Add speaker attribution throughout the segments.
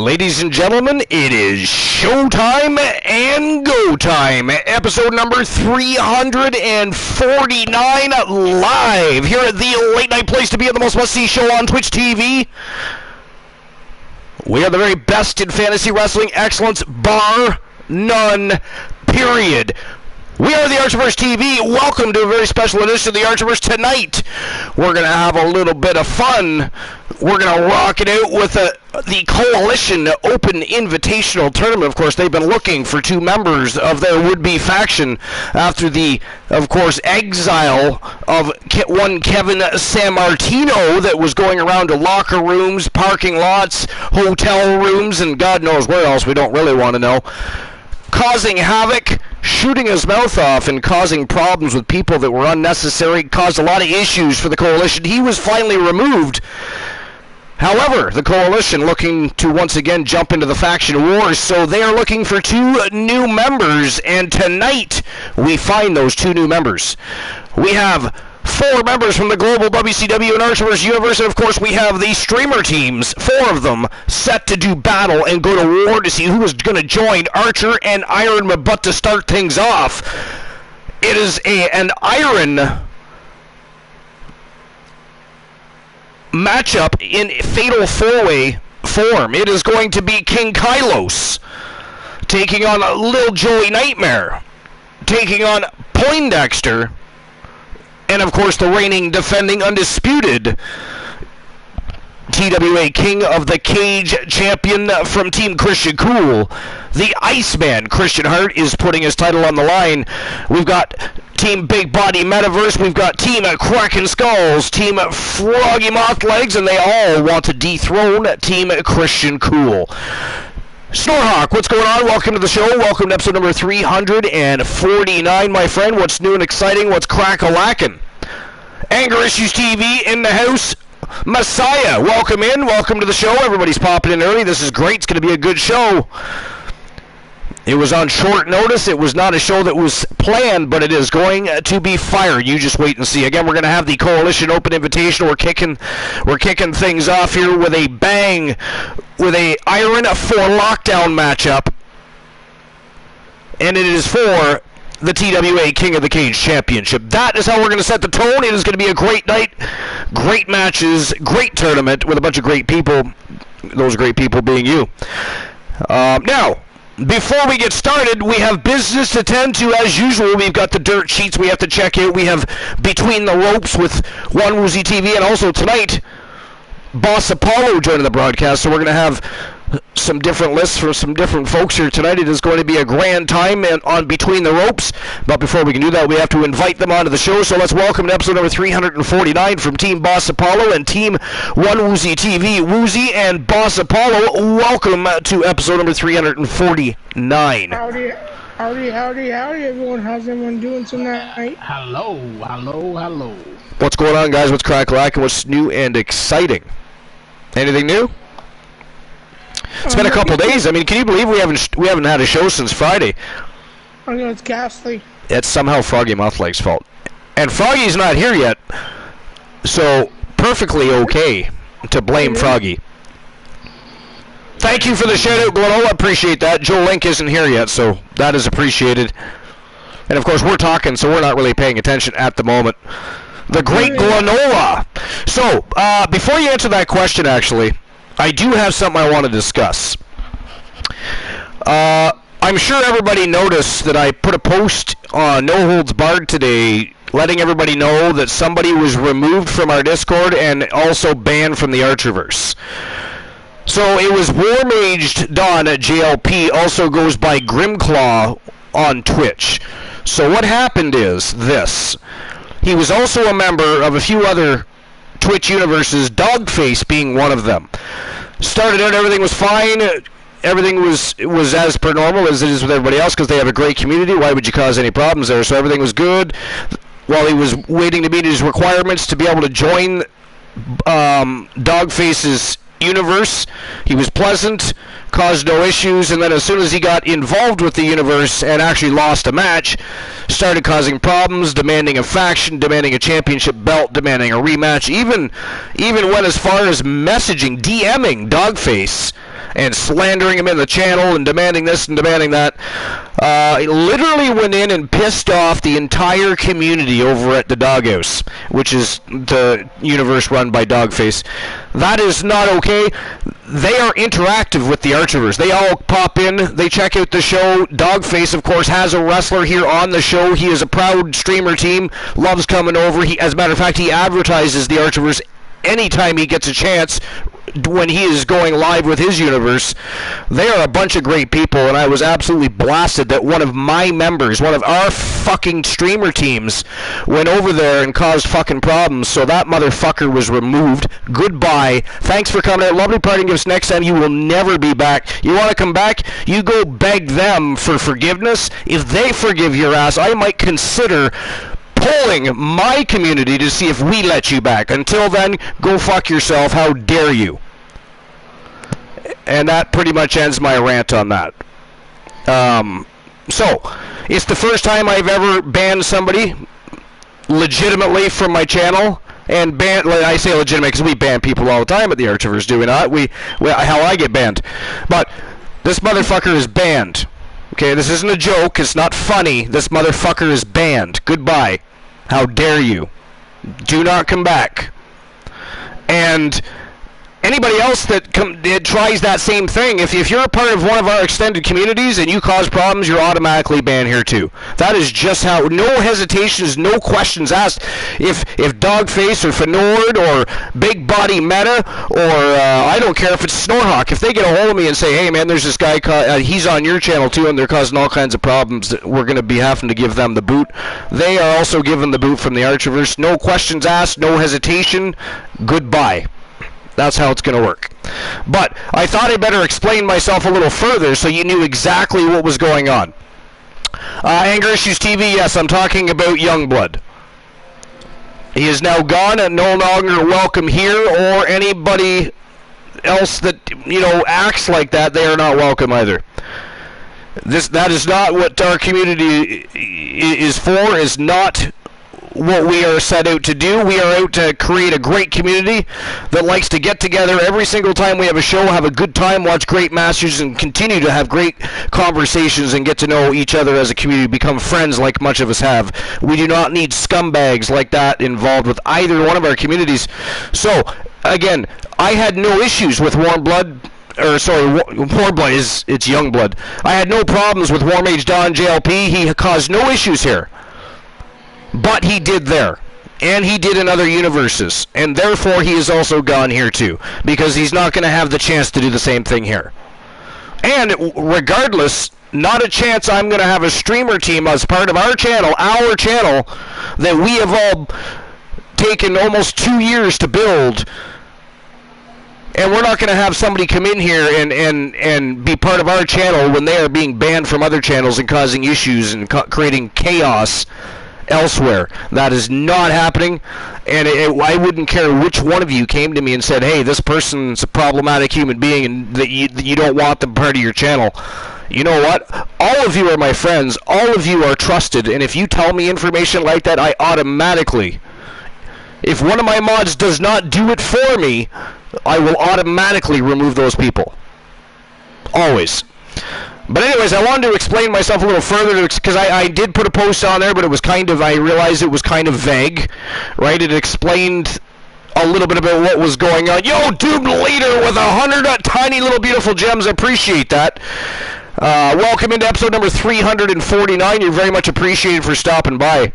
Speaker 1: Ladies and gentlemen, it is showtime and go time. Episode number 349 live here at the late night place to be at the most must-see show on Twitch TV. We are the very best in fantasy wrestling excellence, bar none, period. We are the Archiverse TV. Welcome to a very special edition of the Archiverse. Tonight, we're going to have a little bit of fun. We're going to rock it out with the Coalition Open Invitational Tournament. Of course, they've been looking for two members of their would-be faction after the, of course, exile of one Kevin Sammartino that was going around to locker rooms, parking lots, hotel rooms, and God knows where else we don't really want to know, causing havoc, shooting his mouth off, and causing problems with people that were unnecessary, caused a lot of issues for the Coalition. He was finally removed. However, the Coalition looking to once again jump into the faction wars, so they are looking for two new members, and tonight we find those two new members. We have 4 members from the Global WCW and Archiverse universe, and of course we have the streamer teams, 4 of them, set to do battle and go to war to see who is going to join Archer and Iron. But to start things off, it is an Iron matchup in Fatal 4-Way form. It is going to be King Kylos taking on Lil Joey Nightmare, taking on Poindexter, and of course the reigning, defending, undisputed TWA King of the Cage champion from Team Christian Cool. The Iceman, Christian Hart, is putting his title on the line. We've got Team Big Body Metaverse, we've got Team Kraken Skulls, Team Froggy Moth Legs, and they all want to dethrone Team Christian Cool. Snorhawk, what's going on? Welcome to the show. Welcome to episode number 349, my friend. What's new and exciting? What's crack-a-lackin'? Anger Issues TV in the house. Messiah, welcome in. Welcome to the show. Everybody's popping in early. This is great. It's going to be a good show. It was on short notice. It was not a show that was planned, but it is going to be fire. You just wait and see. Again, we're going to have the Coalition Open Invitational. We're kicking things off here with a bang, with a Iron for Lockdown matchup, and it is for the TWA King of the Cage Championship. That is how we're going to set the tone. It is going to be a great night, great matches, great tournament with a bunch of great people. Those great people being you. Now, before we get started, we have business to tend to as usual. We've got the dirt sheets we have to check out. We have Between the Ropes with One Woozy TV, and also tonight, Boss Apollo joining the broadcast. So we're going to have some different lists for some different folks here tonight. It is going to be a grand time on Between the Ropes. But before we can do that, we have to invite them onto the show. So let's welcome to episode number 349 from Team Boss Apollo and Team One Woozy TV. Woozy and Boss Apollo, welcome to episode number 349.
Speaker 2: Howdy, everyone. How's everyone doing tonight?
Speaker 3: Hello.
Speaker 1: What's going on, guys? What's crack-a-lackin'? What's new and exciting? Anything new? It's been a couple days. I mean, can you believe we haven't had a show since Friday?
Speaker 2: I know it's ghastly.
Speaker 1: It's somehow Froggy Mothleg's fault. And Froggy's not here yet, so perfectly okay to blame Froggy. Thank you for the shout-out, Glenola. Appreciate that. Joe Link isn't here yet, so that is appreciated. And, of course, we're talking, so we're not really paying attention at the moment. The great Glenola. So, before you answer that question, actually, I do have something I want to discuss. I'm sure everybody noticed that I put a post on No Holds Barred today letting everybody know that somebody was removed from our Discord and also banned from the Archiverse. So it was Warmaged Don at JLP, also goes by Grimclaw on Twitch. So what happened is this. He was also a member of a few other Twitch universes, Dogface being one of them. Started out, everything was fine. Everything was as per normal as it is with everybody else because they have a great community. Why would you cause any problems there? So everything was good. While he was waiting to meet his requirements to be able to join Dogface's universe, he was pleasant, caused no issues, and then as soon as he got involved with the universe and actually lost a match, started causing problems, demanding a faction, demanding a championship belt, demanding a rematch, even went as far as messaging, DMing Dogface and slandering him in the channel and demanding this and demanding that. He literally went in and pissed off the entire community over at the Doghouse, which is the universe run by Dogface. That is not okay. They are interactive with the Archivers. They all pop in, they check out the show. Dogface, of course, has a wrestler here on the show. He is a proud streamer team, loves coming over. As a matter of fact, he advertises the Archivers anytime he gets a chance when he is going live with his universe. They are a bunch of great people, and I was absolutely blasted that one of my members, one of our fucking streamer teams, went over there and caused fucking problems, so that motherfucker was removed. Goodbye. Thanks for coming out. Lovely parting gifts. Next time you will never be back. You want to come back? You go beg them for forgiveness. If they forgive your ass, I might consider polling my community to see if we let you back. Until then, go fuck yourself. How dare you? And that pretty much ends my rant on that. So, it's the first time I've ever banned somebody legitimately from my channel. And I say legitimate because we ban people all the time at the Archivers, do we not? How I get banned. But this motherfucker is banned. Okay, this isn't a joke. It's not funny. This motherfucker is banned. Goodbye. How dare you? Do not come back. And anybody else that tries that same thing, if you're a part of one of our extended communities and you cause problems, you're automatically banned here too. That is just how, no hesitations, no questions asked. If Dogface or Fenord or Big Body Meta or I don't care if it's Snorhawk, if they get a hold of me and say, hey man, there's this guy, he's on your channel too and they're causing all kinds of problems, that we're going to be having to give them the boot. They are also given the boot from the Archivers. No questions asked, no hesitation. Goodbye. That's how it's going to work. But I thought I'd better explain myself a little further so you knew exactly what was going on. Anger Issues TV, yes, I'm talking about Youngblood. He is now gone and no longer welcome here, or anybody else that, acts like that, they are not welcome either. That is not what our community is for, is not what we are set out to do. We are out to create a great community that likes to get together every single time we have a show, have a good time, watch great matches, and continue to have great conversations and get to know each other as a community, become friends like much of us have. We do not need scumbags like that involved with either one of our communities. So, again, I had no issues with Warm Blood. It's Youngblood. I had no problems with Warm Age Don JLP. He caused no issues here. But he did there, and he did in other universes, and therefore he is also gone here too, because he's not going to have the chance to do the same thing here. And regardless, not a chance I'm going to have a streamer team as part of our channel that we have all taken almost 2 years to build. And we're not going to have somebody come in here and be part of our channel when they are being banned from other channels and causing issues and creating chaos elsewhere. That is not happening, and I wouldn't care which one of you came to me and said, hey, this person's a problematic human being and that you don't want them part of your channel. You know what? All of you are my friends. All of you are trusted, and if you tell me information like that, I automatically, if one of my mods does not do it for me, I will automatically remove those people. Always. But anyways, I wanted to explain myself a little further, because I did put a post on there, but it was I realized it was kind of vague, right? It explained a little bit about what was going on. Yo, Dude Leader with 100 tiny little beautiful gems, I appreciate that. Welcome into episode number 349. You're very much appreciated for stopping by.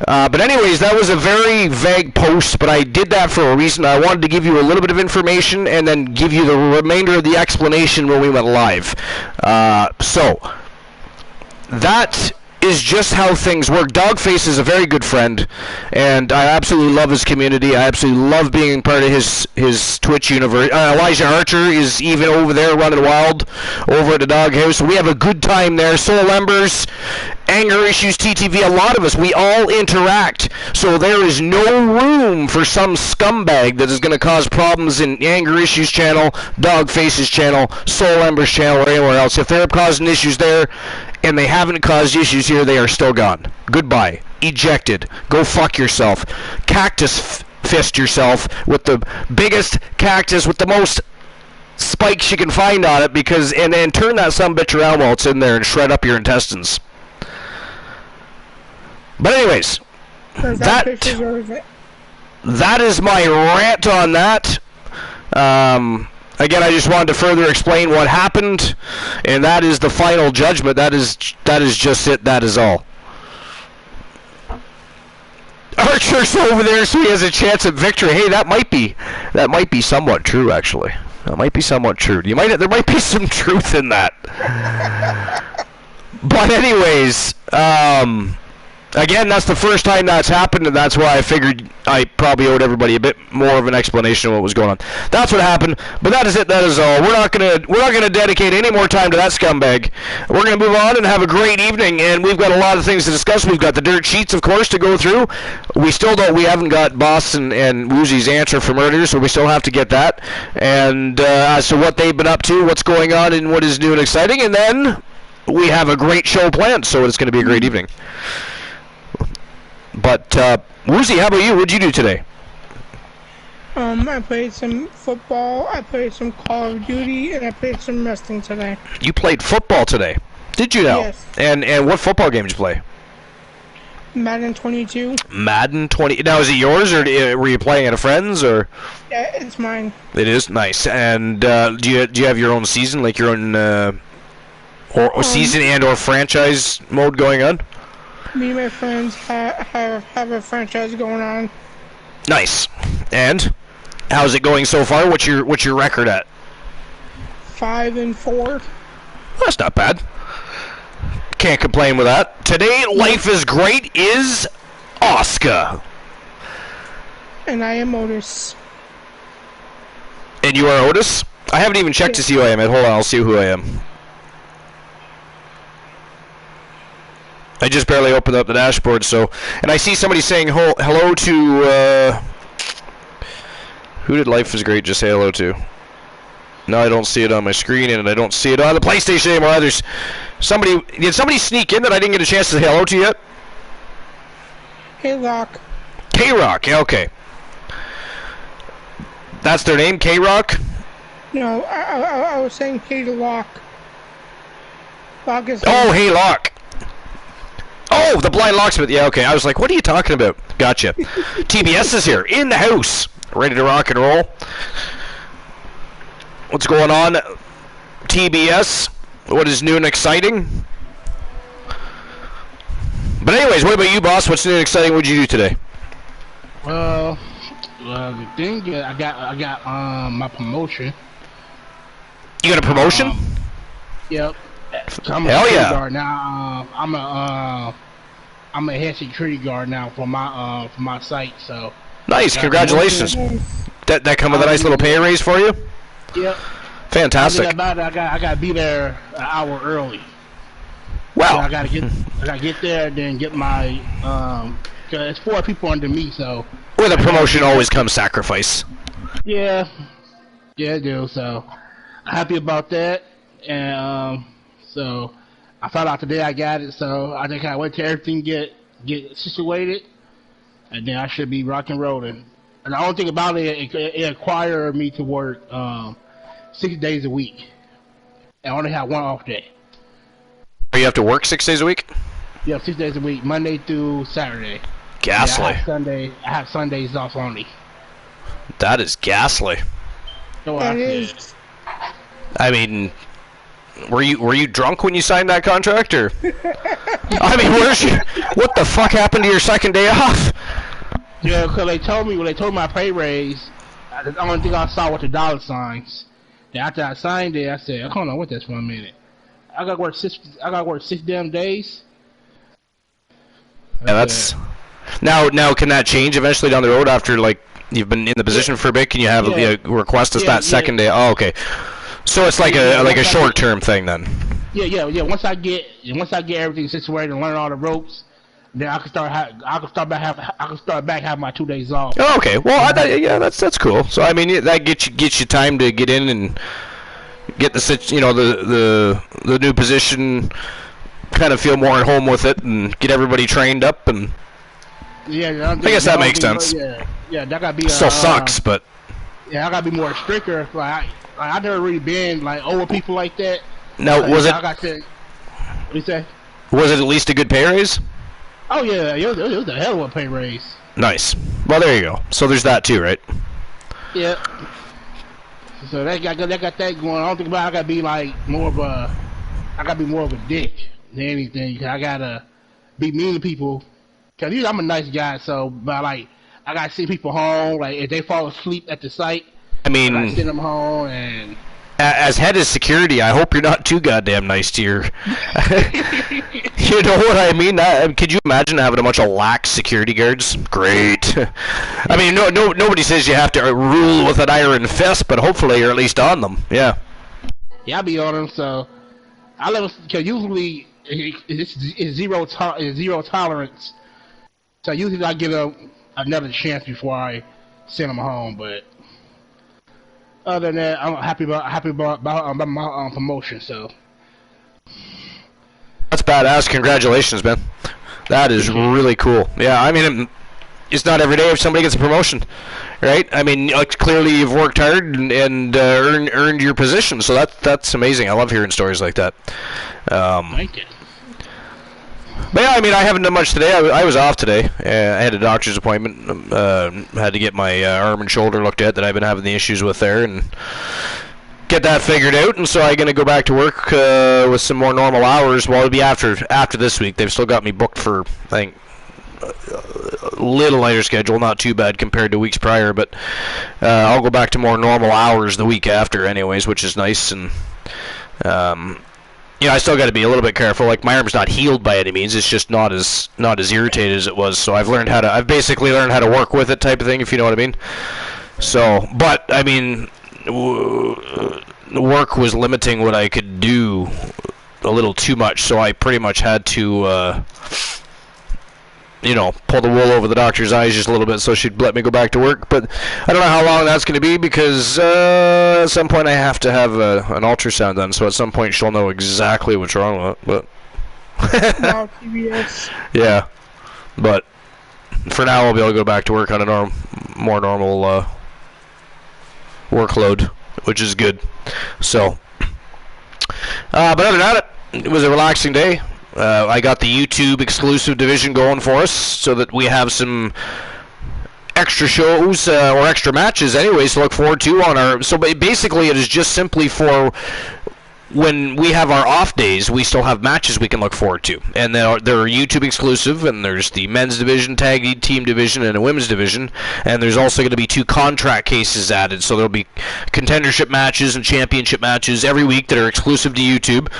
Speaker 1: But anyways, that was a very vague post, but I did that for a reason. I wanted to give you a little bit of information and then give you the remainder of the explanation when we went live. So, that is just how things work. Dogface is a very good friend, and I absolutely love his community. I absolutely love being part of his Twitch universe. Elijah Archer is even over there running wild over at the Doghouse. We have a good time there. Soul Embers, Anger Issues TTV, a lot of us, we all interact. So there is no room for some scumbag that is going to cause problems in Anger Issues channel, Dogface's channel, Soul Embers channel, or anywhere else. If they're causing issues there, and they haven't caused issues here, they are still gone. Goodbye. Ejected. Go fuck yourself. Cactus fist yourself with the biggest cactus, with the most spikes you can find on it, because and turn that sumbitch around while it's in there and shred up your intestines. But anyways, that is my rant on that. Again, I just wanted to further explain what happened, and that is the final judgment. That is just it. That is all. Archer's over there, so he has a chance at victory. Hey, that might be somewhat true, actually. That might be somewhat true. There might be some truth in that. But anyways, again, that's the first time that's happened, and that's why I figured I probably owed everybody a bit more of an explanation of what was going on. That's what happened, but that is it. That is all. We're not gonna dedicate any more time to that scumbag. We're gonna move on and have a great evening, and we've got a lot of things to discuss. We've got the dirt sheets, of course, to go through. We haven't got Boss and Woozy's answer for murder, so we still have to get that. And as to what they've been up to, what's going on, and what is new and exciting, and then we have a great show planned, so it's going to be a great evening. But, Woozy, how about you? What'd you do today?
Speaker 2: I played some football, I played some Call of Duty, and I played some wrestling today.
Speaker 1: You played football today? Did you now?
Speaker 2: Yes.
Speaker 1: And what football game did you play?
Speaker 2: Madden 22.
Speaker 1: Madden 20. Now, is it yours, or were you playing at a friend's, or?
Speaker 2: Yeah, it's mine.
Speaker 1: It is? Nice. And do you have your own season, like your own season and or franchise mode going on?
Speaker 2: Me and my friends have a franchise going on.
Speaker 1: Nice. And how's it going so far? What's your record at?
Speaker 2: 5-4.
Speaker 1: That's not bad. Can't complain with that. Today, life is great is Oscar.
Speaker 2: And I am Otis.
Speaker 1: And you are Otis? I haven't even checked to see who I am. Hold on, I'll see who I am. I just barely opened up the dashboard, so... And I see somebody saying hello to... who did Life is Great just say hello to? No, I don't see it on my screen, and I don't see it on the PlayStation anymore either. Did somebody sneak in that I didn't get a chance to say hello to yet?
Speaker 2: K-Rock.
Speaker 1: K-Rock, yeah, okay. That's their name, K-Rock?
Speaker 2: No, I was saying K-Lock. Lock is...
Speaker 1: Oh, hey, Lock. Oh, the blind locksmith. Yeah, okay. I was like, what are you talking about? Gotcha. TBS is here, in the house, ready to rock and roll. What's going on, TBS? What is new and exciting? But anyways, what about you, boss? What's new and exciting? What'd you do today?
Speaker 3: Well, the thing is, I got my promotion.
Speaker 1: You got a promotion?
Speaker 3: Yep. So I'm
Speaker 1: Hell
Speaker 3: a security
Speaker 1: yeah!
Speaker 3: guard now. I'm a head security guard now for my site. So
Speaker 1: nice, congratulations. That come with a nice little pay raise for you?
Speaker 3: Yep.
Speaker 1: Fantastic.
Speaker 3: I gotta be there an hour early.
Speaker 1: Wow.
Speaker 3: So I gotta get there, then get my cause it's 4 people under me, so.
Speaker 1: With a promotion always comes sacrifice.
Speaker 3: Yeah, I do. So happy about that, and so I found out today I got it. So I think I wait till everything get situated, and then I should be rock and rolling. And the only thing about it required me to work 6 days a week, and I only have 1 off day.
Speaker 1: You have to work 6 days a week?
Speaker 3: Yeah, 6 days a week, Monday through Saturday.
Speaker 1: Ghastly.
Speaker 3: Yeah, I have Sundays off only.
Speaker 1: That is ghastly.
Speaker 3: So
Speaker 2: That is.
Speaker 1: I mean, were you drunk when you signed that contract, or? I mean, what the fuck happened to your second day off?
Speaker 3: Yeah, because they told me my pay raise, the only thing I saw was the dollar signs. Then after I signed it, I said, hold on, wait this for a minute. I gotta work 6 damn days.
Speaker 1: Yeah, that's now can that change eventually down the road after like you've been in the position for a bit? Can you have a request as that second day? Oh, okay. So it's like a short term thing then. Yeah.
Speaker 3: Once I get everything situated and learn all the ropes, then I can start back having my 2 days off.
Speaker 1: Oh, okay. Well, that's cool. So I mean, that gets you time to get in and get the new position, kind of feel more at home with it, and get everybody trained up. And I guess that makes sense.
Speaker 3: Yeah, that gotta be.
Speaker 1: Still sucks, but
Speaker 3: yeah, I gotta be more stricter. Like I never really been like over people like that.
Speaker 1: Now, was it?
Speaker 3: Like I said, what you say?
Speaker 1: Was it at least a good pay raise?
Speaker 3: Oh yeah, it was a hell of a pay raise.
Speaker 1: Nice. Well, there you go. So there's that too, right?
Speaker 3: Yeah. So that got that going. I don't think about. I gotta be more of a dick than anything. I gotta be mean to people. Cause usually I'm a nice guy, so but I gotta see people home. Like if they fall asleep at the site,
Speaker 1: I mean,
Speaker 3: I send them home. And
Speaker 1: as head of security, I hope you're not too goddamn nice to your. You know what I mean? Could you imagine having a bunch of lax security guards? Great. I mean, nobody says you have to rule with an iron fist, but hopefully you're at least on them. Yeah.
Speaker 3: Yeah, I be on them. So I let them. Cause usually it's zero tolerance. So usually I give them another chance before I send them home. But other than that, I'm happy about my promotion. So
Speaker 1: that's badass. Congratulations, man. That is really cool. Yeah, I mean, it's not every day if somebody gets a promotion, right? I mean, clearly you've worked hard and earned your position. So that's amazing. I love hearing stories like that.
Speaker 3: Thank you.
Speaker 1: But yeah, I mean, I haven't done much today. I was off today. I had a doctor's appointment. Had to get my arm and shoulder looked at that I've been having the issues with there and get that figured out. And so I'm going to go back to work with some more normal hours. Well, it'll be after this week. They've still got me booked for, I think, a little lighter schedule. Not too bad compared to weeks prior. But I'll go back to more normal hours the week after anyways, which is nice. And you know, I still got to be a little bit careful. Like, my arm's not healed by any means. It's just not as irritated as it was. So I've basically learned how to work with it, type of thing, if you know what I mean. So, but I mean, work was limiting what I could do a little too much. So I pretty much had to, pull the wool over the doctor's eyes just a little bit so she'd let me go back to work. But I don't know how long that's going to be because at some point I have to have an ultrasound done. So at some point she'll know exactly what's wrong with it. But
Speaker 2: Now TBS.
Speaker 1: yeah, but for now I'll be able to go back to work on a more normal workload, which is good. So, but other than that, it was a relaxing day. I got the YouTube exclusive division going for us so that we have some extra shows or extra matches anyways to look forward to on our. So basically it is just simply for when we have our off days, we still have matches we can look forward to. And they're YouTube exclusive, and there's the men's division, tag team division, and a women's division. And there's also going to be 2 contract cases added. So there'll be contendership matches and championship matches every week that are exclusive to YouTube,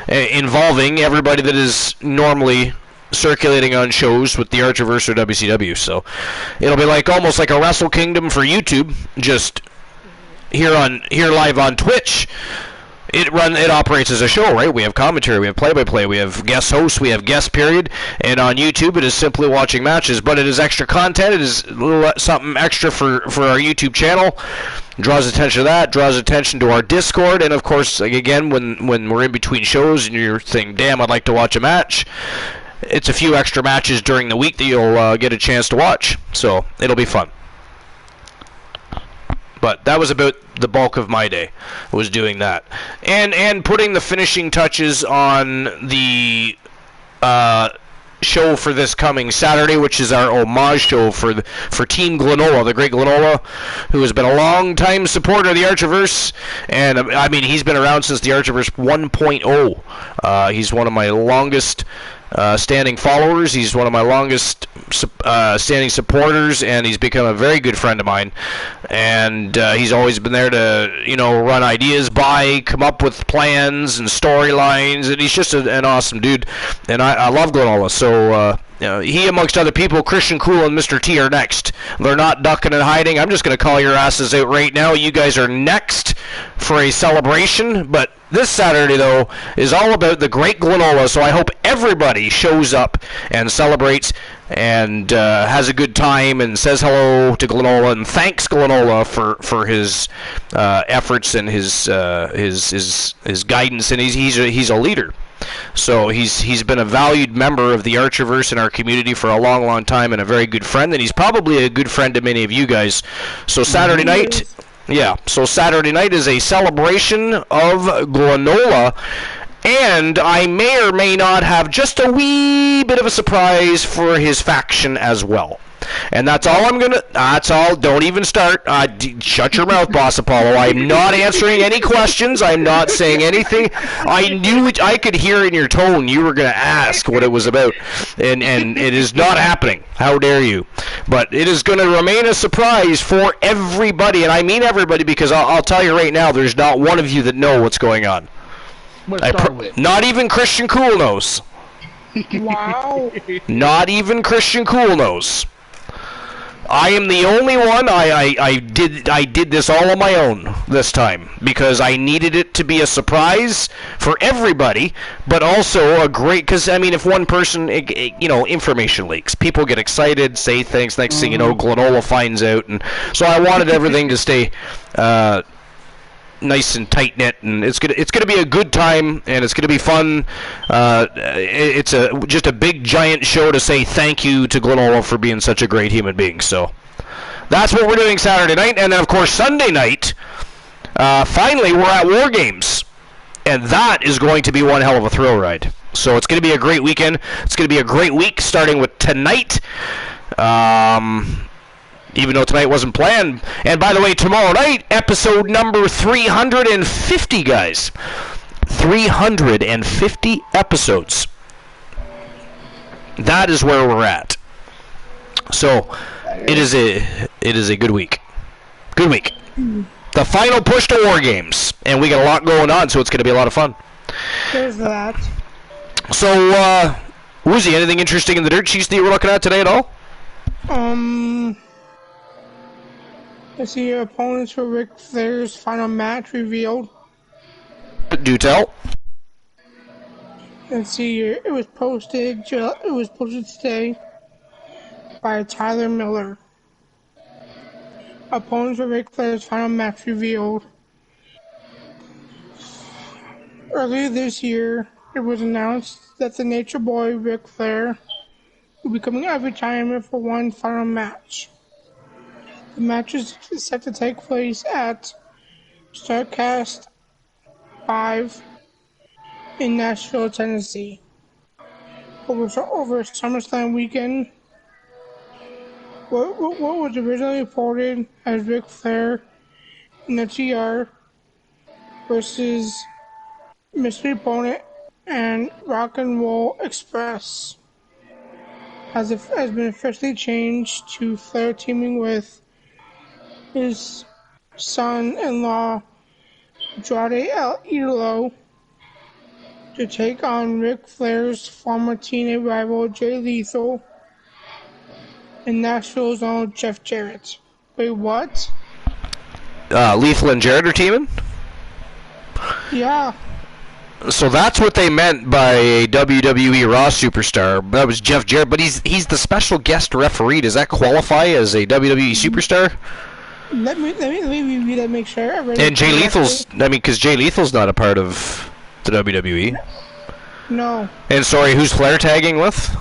Speaker 1: involving everybody that is normally circulating on shows with the Archerverse or WCW. So it'll be almost like a Wrestle Kingdom for YouTube, just here live on Twitch. It operates as a show, right? We have commentary, we have play-by-play, we have guest hosts, we have guest period, and on YouTube it is simply watching matches, but it is extra content. It is something extra for our YouTube channel. Draws attention to that, draws attention to our Discord, and of course, again, when we're in between shows and you're thinking, damn, I'd like to watch a match, it's a few extra matches during the week that you'll get a chance to watch, so it'll be fun. But that was about the bulk of my day, was doing that. And putting the finishing touches on the show for this coming Saturday, which is our homage show for Team Glenola, the great Glenola, who has been a long-time supporter of the Archerverse. And, I mean, he's been around since the Archerverse 1.0. He's one of my longest standing followers. He's one of my longest standing supporters, and he's become a very good friend of mine. And he's always been there to, run ideas by, come up with plans and storylines, and he's just an awesome dude. And I love Glenola. So he, amongst other people, Christian Cool and Mr. T are next. They're not ducking and hiding. I'm just going to call your asses out right now. You guys are next for a celebration, but this Saturday, though, is all about the great Glenola, so I hope everybody shows up and celebrates and has a good time and says hello to Glenola and thanks Glenola for his efforts and his guidance, and he's a leader. So he's been a valued member of the Archerverse in our community for a long, long time and a very good friend, and he's probably a good friend to many of you guys. So Saturday night, Yeah, so Saturday night is a celebration of Glenola, and I may or may not have just a wee bit of a surprise for his faction as well. And that's all I'm going to... That's all. Don't even start. Shut your mouth, Boss Apollo. I'm not answering any questions. I'm not saying anything. I knew it. I could hear in your tone you were going to ask what it was about. And it is not happening. How dare you? But it is going to remain a surprise for everybody. And I mean everybody, because I'll tell you right now, there's not one of you that know what's going on. Not even Christian Cool knows.
Speaker 2: Wow.
Speaker 1: Not even Christian Cool knows. I am the only one. I did this all on my own this time because I needed it to be a surprise for everybody, but also a great. Because I mean, if one person, information leaks, people get excited, say things. Next thing you know, Glenola finds out, and so I wanted everything to stay nice and tight knit, and it's gonna be a good time, and it's gonna be fun. It's just a big giant show to say thank you to Glenola for being such a great human being. So that's what we're doing Saturday night, and then of course Sunday night. Finally, we're at War Games, and that is going to be one hell of a thrill ride. So it's going to be a great weekend. It's going to be a great week, starting with tonight. Even though tonight wasn't planned. And by the way, tomorrow night, episode number 350, guys. 350 episodes. That is where we're at. So, it is a good week. Good week. The final push to War Games. And we got a lot going on, so it's going to be a lot of fun.
Speaker 2: There's that.
Speaker 1: So, Woozy, anything interesting in the dirt sheets that you were looking at today at all?
Speaker 2: Let's see your opponents for Ric Flair's final match revealed.
Speaker 1: Do tell.
Speaker 2: Let's see here. It was posted today by Tyler Miller. Opponents for Ric Flair's final match revealed. Earlier this year, it was announced that the Nature Boy Ric Flair will be coming out of retirement for one final match. The match is set to take place at Starrcast 5 in Nashville, Tennessee. Over SummerSlam weekend, what was originally reported as Ric Flair in the TR versus Mystery Opponent and Rock and Roll Express has been officially changed to Flair teaming with his son-in-law, Andrade El Idolo, to take on Ric Flair's former TNA rival, Jay Lethal, and Nashville's own Jeff Jarrett. Wait, what?
Speaker 1: Lethal and Jarrett are teaming?
Speaker 2: Yeah.
Speaker 1: So that's what they meant by a WWE Raw superstar. That was Jeff Jarrett, but he's the special guest referee. Does that qualify as a WWE superstar?
Speaker 2: Let me review that, make sure.
Speaker 1: And Jay Lethal's, because Jay Lethal's not a part of the WWE.
Speaker 2: No.
Speaker 1: And sorry, who's Flair tagging with?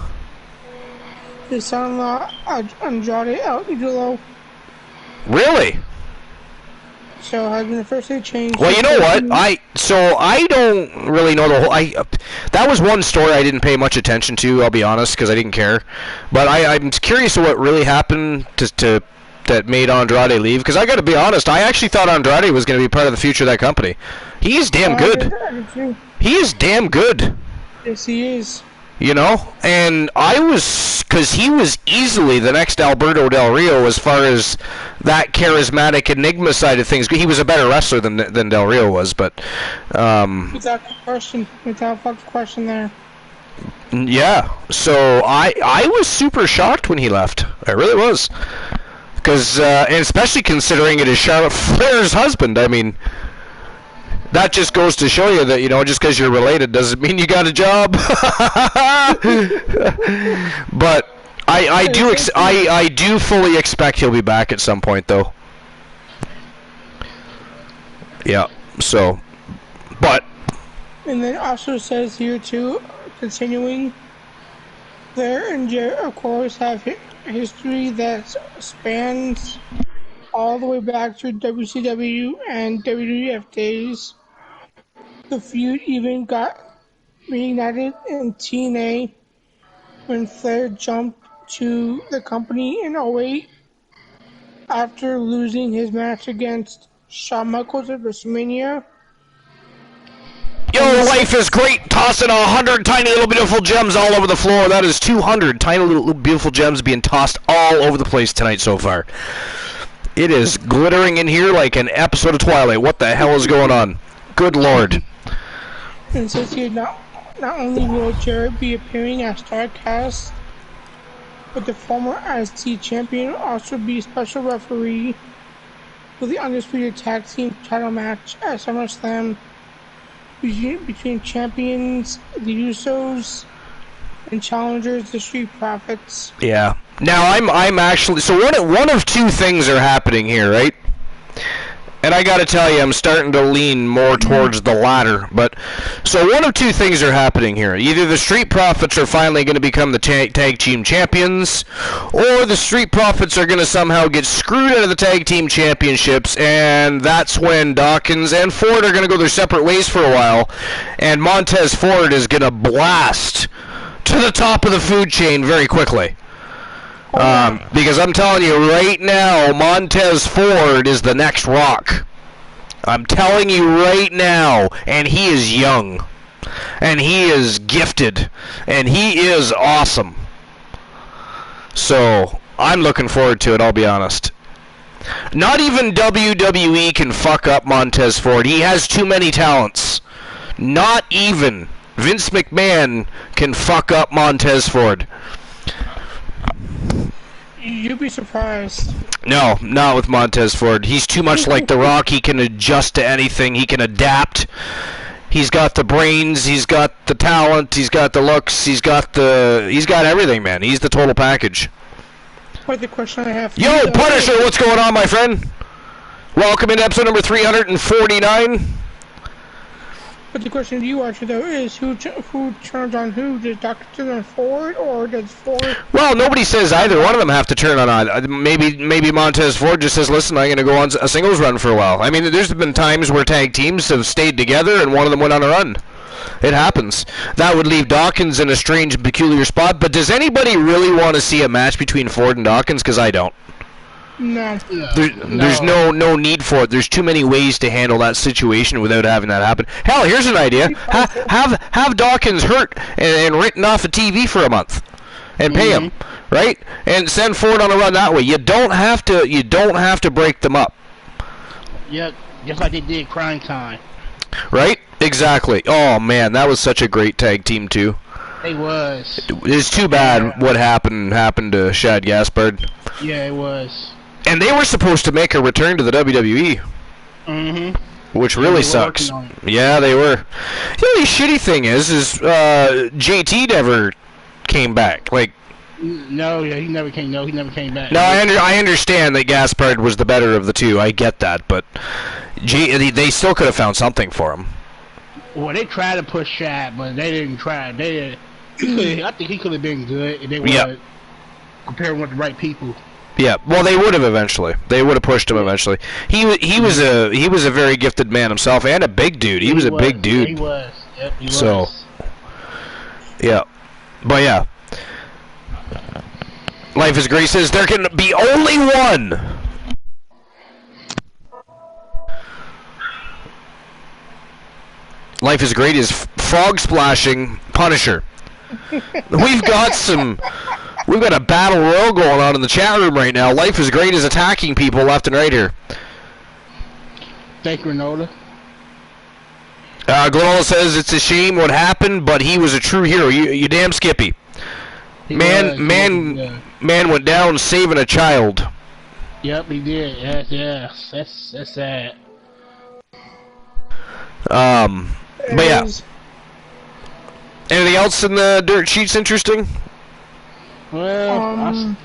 Speaker 2: His son-in-law, Andrade El Idolo.
Speaker 1: Really?
Speaker 2: So has been officially changed.
Speaker 1: Well, you know what? I don't really know the whole. That was one story I didn't pay much attention to. I'll be honest, because I didn't care. But I'm curious of what really happened to that made Andrade leave. Because I got to be honest, I actually thought Andrade was going to be part of the future of that company. He's damn good. He is damn good.
Speaker 2: Yes, he is.
Speaker 1: You know, and because he was easily the next Alberto Del Rio as far as that charismatic enigma side of things. He was a better wrestler than Del Rio was, but
Speaker 2: without question there.
Speaker 1: Yeah, so I was super shocked when he left. I really was, because and especially considering it is Charlotte Flair's husband. I mean, that just goes to show you that, just because you're related doesn't mean you got a job. But I do fully expect he'll be back at some point, though. Yeah. So, but.
Speaker 2: And then also says here too, continuing, Flair and Jarrett, of course, have history that spans all the way back to WCW and WWF days. The feud even got reunited in TNA when Flair jumped to the company in '08 after losing his match against Shawn Michaels at WrestleMania.
Speaker 1: Yo, life is great. Tossing 100 tiny little beautiful gems all over the floor. That is 200 tiny little beautiful gems being tossed all over the place tonight so far. It is glittering in here like an episode of Twilight. What the hell is going on? Good Lord.
Speaker 2: And since he not only will Jarrett be appearing as StarCast, but the former IC champion will also be special referee for the Undisputed Tag Team title match at SummerSlam between champions, the Usos, and challengers, the Street Profits.
Speaker 1: Yeah. Now I'm actually so one of two things are happening here, right? And I gotta tell you, I'm starting to lean more towards the latter. But so one of two things are happening here: either the Street Profits are finally going to become the tag team champions, or the Street Profits are going to somehow get screwed out of the tag team championships, and that's when Dawkins and Ford are going to go their separate ways for a while, and Montez Ford is going to blast to the top of the food chain very quickly. Because I'm telling you right now, Montez Ford is the next Rock. I'm telling you right now, and he is young, and he is gifted, and he is awesome. So, I'm looking forward to it, I'll be honest. Not even WWE can fuck up Montez Ford. He has too many talents. Not even Vince McMahon can fuck up Montez Ford.
Speaker 2: You'd be surprised.
Speaker 1: No, not with Montez Ford. He's too much like The Rock. He can adjust to anything. He can adapt. He's got the brains. He's got the talent. He's got the looks. He's got everything, man. He's the total package.
Speaker 2: What the question I have for
Speaker 1: Yo,
Speaker 2: you,
Speaker 1: Punisher, what's going on, my friend? Welcome in episode number 349.
Speaker 2: But the question to you, Archer, though, is who turns on who? Does Dr. turn on Ford, or does Ford...
Speaker 1: Well, nobody says either one of them have to turn on. Maybe Montez Ford just says, listen, I'm going to go on a singles run for a while. I mean, there's been times where tag teams have stayed together and one of them went on a run. It happens. That would leave Dawkins in a strange, peculiar spot. But does anybody really want to see a match between Ford and Dawkins? Because I don't.
Speaker 2: No.
Speaker 1: There's no need for it. There's too many ways to handle that situation without having that happen. Hell, here's an idea: have Dawkins hurt and written off of TV for a month, and pay him, right? And send Ford on a run that way. You don't have to break them up.
Speaker 3: Yep, just like they did Crime Time.
Speaker 1: Right? Exactly. Oh man, that was such a great tag team too.
Speaker 3: It was.
Speaker 1: It's too bad what happened to Shad Gaspard.
Speaker 3: Yeah, it was.
Speaker 1: And they were supposed to make a return to the WWE. Which really sucks. Yeah, they were. The only shitty thing is JT never came back. Like,
Speaker 3: no, yeah, he never came. No, he never came back.
Speaker 1: No, I understand that Gaspard was the better of the two. I get that, but they still could have found something for him.
Speaker 3: Well, they tried to push Shad, but they didn't try. I think he could have been good if they would compare him with the right people. Yeah,
Speaker 1: well, they would have eventually. They would have pushed him eventually. He was a very gifted man himself, and a big dude. He was a big dude.
Speaker 3: He was. Yep, he
Speaker 1: so,
Speaker 3: was.
Speaker 1: Yeah, but yeah, Life is Great says there can be only one. Life is Great is frog splashing Punisher. We've got a battle royal going on in the chat room right now. Life is Great is attacking people left and right here.
Speaker 3: Thank you, Granola.
Speaker 1: Granola says it's a shame what happened, but he was a true hero. You damn Skippy. Man went down saving a child.
Speaker 3: Yep, he did. Yes. That's sad.
Speaker 1: But yeah. Anything else in the dirt sheets interesting?
Speaker 3: Well,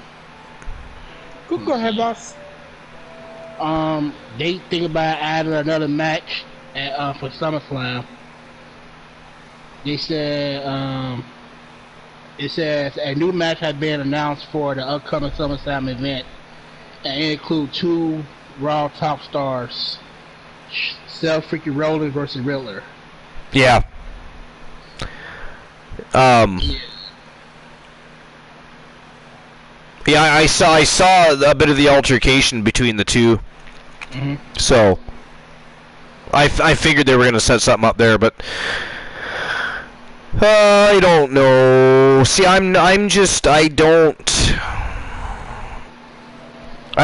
Speaker 2: go ahead, boss.
Speaker 3: They think about adding another match for SummerSlam. They said, it says a new match has been announced for the upcoming SummerSlam event. and it includes 2 Raw top stars, Seth freaking Rollins versus Riddler.
Speaker 1: Yeah. Yeah, I saw a bit of the altercation between the two.
Speaker 3: Mm-hmm.
Speaker 1: So I figured they were gonna set something up there, but I don't know. See, I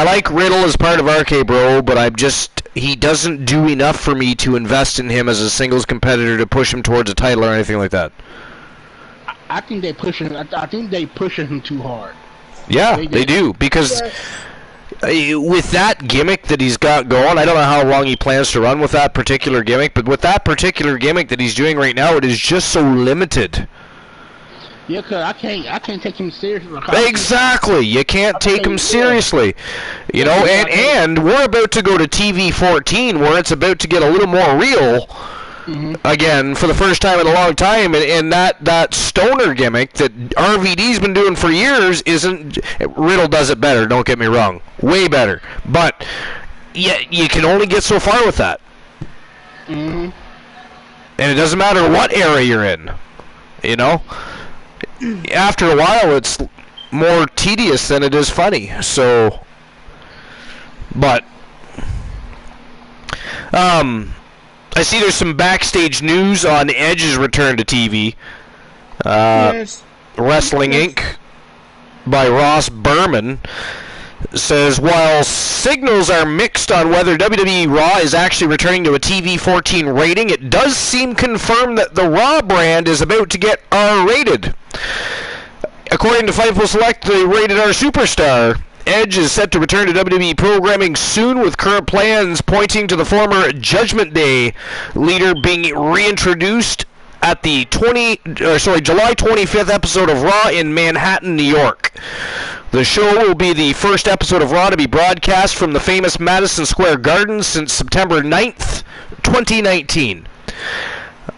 Speaker 1: like Riddle as part of RK Bro, but he doesn't do enough for me to invest in him as a singles competitor to push him towards a title or anything like that.
Speaker 3: I think they pushing him too hard.
Speaker 1: Yeah, they do, because with that gimmick that he's got going, I don't know how long he plans to run with that particular gimmick, but with that particular gimmick that he's doing right now, it is just so limited.
Speaker 3: Yeah, cause I can't take him seriously.
Speaker 1: Exactly, you can't take him seriously. You know, and we're about to go to TV 14, where it's about to get a little more real. Mm-hmm. Again, for the first time in a long time, and that stoner gimmick that RVD's been doing for years isn't. Riddle does it better, don't get me wrong, way better. But you can only get so far with that.
Speaker 3: Mm-hmm.
Speaker 1: And it doesn't matter what era you're in, you know. After a while, it's more tedious than it is funny. So, but I see there's some backstage news on Edge's return to TV.
Speaker 2: Yes.
Speaker 1: Wrestling Inc. by Ross Berman says, while signals are mixed on whether WWE Raw is actually returning to a TV 14 rating, it does seem confirmed that the Raw brand is about to get R-rated. According to Fightful Select, the Rated R Superstar, Edge is set to return to WWE programming soon, with current plans pointing to the former Judgment Day leader being reintroduced at the July 25th episode of Raw in Manhattan, New York. The show will be the first episode of Raw to be broadcast from the famous Madison Square Garden since September 9th, 2019.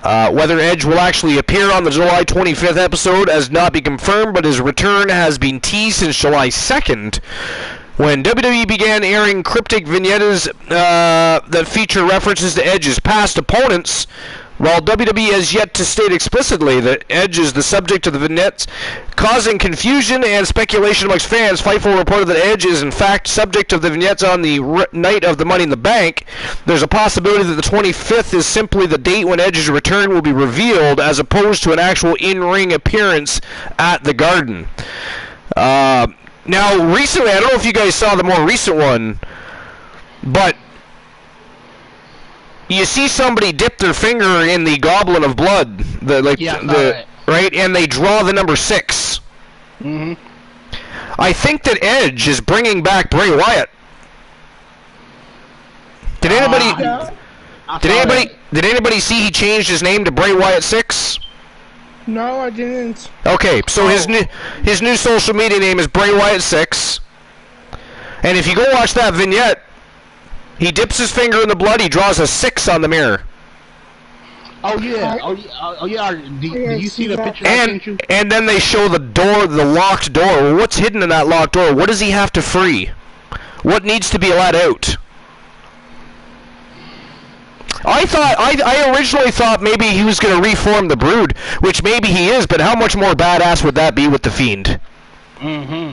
Speaker 1: Whether Edge will actually appear on the July 25th episode has not been confirmed, but his return has been teased since July 2nd, when WWE began airing cryptic vignettes that feature references to Edge's past opponents. While WWE has yet to state explicitly that Edge is the subject of the vignettes, causing confusion and speculation amongst fans, Fightful reported that Edge is in fact subject of the vignettes on the night of the Money in the Bank. There's a possibility that the 25th is simply the date when Edge's return will be revealed, as opposed to an actual in-ring appearance at the Garden. Now, recently, I don't know if you guys saw the more recent one, but you see somebody dip their finger in the goblet of blood, right, and they draw the number 6.
Speaker 3: Mm-hmm.
Speaker 1: I think that Edge is bringing back Bray Wyatt. Did anybody see he changed his name to Bray Wyatt 6?
Speaker 2: No, I didn't.
Speaker 1: Okay, so his new social media name is Bray Wyatt 6, and if you go watch that vignette, he dips his finger in the blood, he draws a 6 on the mirror.
Speaker 3: Oh yeah. Oh yeah. Do you see the picture?
Speaker 1: And then they show the door, the locked door. Well, what's hidden in that locked door? What does he have to free? What needs to be let out? I originally thought maybe he was going to reform the Brood, which maybe he is, but how much more badass would that be with the Fiend?
Speaker 3: Mm-hmm.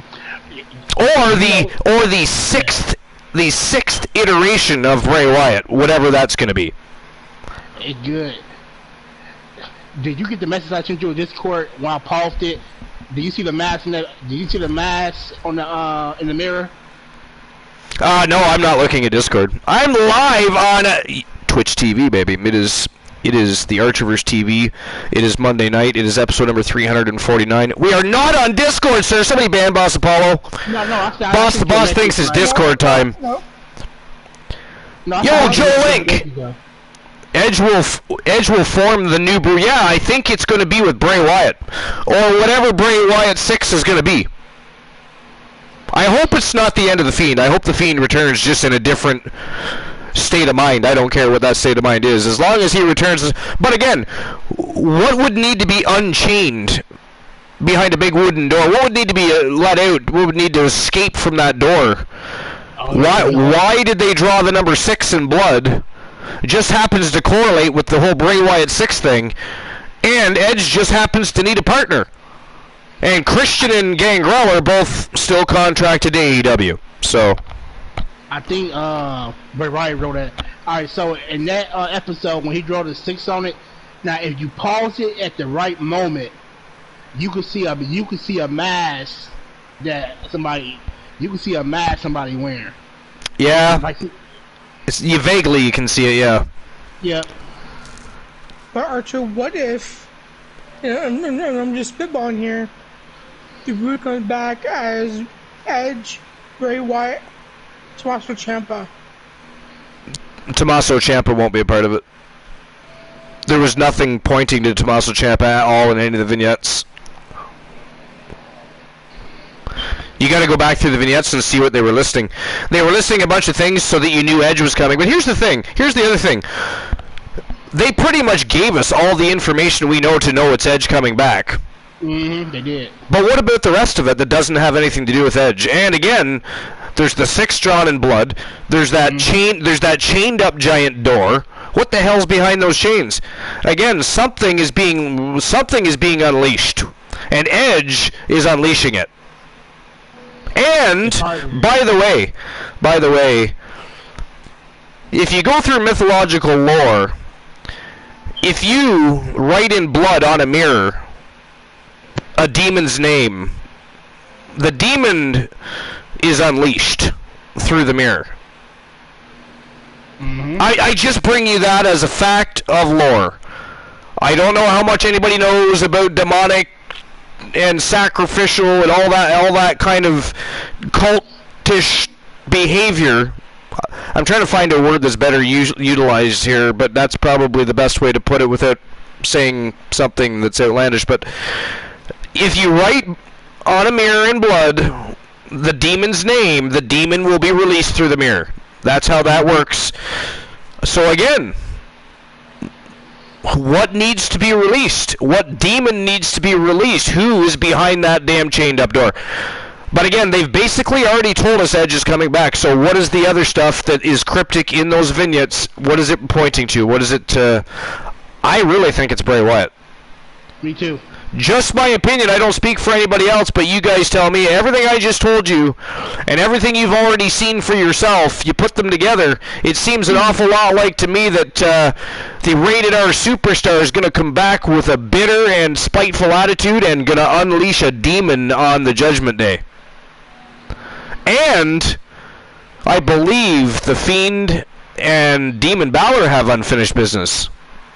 Speaker 1: Or the sixth iteration of Bray Wyatt, whatever that's going to be.
Speaker 3: It's good. Did you get the message I sent you in Discord when I paused it? Did you see the mask on in the mirror?
Speaker 1: No, I'm not looking at Discord. I'm live on Twitch TV, baby. It is the Archerverse TV. It is Monday night. It is episode number 349. We are not on Discord, sir. Somebody ban Boss Apollo.
Speaker 3: No.
Speaker 1: The boss thinks it's Discord time.
Speaker 2: No.
Speaker 1: Yo, Joe Link. Edge will form the new Brew. Yeah, I think it's going to be with Bray Wyatt, or whatever Bray Wyatt 6 is going to be. I hope it's not the end of the Fiend. I hope the Fiend returns just in a different state of mind. I don't care what that state of mind is, as long as he returns. But again, what would need to be unchained behind a big wooden door? What would need to be let out? What would need to escape from that door Why did they draw the number 6 in blood? It just happens to correlate with the whole Bray Wyatt 6 thing, and Edge just happens to need a partner. And Christian and Gangrel are both still contracted to AEW. So
Speaker 3: I think Bray Wyatt wrote that. All right, so in that episode when he drew the 6 on it, now if you pause it at the right moment, you can see a mask that somebody wearing.
Speaker 1: Yeah,
Speaker 3: Like,
Speaker 1: vaguely you can see it. Yeah.
Speaker 3: Yeah.
Speaker 2: But Archer, what if? I'm just spitballing here. If Drew comes back as Edge, Bray Wyatt, Tommaso Ciampa.
Speaker 1: Tommaso Ciampa won't be a part of it. There was nothing pointing to Tommaso Ciampa at all in any of the vignettes. You got to go back through the vignettes and see what they were listing. They were listing a bunch of things so that you knew Edge was coming. But here's the thing. Here's the other thing. They pretty much gave us all the information we know to know it's Edge coming back.
Speaker 3: They did.
Speaker 1: But what about the rest of it that doesn't have anything to do with Edge? And again, there's the 6 drawn in blood. There's that chained up giant door. What the hell's behind those chains? Again, something is being unleashed, and Edge is unleashing it. And by the way, if you go through mythological lore, if you write in blood on a mirror a demon's name, the demon is unleashed through the mirror. I just bring you that as a fact of lore. I don't know how much anybody knows about demonic and sacrificial and all that kind of cultish behavior. I'm trying to find a word that's better utilized here, but that's probably the best way to put it without saying something that's outlandish. But if you write on a mirror in blood the demon's name, the demon will be released through the mirror. That's how that works. So again, what needs to be released? What demon needs to be released? Who is behind that damn chained up door? But again, they've basically already told us Edge is coming back. So what is the other stuff that is cryptic in those vignettes? What is it pointing to? What is it? I really think it's Bray Wyatt.
Speaker 3: Me too.
Speaker 1: Just my opinion. I don't speak for anybody else, but you guys tell me. Everything I just told you and everything you've already seen for yourself, you put them together, it seems an awful lot like to me that the Rated R Superstar is going to come back with a bitter and spiteful attitude and going to unleash a demon on the Judgment Day. And I believe The Fiend and Demon Balor have unfinished business,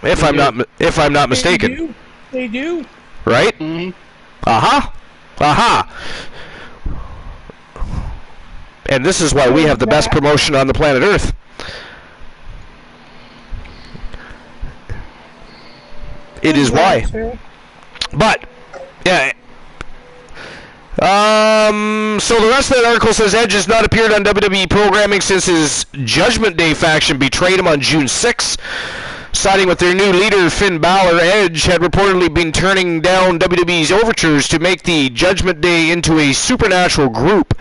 Speaker 1: if I'm not mistaken.
Speaker 2: They do.
Speaker 1: Right? And this is why we have the best promotion on the planet Earth. It is why. But yeah. So the rest of that article says Edge has not appeared on WWE programming since his Judgment Day faction betrayed him on June 6th. Siding with their new leader, Finn Balor, Edge had reportedly been turning down WWE's overtures to make the Judgment Day into a supernatural group.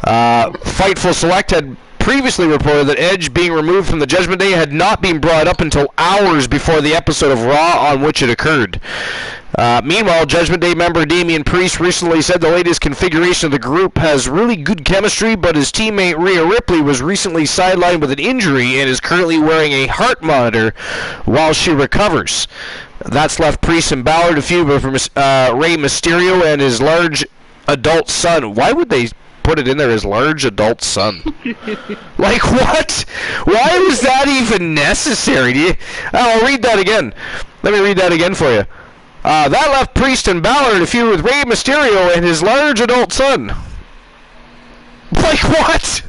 Speaker 1: Fightful Select had previously reported that Edge being removed from the Judgment Day had not been brought up until hours before the episode of Raw on which it occurred. Meanwhile, Judgment Day member Damian Priest recently said the latest configuration of the group has really good chemistry, but his teammate Rhea Ripley was recently sidelined with an injury and is currently wearing a heart monitor while she recovers. That's left Priest and Balor to feud with Rey Mysterio and his large adult son. Why would they put it in there as large adult son? Like, what? Why was that even necessary? I'll read that again. Let me read that again for you. That left Priest and Balor to feud with Rey Mysterio and his large adult son. Like, what?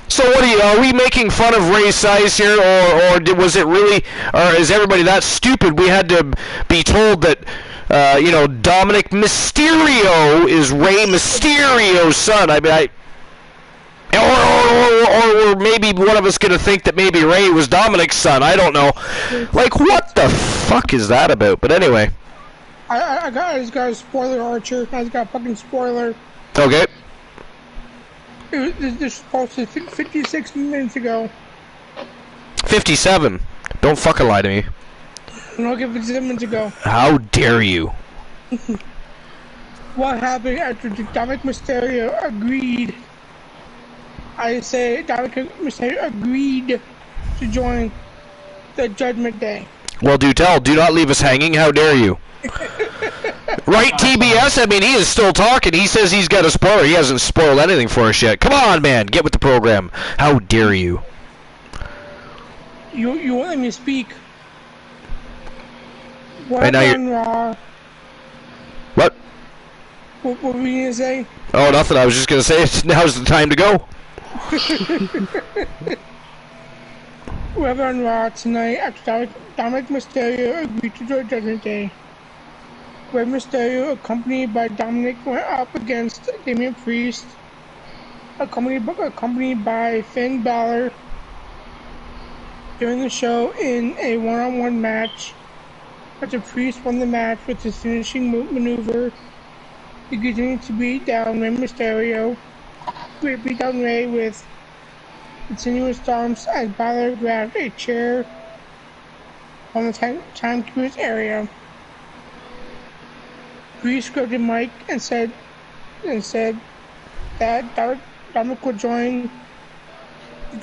Speaker 1: So what are we making fun of Rey's size here, or was it really, or is everybody that stupid we had to be told that Dominic Mysterio is Rey Mysterio's son? I mean, or maybe one of us going to think that maybe Rey was Dominic's son. I don't know. Like, what the fuck is that about? But anyway.
Speaker 2: I just got a spoiler, Archer. I just got a fucking spoiler.
Speaker 1: Okay.
Speaker 2: This was posted 56 minutes ago.
Speaker 1: 57. Don't fucking lie to me.
Speaker 2: No, 57 minutes ago.
Speaker 1: How dare you?
Speaker 2: What happened after Dominic Mysterio agreed? I say Dominic Mysterio agreed to join the Judgment Day.
Speaker 1: Well, do tell. Do not leave us hanging. How dare you? Right, TBS? I mean, he is still talking. He says he's got a spoiler. He hasn't spoiled anything for us yet. Come on, man. Get with the program. How dare you?
Speaker 2: You won't let me speak.
Speaker 1: Right now
Speaker 2: on Raw?
Speaker 1: What?
Speaker 2: What were we going to say?
Speaker 1: Oh, nothing. I was just going to say now's the time to go.
Speaker 2: We're on Raw tonight after Dominic Mysterio agreed to join Judgment Day. Rey Mysterio, accompanied by Dominic, went up against Damian Priest, accompanied by Finn Balor. During the show, in a one-on-one match, after Priest won the match with his finishing maneuver, he continued to beat down Rey Mysterio. He beat down Rey with continuous stomps as Balor grabbed a chair on the timekeeper's area. Priest grabbed the mic and said that Dominic would join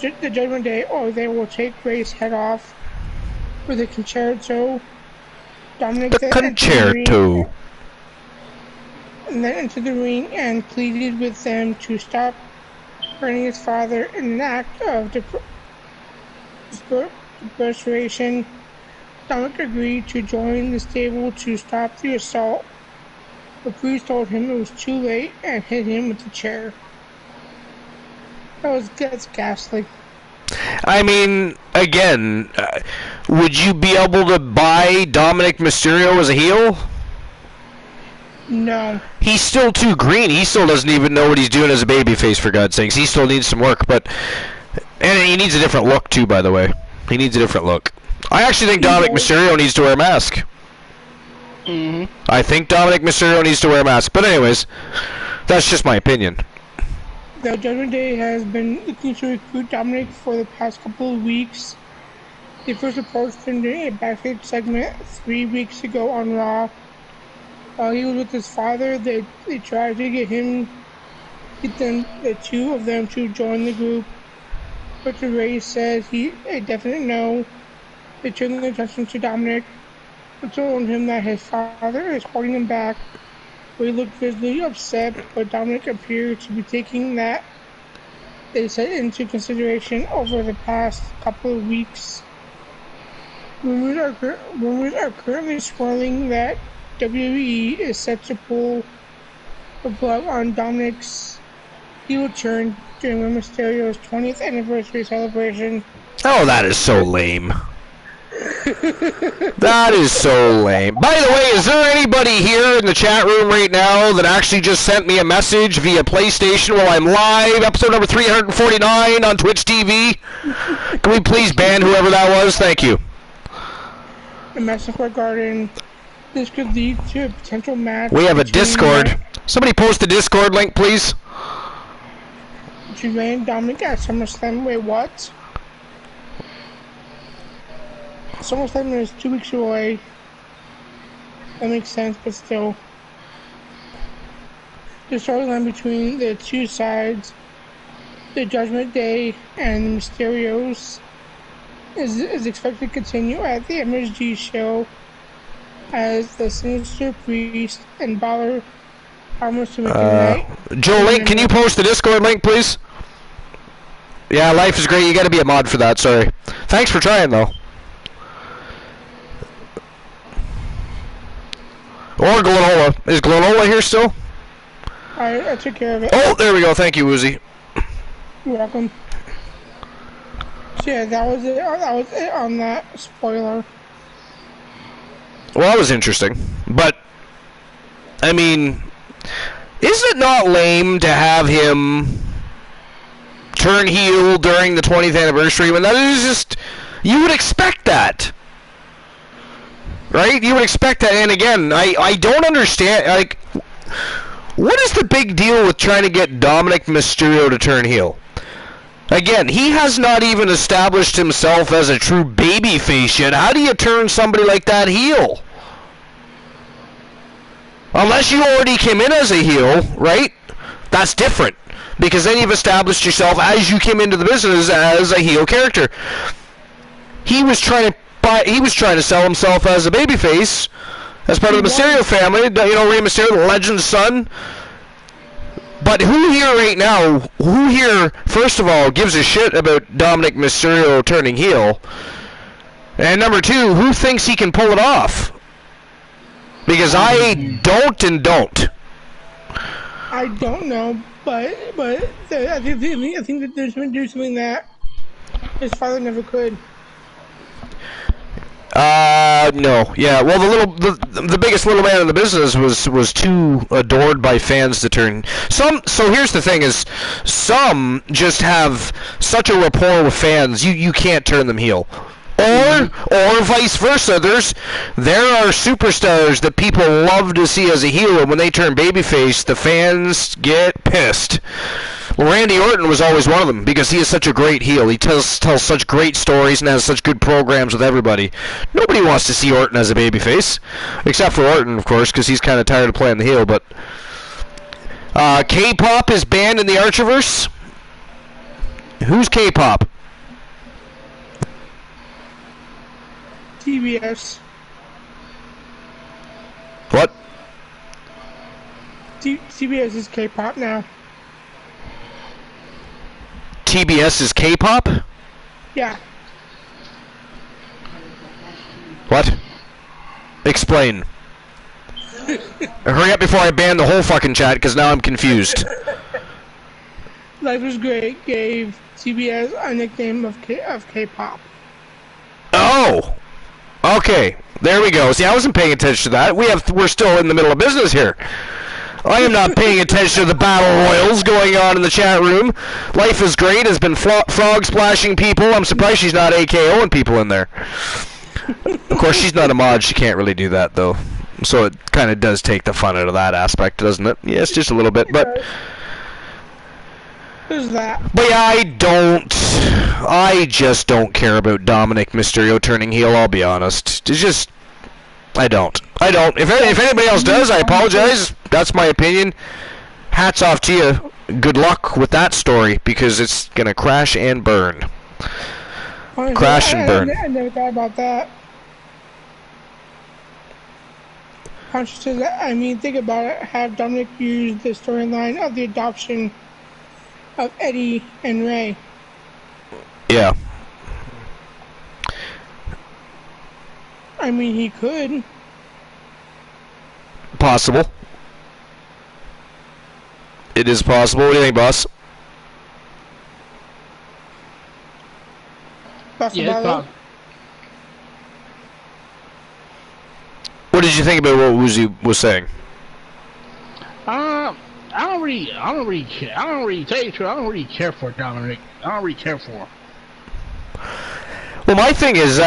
Speaker 2: the Judgment Day, or they will take Rey's head off with a concerto. Dominic
Speaker 1: the concerto.
Speaker 2: And then entered the ring and pleaded with them to stop hurting his father in an act of desperation. Dominic agreed to join the stable to stop the assault. The priest told him it was too late and hit him with the chair. That's ghastly.
Speaker 1: I mean, again, would you be able to buy Dominic Mysterio as a heel?
Speaker 2: No.
Speaker 1: He's still too green. He still doesn't even know what he's doing as a babyface, for God's sakes. He still needs some work, and he needs a different look, too, by the way. He needs a different look. I actually think Dominic Mysterio needs to wear a mask.
Speaker 3: Mm-hmm.
Speaker 1: I think Dominic Mysterio needs to wear a mask. But anyways, that's just my opinion.
Speaker 2: The Judgment Day has been looking to recruit Dominic for the past couple of weeks. They first approached him during a backstage segment 3 weeks ago on Raw. While he was with his father, they tried to get the two of them to join the group. But Ray said a definite no. They turned their attention to Dominic and told him that his father is holding him back. Ray looked visibly upset, but Dominic appeared to be taking that they said into consideration over the past couple of weeks. Rumors are currently swirling that WWE is set to pull the plug on Dominic's heel turn during Rey Mysterio's 20th anniversary celebration.
Speaker 1: Oh, that is so lame. That is so lame. By the way, is there anybody here in the chat room right now that actually just sent me a message via PlayStation while I'm live? Episode number 349 on Twitch TV. Can we please ban whoever that was? Thank you.
Speaker 2: A message regarding this could lead to a potential match.
Speaker 1: We have a Discord. Somebody post the Discord link, please.
Speaker 2: Between Rey and Dominic at SummerSlam. Wait, what? SummerSlam is 2 weeks away. That makes sense, but still. The storyline between the two sides, the Judgment Day and the Mysterios, is expected to continue at the MSG show as the Sinister Priest and Balor promise to make a night.
Speaker 1: Joe Link, can you post the Discord link, please? Yeah, life is great. You gotta be a mod for that, sorry. Thanks for trying, though. Or Glenola. Is Glenola here still?
Speaker 2: I took care of it.
Speaker 1: Oh, there we go. Thank you, Woozy.
Speaker 2: You're welcome. So yeah, that was it. That was it on that spoiler.
Speaker 1: Well, that was interesting. But, I mean, is it not lame to have him turn heel during the 20th anniversary when that is just... You would expect that. Right? You would expect that. And again, I don't understand, like... What is the big deal with trying to get Dominic Mysterio to turn heel? Again, he has not even established himself as a true babyface yet. How do you turn somebody like that heel? Unless you already came in as a heel, right? That's different. Because then you've established yourself as you came into the business as a heel character. He was trying to sell himself as a babyface, as part of the Mysterio family. You know, Rey Mysterio, the Legend's son. But who here, first of all, gives a shit about Dominic Mysterio turning heel? And number two, who thinks he can pull it off? Because I don't.
Speaker 2: I don't know, but I think that there's something that his father never could.
Speaker 1: No. Yeah, well, the biggest little man in the business was too adored by fans to turn. So here's the thing is, some just have such a rapport with fans, you can't turn them heel. Or vice versa. There are superstars that people love to see as a heel, and when they turn babyface, the fans get pissed. Well, Randy Orton was always one of them because he is such a great heel. He tells such great stories and has such good programs with everybody. Nobody wants to see Orton as a babyface, except for Orton, of course, because he's kind of tired of playing the heel. But K-pop is banned in the Archerverse. Who's K-pop?
Speaker 2: TBS.
Speaker 1: What?
Speaker 2: TBS is K-pop now.
Speaker 1: TBS is K-pop?
Speaker 2: Yeah.
Speaker 1: What? Explain. Hurry up before I ban the whole fucking chat, because now I'm confused.
Speaker 2: Life is Great gave TBS a nickname of K-pop.
Speaker 1: Oh! Okay, there we go. See, I wasn't paying attention to that. We're still in the middle of business here. I am not paying attention to the battle royals going on in the chat room. Life is Great has been frog splashing people. I'm surprised she's not AKOing people in there. Of course, she's not a mod. She can't really do that, though. So it kind of does take the fun out of that aspect, doesn't it? Yes, just a little bit, but...
Speaker 2: Who's that?
Speaker 1: But yeah, I just don't care about Dominic Mysterio turning heel, I'll be honest. It's just... I don't. If anybody else does, I apologize. That's my opinion. Hats off to you. Good luck with that story, because it's going to crash and burn.
Speaker 2: Honestly,
Speaker 1: Crash and burn.
Speaker 2: I never thought about that. I mean, think about it. Have Dominic use the storyline of the adoption of Eddie and Ray.
Speaker 1: Yeah.
Speaker 2: I mean, he could.
Speaker 1: Possible. It is possible. What do you think, boss?
Speaker 3: Yeah,
Speaker 1: what did you think about what Woozy was saying?
Speaker 3: I don't really care for Dominic. I don't really care for him.
Speaker 1: Well, my thing is,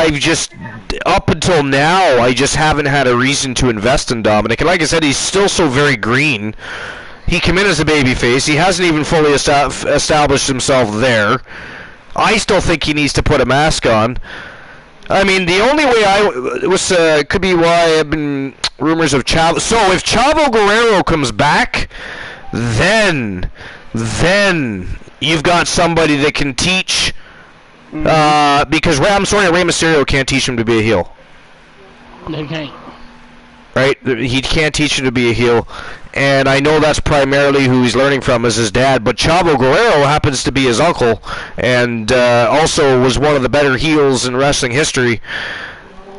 Speaker 1: up until now, I just haven't had a reason to invest in Dominic. And like I said, he's still so very green. He came in as a babyface. He hasn't even fully established himself there. I still think he needs to put a mask on. I mean, the only way could be why I've been rumors of Chavo. So if Chavo Guerrero comes back, then you've got somebody that can teach. Because Rey Mysterio can't teach him to be a heel.
Speaker 3: They can't.
Speaker 1: Right? He can't teach him to be a heel. And I know that's primarily who he's learning from is his dad, but Chavo Guerrero happens to be his uncle, and also was one of the better heels in wrestling history.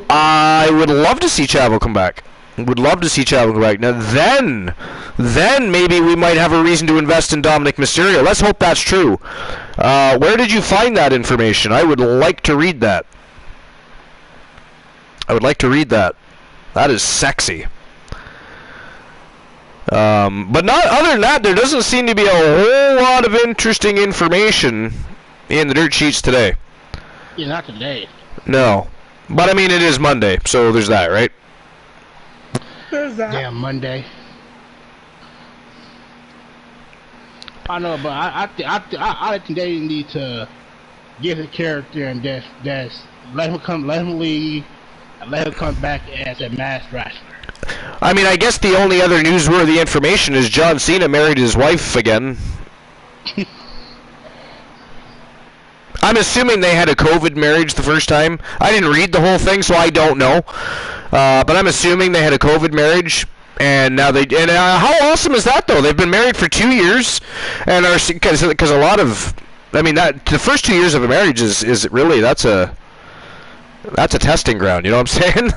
Speaker 1: I would love to see Chavo come back. Now then maybe we might have a reason to invest in Dominic Mysterio. Let's hope that's true. Where did you find that information? I would like to read that. That is sexy. But not other than that, there doesn't seem to be a whole lot of interesting information in the dirt sheets today.
Speaker 3: Yeah, not today.
Speaker 1: No. But I mean, it is Monday, so there's that, right?
Speaker 2: There's that.
Speaker 3: Damn Monday. I know, but I think they need to get his character and that's let him leave, and let him come back as a masked wrestler.
Speaker 1: I mean, I guess the only other newsworthy information is John Cena married his wife again. I'm assuming they had a COVID marriage the first time. I didn't read the whole thing, so I don't know. But I'm assuming they had a COVID marriage. And now how awesome is that, though? They've been married for 2 years, and because a lot of, I mean, that the first 2 years of a marriage is really that's a testing ground. You know what I'm saying?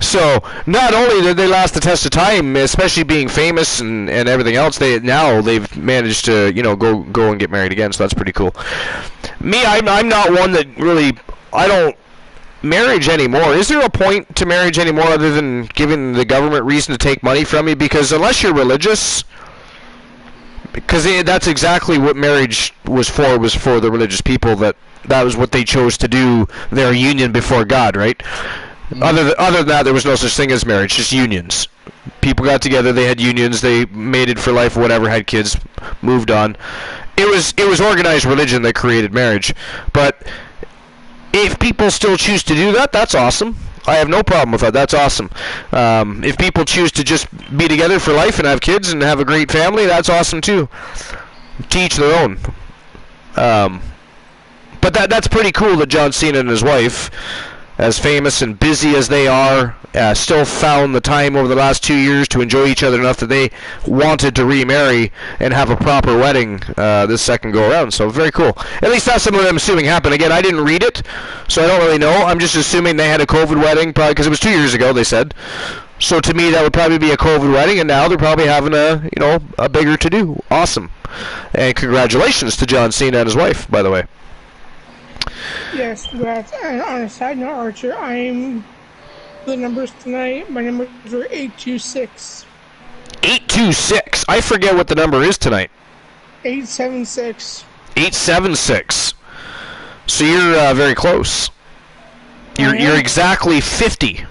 Speaker 1: So not only did they last the test of time, especially being famous and everything else, they've managed to go and get married again. So that's pretty cool. Me, I'm not one that really I don't. Marriage anymore. Is there a point to marriage anymore other than giving the government reason to take money from you? Because unless you're religious, because that's exactly what marriage was for the religious people, that was what they chose to do, their union before God, right? Mm-hmm. Other than that, there was no such thing as marriage, just unions. People got together, they had unions, they mated for life, whatever, had kids, moved on. It was organized religion that created marriage, but if people still choose to do that, that's awesome. I have no problem with that. That's awesome. If people choose to just be together for life and have kids and have a great family, that's awesome too. To each their own. But that's pretty cool that John Cena and his wife, as famous and busy as they are, still found the time over the last 2 years to enjoy each other enough that they wanted to remarry and have a proper wedding this second go around. So very cool. At least that's something I'm assuming happened. Again, I didn't read it, so I don't really know. I'm just assuming they had a COVID wedding, probably because it was 2 years ago, they said. So to me, that would probably be a COVID wedding, and now they're probably having a bigger to-do. Awesome. And congratulations to John Cena and his wife, by the way.
Speaker 2: Yes, but on a side note, Archer, the numbers tonight, my numbers were 826.
Speaker 1: 826? I forget what the number is tonight.
Speaker 2: 876.
Speaker 1: 876. So you're very close. You're exactly 50.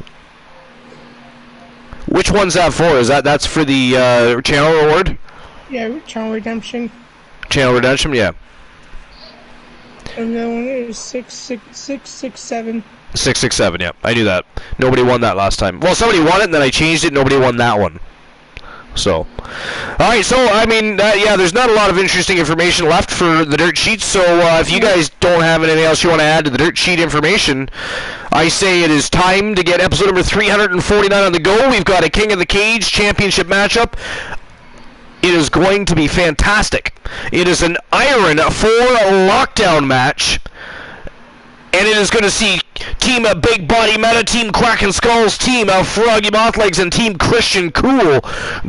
Speaker 1: Which one's that for? That's for the channel reward?
Speaker 2: Yeah, channel redemption.
Speaker 1: Channel redemption, yeah.
Speaker 2: And the one is 667.
Speaker 1: 667, yeah. I knew that. Nobody won that last time. Well, somebody won it, and then I changed it. Nobody won that one. So, alright, so, I mean, there's not a lot of interesting information left for the dirt sheet, so if you guys don't have anything else you want to add to the dirt sheet information, I say it is time to get episode number 349 on the go. We've got a King of the Cage championship matchup. It is going to be fantastic. It is an Iron 4 lockdown match. And it is going to see Team Big Body Meta, Team Kraken Skulls, Team Froggy Mothlegs, and Team Christian Cool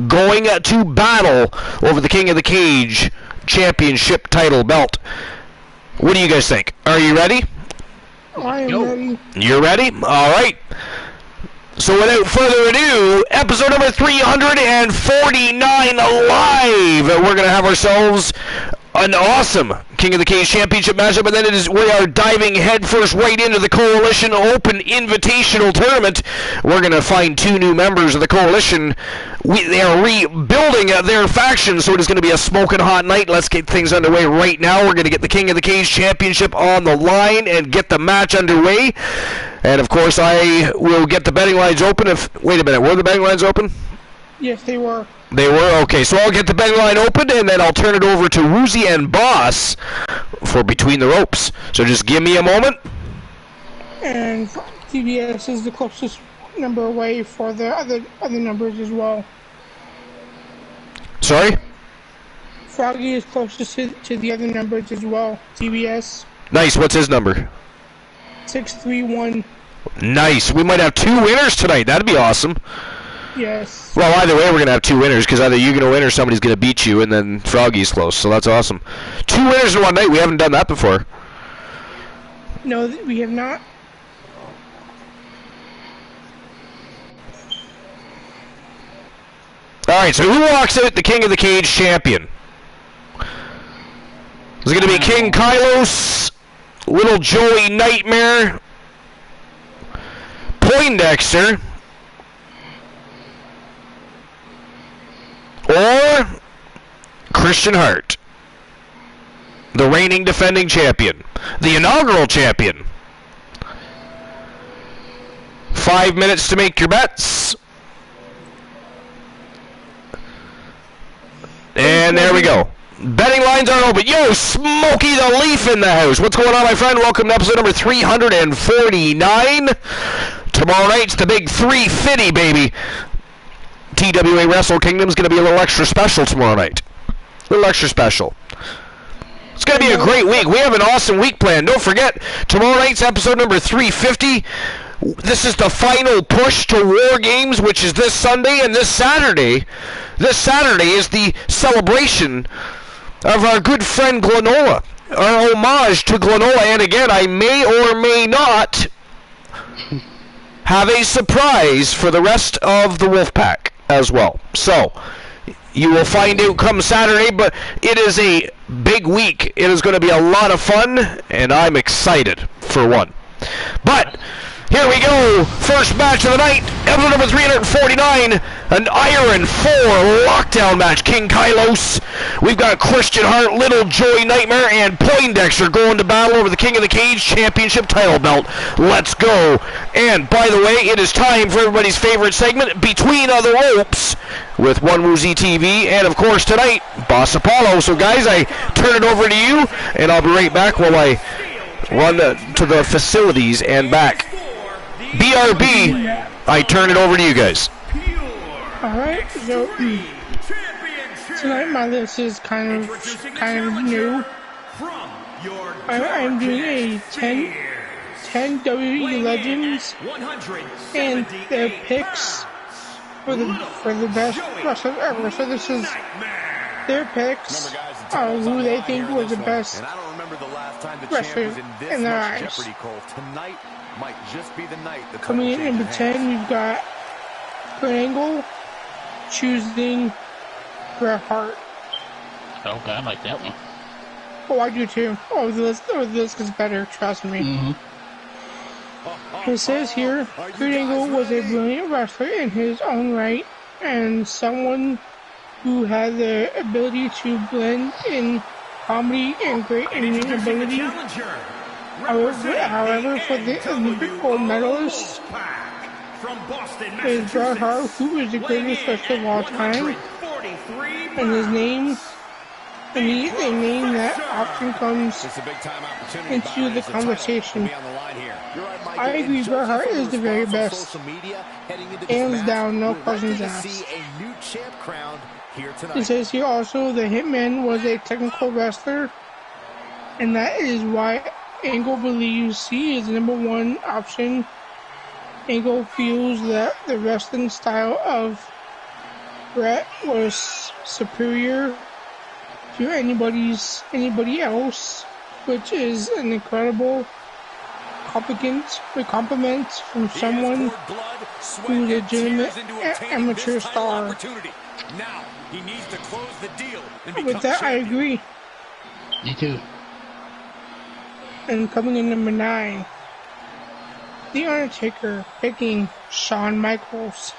Speaker 1: going to battle over the King of the Cage championship title belt. What do you guys think? Are you ready?
Speaker 2: I am ready.
Speaker 1: You're ready? All right. So without further ado, episode number 349 live. We're going to have ourselves an awesome King of the Cage championship matchup, and then we are diving headfirst right into the Coalition Open Invitational Tournament. We're going to find 2 new members of the Coalition. They are rebuilding their faction, so it is going to be a smoking hot night. Let's get things underway right now. We're going to get the King of the Cage championship on the line and get the match underway. And of course, I will get the betting lines open. Wait a minute, were the betting lines open?
Speaker 2: Yes, they were.
Speaker 1: They were? Okay, so I'll get the betting line open, and then I'll turn it over to Woozy and Boss for Between the Ropes. So just give me a moment.
Speaker 2: And TBS is the closest number away for the other numbers as well.
Speaker 1: Sorry?
Speaker 2: Froggy is closest to the other numbers as well. TBS.
Speaker 1: Nice, what's his number?
Speaker 2: 631.
Speaker 1: Nice, we might have 2 winners tonight. That'd be awesome.
Speaker 2: Yes.
Speaker 1: Well, either way, we're going to have 2 winners, because either you're going to win or somebody's going to beat you, and then Froggy's close, so that's awesome. 2 winners in one night. We haven't done that before.
Speaker 2: No, we have not.
Speaker 1: Alright, so who walks out the King of the Cage champion? Is it going to be King Kylos, Little Joey Nightmare, Poindexter, or Christian Hart? the reigning defending champion, the inaugural champion. 5 minutes to make your bets. And there we go. Betting lines are open. Yo, Smokey the Leaf in the house. What's going on, my friend? Welcome to episode number 349. Tomorrow night's the big 350, baby. TWA Wrestle Kingdom's going to be a little extra special tomorrow night. A little extra special. It's going to be a great week. We have an awesome week planned. Don't forget, tomorrow night's episode number 350. This is the final push to War Games, which is this Sunday and this Saturday. This Saturday is the celebration of our good friend Glenola. Our homage to Glenola. And again, I may or may not have a surprise for the rest of the Wolfpack as well. So, you will find out come Saturday, but it is a big week. It is going to be a lot of fun, and I'm excited for one. But here we go. First match of the night, episode number 349, an Iron 4 lockdown match. King Kylos. We've got Christian Hart, Little Joy Nightmare, and Poindexter going to battle over the King of the Cage Championship title belt. Let's go. And by the way, it is time for everybody's favorite segment, Between Other Ropes, with One Woozy TV, and of course tonight, Boss Apollo. So guys, I turn it over to you, and I'll be right back while I run to the facilities and back. BRB, I turn it over to you guys.
Speaker 2: Alright, so tonight my list is kind of new. I'm doing a 10 WWE Legends and their picks for the best wrestlers ever. So this is their picks who they think was the best wrestler in their eyes. Coming in number 10, we've got Kurt Angle choosing Bret Hart.
Speaker 3: Okay, I like that one.
Speaker 2: Oh, I do too. Oh, the list is better, trust me. It says here, Kurt Angle was a brilliant wrestler in his own right, and someone who had the ability to blend in comedy and great in-ring ability. However, for the Olympic gold medalist is Bret Hart, who is the greatest wrestler of all time, and his name, a name that often comes into the conversation. I agree, Bret Hart is the very best, hands down, no questions asked. It says here also the Hitman was a technical wrestler, and that is why Angle believes he is the number one option. Angle feels that the wrestling style of Bret was superior to anybody else, which is an incredible compliment from someone who's a legitimate amateur star. With that, I agree.
Speaker 3: Me too.
Speaker 2: And coming in number 9, The Undertaker picking Shawn Michaels.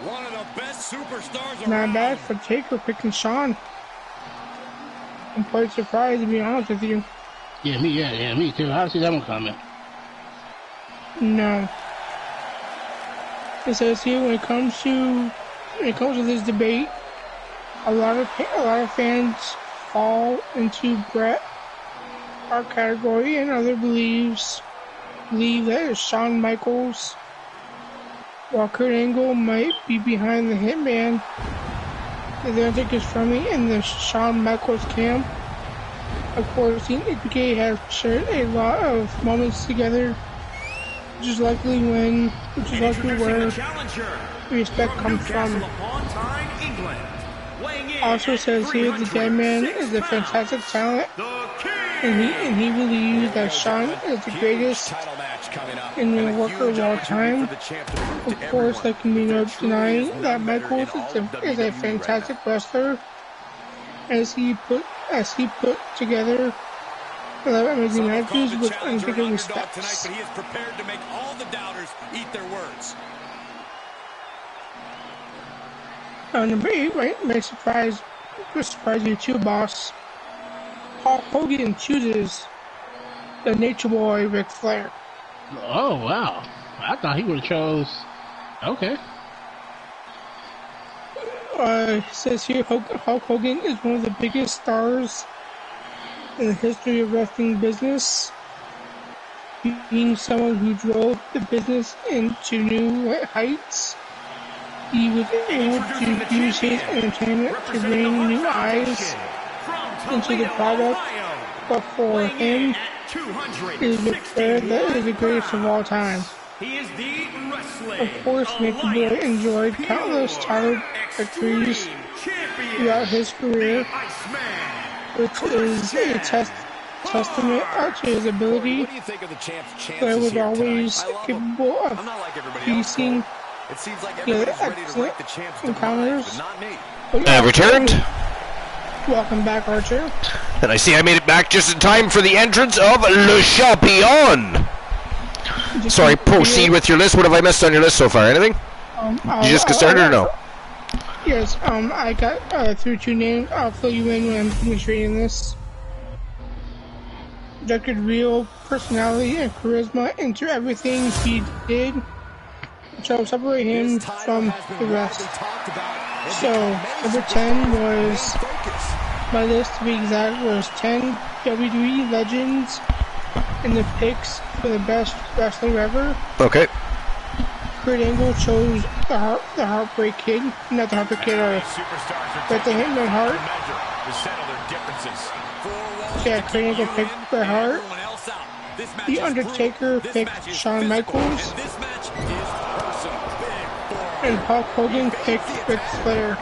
Speaker 4: One of the best superstars around.
Speaker 2: Not bad for Taker picking Shawn. I'm quite surprised, to be honest with you.
Speaker 3: Yeah, me too. How did I see that one coming?
Speaker 2: No. It says here when it comes to this debate, a lot of fans fall into Bret Hart category, and others believe that it's Shawn Michaels, while Kurt Angle might be behind the Hitman. The Undertaker's firmly in the Shawn Michaels camp. Of course, the HBK have shared a lot of moments together, which is likely where respect comes from. Also says here the Dead Man is a fantastic talent, and he believes that Shawn is the greatest in-ring worker of all time. Of course, there can be no denying that Michaels is a fantastic wrestler, as he put together 11 amazing matches with unbreakable respects.
Speaker 4: But he is prepared to make all the doubters eat their words.
Speaker 2: Number 8, right? May surprise you too, boss. Hulk Hogan chooses the Nature Boy Ric Flair.
Speaker 3: Oh, wow. I thought he would have chose... Okay.
Speaker 2: It says here Hulk Hogan is one of the biggest stars in the history of wrestling business, being someone who drove the business into new heights. He was able to use his entertainment to bring new eyes into the product, but for him, it is Ric Flair that is the greatest of all time. Of course, Nature Boy enjoyed countless title victories throughout his career, which is a testament to his ability. Flair was always capable of piecing together excellent encounters.
Speaker 1: I've returned.
Speaker 2: Welcome back, Archer.
Speaker 1: And I see I made it back just in time for the entrance of Le Champion. Sorry, proceed with your list. What have I missed on your list so far? Anything? Did you just get started or no?
Speaker 2: Yes, I got through 2 names. I'll fill you in when I'm finished reading this. Injected real personality and charisma into everything he did, which helped separate him from the rest. So, number 10 was, my list to be exact, was 10 WWE legends in the picks for the best wrestler ever.
Speaker 1: Okay.
Speaker 2: Kurt Angle chose the Heartbreak Kid, not the Heartbreak Kid, but the Hitman Hart. Yeah, Kurt Angle picked Bret Hart. The Undertaker picked Shawn Michaels. And Hulk Hogan picked Ric Flair.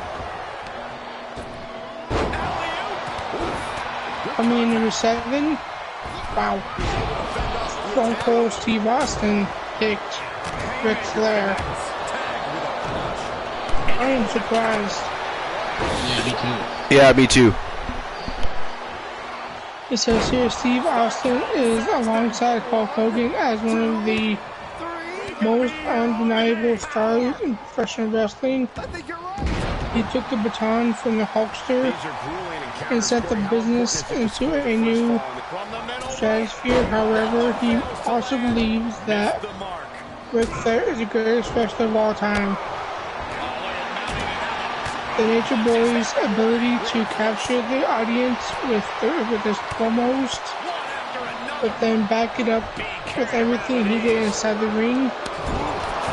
Speaker 2: Coming in number 7, wow. Stone Cold Steve Austin picked Ric Flair. I am surprised.
Speaker 1: Yeah, me too.
Speaker 2: It says here Steve Austin is alongside Hulk Hogan as one of the most undeniable stars in professional wrestling. He took the baton from the Hulkster and set the business into a new stratosphere. However, he also believes that Ric Flair is the greatest wrestler of all time. The Nature Boy's ability to capture the audience with his promos, but then back it up with everything he did inside the ring,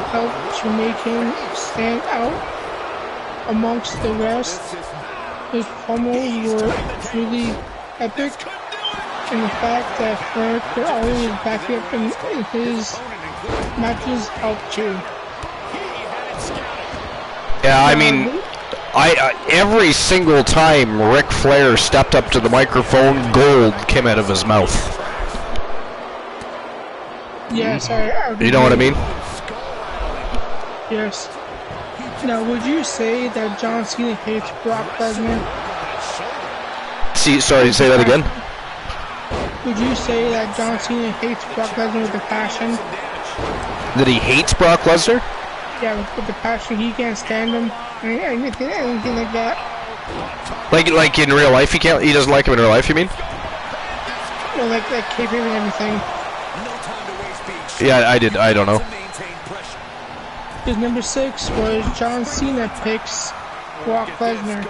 Speaker 2: helped to make him stand out amongst the rest. His promos were truly epic, and the fact that Flair could always back it up in his matches helped too.
Speaker 1: Yeah, I mean, every single time Ric Flair stepped up to the microphone, gold came out of his mouth.
Speaker 2: Yes, I
Speaker 1: You know what I mean?
Speaker 2: Yes. Now, would you say that John Cena hates Brock Lesnar?
Speaker 1: Sorry, say that again?
Speaker 2: Would you say that John Cena hates Brock Lesnar with a passion?
Speaker 1: That he hates Brock Lesnar?
Speaker 2: Yeah, with the passion. He can't stand him. Anything like that.
Speaker 1: Like in real life, he doesn't like him in real life, you mean?
Speaker 2: No, like kayfabe and everything.
Speaker 1: Yeah, I don't know.
Speaker 2: His number 6 was John Cena picks Brock Lesnar.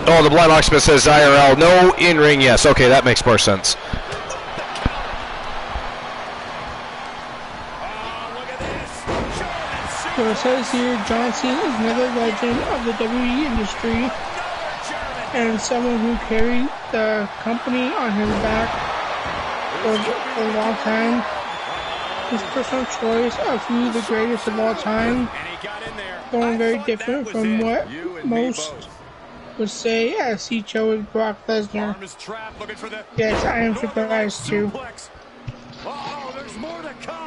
Speaker 1: Oh, the Blind Locksmith says IRL. No, in-ring, yes. Okay, that makes more sense.
Speaker 2: So it says here, John Cena is another legend of the WWE industry and someone who carried the company on his back for a long time. His personal choice of who the greatest of all time, going very different from what most would say, as he chose Brock Lesnar. Yes, I am surprised too.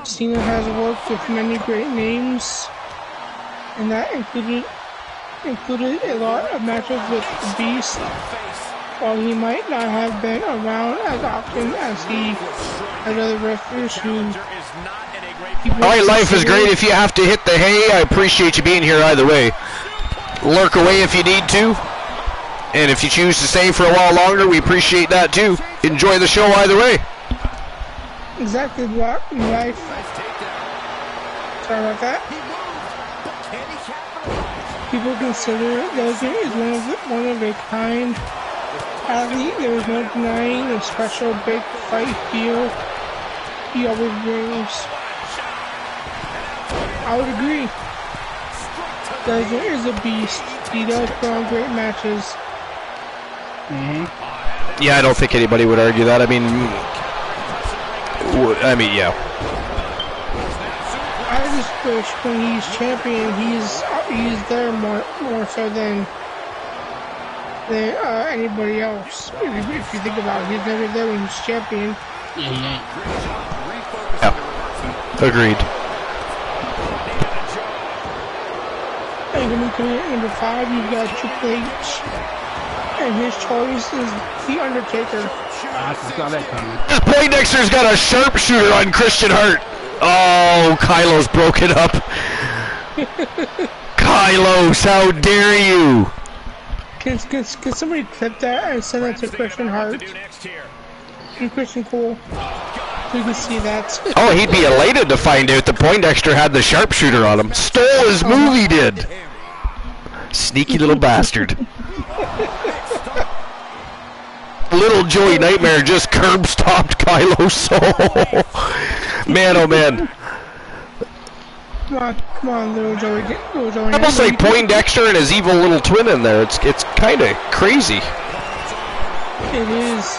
Speaker 2: Cena has worked with many great names, and that included a lot of matches with the Beast. While he might not have been around as often as he has other wrestlers who...
Speaker 1: Alright, life is great if you have to hit the hay. I appreciate you being here either way. Lurk away if you need to. And if you choose to stay for a while longer, we appreciate that too. Enjoy the show either way.
Speaker 2: Exactly, Black and Life. Sorry about that. People consider Lesnar is one of a kind athlete. There is no denying the special big fight feel he always brings. I would agree. Lesnar is a beast. He does put on great matches.
Speaker 1: Yeah, I don't think anybody would argue that. I mean, yeah.
Speaker 2: I just wish when he's champion, he's there more so than anybody else. If you think about it, he's never there when he's champion.
Speaker 3: Yeah.
Speaker 1: Agreed.
Speaker 2: And coming in at number 5, you've got Triple H, and his choice is The Undertaker.
Speaker 3: I saw that coming.
Speaker 1: Poindexter's got a sharpshooter on Christian Hart. Oh, Kylo's broken up. Kylos, how dare you?
Speaker 2: Can somebody clip that and send that to Christian Hart and Christian Cole? We can see that.
Speaker 1: Oh, he'd be elated to find out that Poindexter had the sharpshooter on him. Stole his move, he did. Sneaky little bastard. Little Joey Nightmare just curb stomped Kylo. Oh, man, oh man.
Speaker 2: Come on, little Joey.
Speaker 1: Almost like Poindexter and his evil little twin in there. It's kind of crazy.
Speaker 2: It is.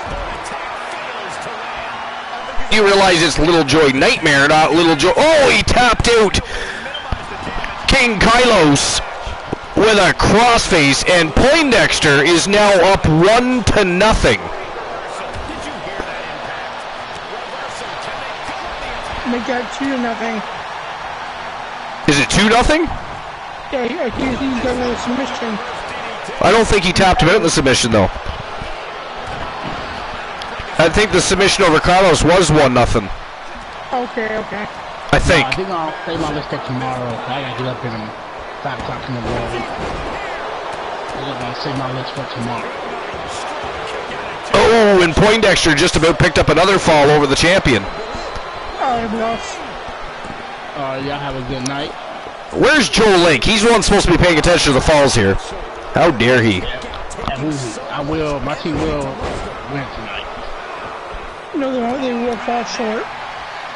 Speaker 1: You realize it's Little Joy Nightmare, not Little Joy. Oh, he tapped out King Kylos with a crossface, and Poindexter is now up 1-0.
Speaker 2: Make that 2-0.
Speaker 1: Is it 2-0?
Speaker 2: Yeah, he's got another submission.
Speaker 1: I don't think he tapped him out in the submission, though. I think the submission over Carlos was 1-0.
Speaker 2: Okay.
Speaker 1: I think.
Speaker 3: I think I'll save my list for tomorrow. I gotta get up in 5 o'clock in the morning. I'm gonna save my list for tomorrow.
Speaker 1: Oh, and Poindexter just about picked up another fall over the champion.
Speaker 2: Alright, boss.
Speaker 3: Y'all have a good night.
Speaker 1: Where's Joe Link? He's the one supposed to be paying attention to the falls here. How dare he?
Speaker 3: My team will win tonight.
Speaker 2: No, they will fall short.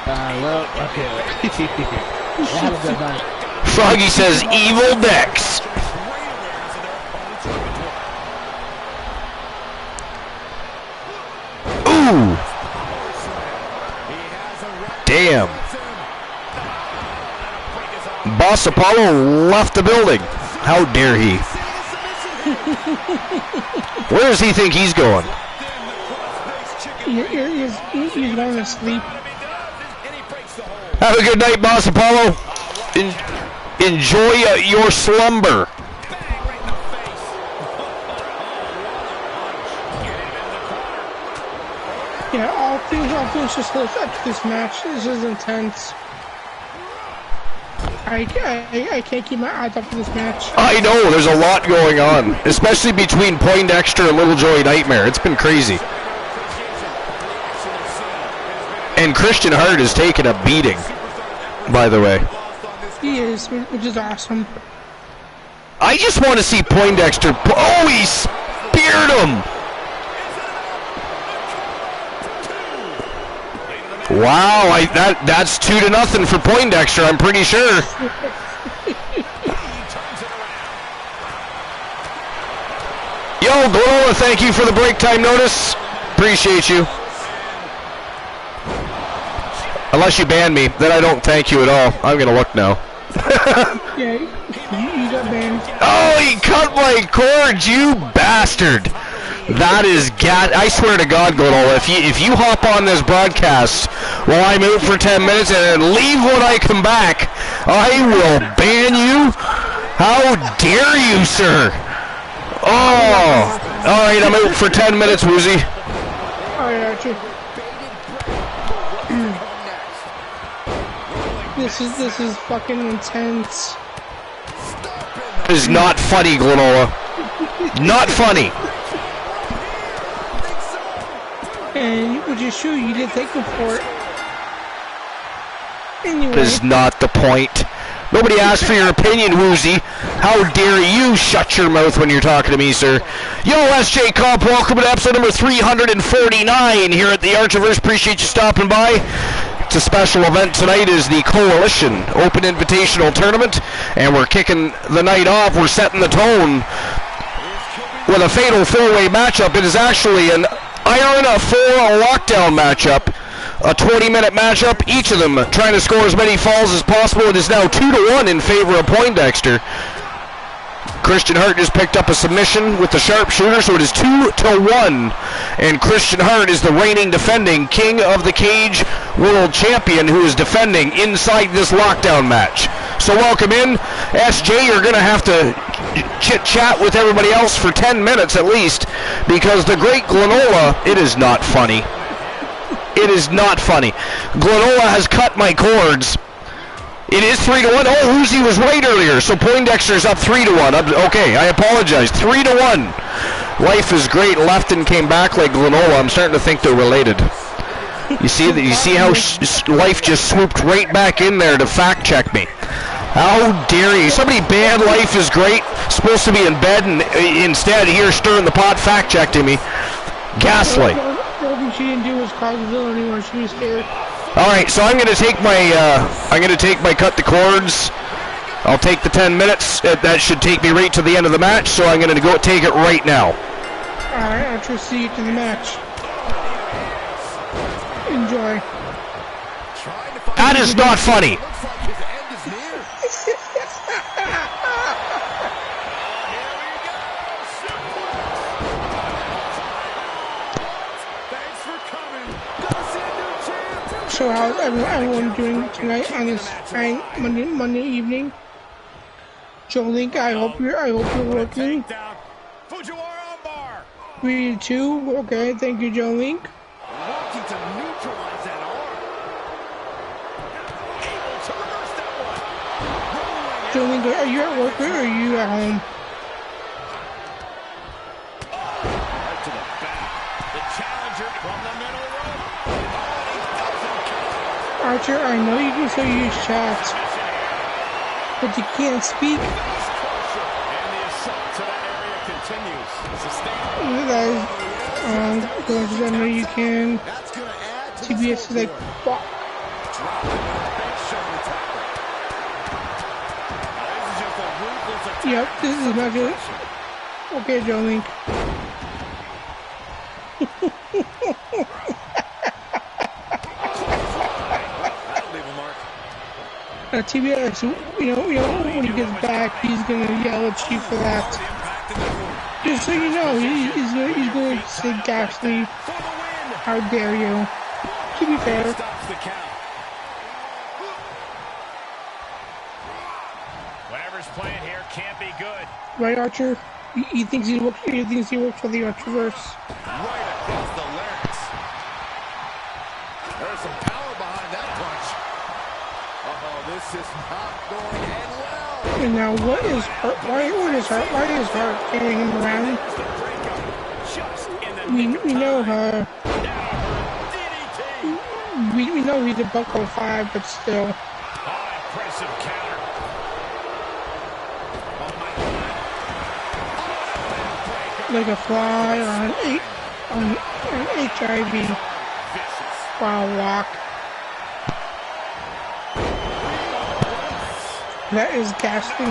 Speaker 3: Well, okay. Have a good night.
Speaker 1: Froggy says, evil Dex. Ooh. Damn. Boss Apollo left the building. How dare he? Where does he think he's going?
Speaker 2: He's going to sleep.
Speaker 1: Have a good night, Boss Apollo. Enjoy your slumber.
Speaker 2: Yeah, all things just look up to this match. This is intense. I can't keep my eyes off of this match.
Speaker 1: I know, there's a lot going on, especially between Poindexter and Little Joey Nightmare. It's been crazy. And Christian Hart is taking a beating, by the way.
Speaker 2: He is, which is awesome.
Speaker 1: I just want to see Poindexter. Oh, he speared him! Wow, that's 2-0 for Poindexter, I'm pretty sure. Yo, Glola, thank you for the break time notice. Appreciate you. Unless you ban me, then I don't thank you at all. I'm gonna look now.
Speaker 2: Yeah, you got banned.
Speaker 1: Oh, he cut my cord, you bastard! That is I swear to God, Glola, if you hop on this broadcast while I'm out for 10 minutes and then leave when I come back, I will ban you. How dare you, sir? Oh, all right, I'm out for 10 minutes, Woozy.
Speaker 2: All right, Archie. This is fucking intense.
Speaker 1: It is not funny, Glenola. Not funny.
Speaker 2: And which is true, you did take him for it. Anyway.
Speaker 1: That is not the point. Nobody asked for your opinion, Woozy. How dare you shut your mouth when you're talking to me, sir. Yo, SJ Comp, welcome to episode number 349 here at the Archiverse. Appreciate you stopping by. It's a special event tonight. Is the Coalition Open Invitational Tournament, and we're kicking the night off. We're setting the tone with a fatal four-way matchup. It is actually an Iron 4 lockdown matchup. A 20-minute matchup, each of them trying to score as many falls as possible. It is now 2-1 in favor of Poindexter. Christian Hart just picked up a submission with the sharpshooter, so it is 2-1. And Christian Hart is the reigning defending King of the Cage World Champion, who is defending inside this lockdown match. So welcome in. SJ, you're going to have to chit-chat with everybody else for 10 minutes at least, because the great Glenola, it is not funny. It is not funny. Glenola has cut my cords. It is 3-1. Oh, Uzi was right earlier. So Poindexter's up 3-1. Okay, I apologize. 3-1. Life is great. Lefton came back like Glenola. I'm starting to think they're related. You see that? You see how Life just swooped right back in there to fact check me. How dare you? Somebody banned Life is great. Supposed to be in bed, and instead here stirring the pot, fact checking me. Gaslight.
Speaker 2: What she didn't do was cause villainy when she was scared.
Speaker 1: All right, so I'm gonna take my cut the cords. I'll take the 10 minutes. That should take me right to the end of the match. So I'm gonna go take it right now.
Speaker 2: All right, I'll proceed to the match. Enjoy.
Speaker 1: That is not funny.
Speaker 2: So how's everyone doing tonight on this fine Monday evening? Joe Link, I hope you're working. 3-2, okay, thank you, Joe Link.
Speaker 4: Working to neutralize that arm. Able to reverse that one.
Speaker 2: Joe Link, are you at work or are you at home?
Speaker 4: Right to the back. The challenger from the middle rope.
Speaker 2: Archer, I know you can still use chat, but you can't speak.
Speaker 4: And the assault to that area continues.
Speaker 2: Because I know you can. TBS is like, fuck. Yep, this is not good. Okay, Joe Link. TBS, you know, when he gets back, he's gonna yell at you for that. Just so you know, he's going to say Gasly, how dare you? To be fair.
Speaker 4: Whatever's playing here can't be good.
Speaker 2: Right, Archer? He thinks he works for the Archiverse.
Speaker 4: Right across the larynx. There's some power behind that punch. This is not going to end well.
Speaker 2: And now what is Hart? Why is Hart carrying him around? We know her. We know he's a $105, but still.
Speaker 4: Impressive counter.
Speaker 2: Like a fly on HIV. Wow, walk. That is Ghastly.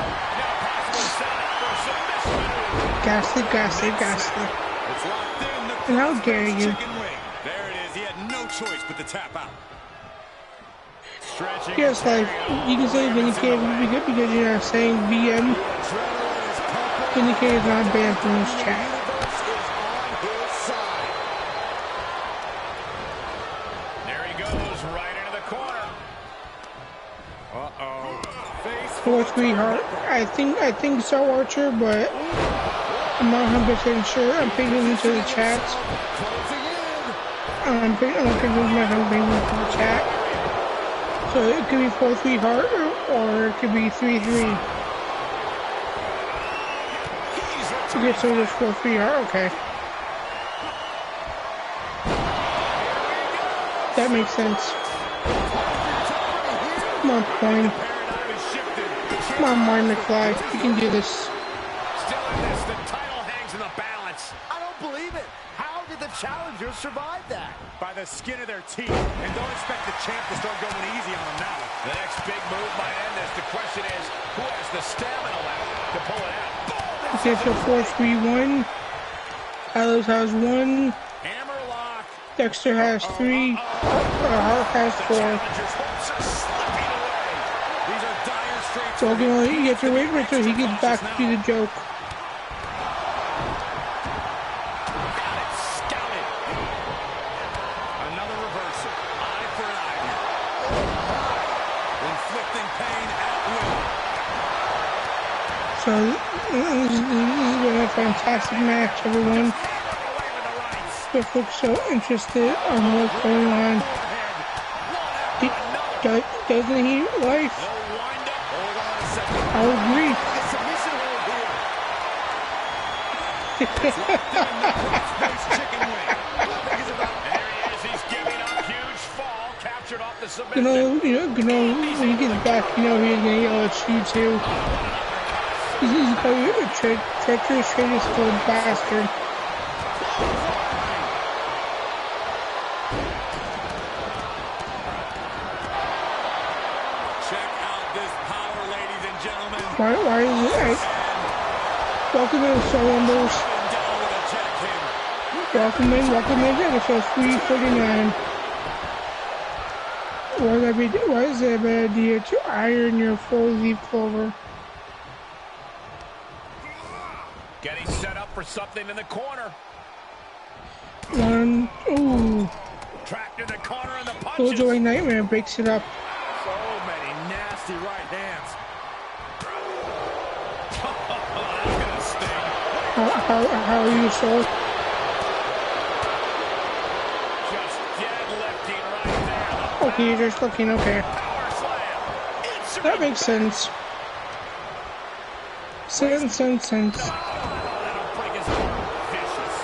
Speaker 2: Ghastly. And how dare you?
Speaker 4: There it is. He had no choice but to tap out.
Speaker 2: Yes, like, you can say Vindicated because you're not saying VM. Vindicated is not banned from this chat.
Speaker 4: There he goes, right into the corner.
Speaker 2: 4-3 Hart. I think so, Archer, but I'm not 100% sure. I'm paying into the chat. I'm paying into the chat. So it could be 4-3 Hart, or it could be 3-3. Okay, so there's 4-3 Hart. Okay. That makes sense. Come on, Coin. Come on, Marty McFly. You can do this.
Speaker 4: Still in this, the title hangs in the balance. I don't believe it. How did the challengers survive that? By the skin of their teeth. And don't expect the champ to start going easy on them now. The next big move might end this. The question is, who has the stamina left to pull it out?
Speaker 2: Okay, so 4-3-1. Carlos has 1.
Speaker 4: Hammerlock.
Speaker 2: Dexter has 3. Hart has 4. So you get to wait until he gets back to the joke.
Speaker 4: Another reversal. Eye for an eye. Inflicting pain at will.
Speaker 2: So this has been a fantastic match, everyone. If folks so interested on what's going on, doesn't he, wife? I agree. You know, when he gets back, he's gonna yell at you too. He's probably a treacherous, traitorous little bastard. Why is it? Welcome in, Soul Numbers. Welcome in, episode 349. Why is it a bad idea to iron your 4-leaf clover?
Speaker 4: Getting set up for something in the corner.
Speaker 2: One, ooh.
Speaker 4: Trapped in the corner and the punches.
Speaker 2: Killjoy Nightmare breaks it up.
Speaker 4: So many nasty right hands.
Speaker 2: How are you, Soul?
Speaker 4: Just deadlifting right there.
Speaker 2: Okay, you're just looking, okay.
Speaker 4: Power slam.
Speaker 2: That makes sense. Sense.
Speaker 4: That'll break his heart. Vicious.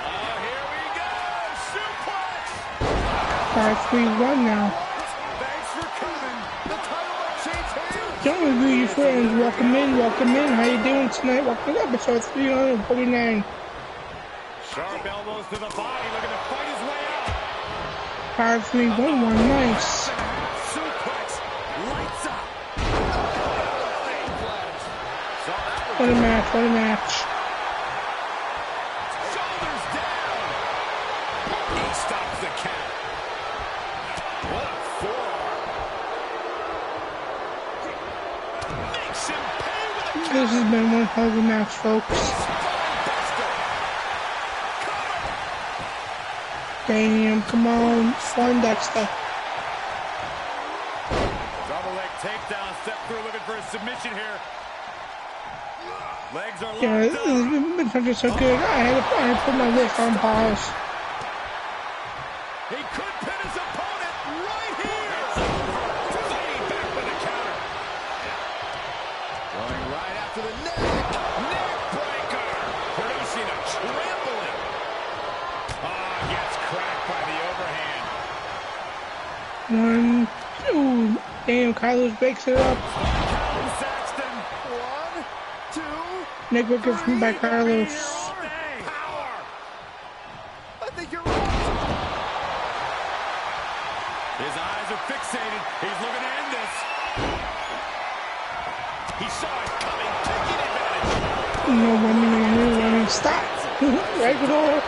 Speaker 4: Oh, here we go. Suplex.
Speaker 2: 5-3-1 now.
Speaker 4: Thanks for coming. The title exchange here.
Speaker 2: Don't review your friends. Welcome in. How you doing tonight? Welcome to episode 349.
Speaker 4: Sharp elbows to the body, looking to fight his way out.
Speaker 2: 5-3-1-1, nice.
Speaker 4: Suplex, lights up.
Speaker 2: What a match.
Speaker 4: Shoulders down. He stops the count. What a forearm. Makes him pay with a
Speaker 2: This has been one hell of a match, folks. Damn, come on, Swan Dexter.
Speaker 4: Double leg takedown, step through, looking for a submission here. Legs are locked
Speaker 2: Yeah,
Speaker 4: up.
Speaker 2: this has been so good. I had to put my list on pause.
Speaker 4: He could pin his opponent right here. Fighting back with a counter. Going right after the neck. Neck breaker. Producing a trampling. Gets cracked by the overhand.
Speaker 2: 1, 2. Damn, Carlos breaks it up.
Speaker 4: Saxton. 1, 2.
Speaker 2: Neck breaker from by Carlos.
Speaker 4: Power. I think you're right. His eyes are fixated. He's looking to end this. He saw it coming, taking advantage.
Speaker 2: No running, stop. Regular.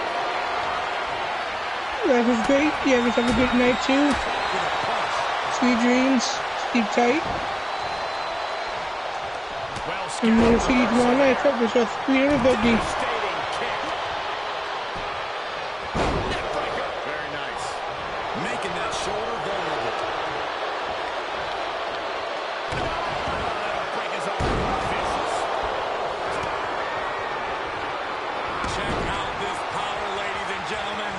Speaker 2: That was great. Yeah, let's have a good night too. Sweet dreams. Sleep tight. And we'll see you tomorrow night for episode 350.
Speaker 4: Very nice. Making that shoulder vulnerable. That'll break his arm. Vicious. Check out this power, ladies and gentlemen.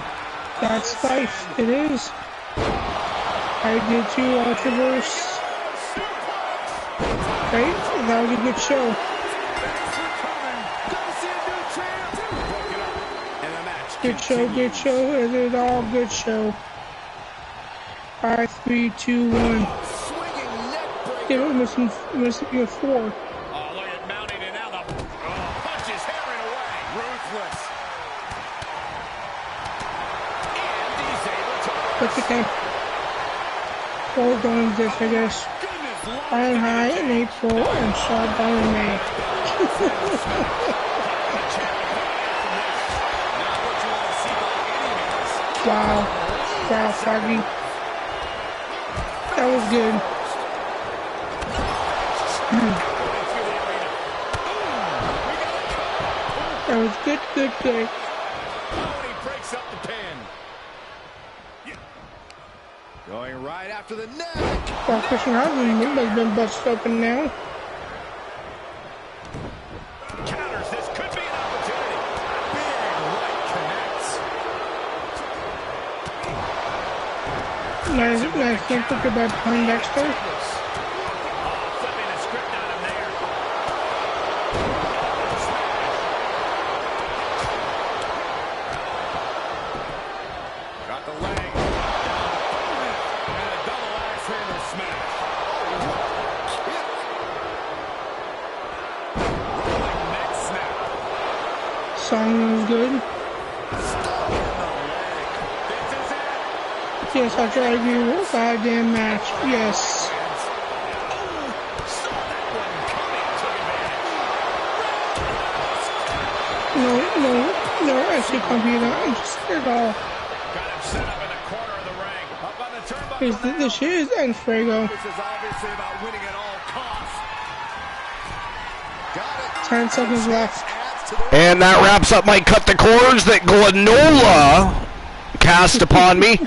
Speaker 2: That's life. It is. I did too, Ultraverse. Right? That was a good show.
Speaker 4: Thanks for coming. Gonna see a new champ. Broke it up. And the match
Speaker 2: Good show, good show. It is all good show. 5, 3, 2, 1. They were missing a 4.
Speaker 4: Oh, look at mounting it now. The punches hammering away. Ruthless. And he's able to.
Speaker 2: What's the count? 4 guns this, I guess. Iron High in April and Shot Down in May. Wow. Wow, Foggy. That was good. That was good, good, good.
Speaker 4: He breaks up the pin. Going right after the neck.
Speaker 2: Well, Christian Hardman has been busted open now.
Speaker 4: Counters. This could be an opportunity. Big right connects.
Speaker 2: Nice look about behind Dexter.
Speaker 4: Flipping the script on him there. Got the leg. And a double axe handle smash. Rolling neck snap.
Speaker 2: Song was good.
Speaker 4: This is it.
Speaker 2: Yes, I try to agree with goddamn match. Yes. No, actually computer. Just at all.
Speaker 4: Got him set up in the corner of the ring. Up on the turnbuckle.
Speaker 2: The shit is Fuego.
Speaker 4: This is obviously about winning at all costs. Got it.
Speaker 2: 10 seconds left.
Speaker 1: And that wraps up my cut the cords that Glenola cast upon me.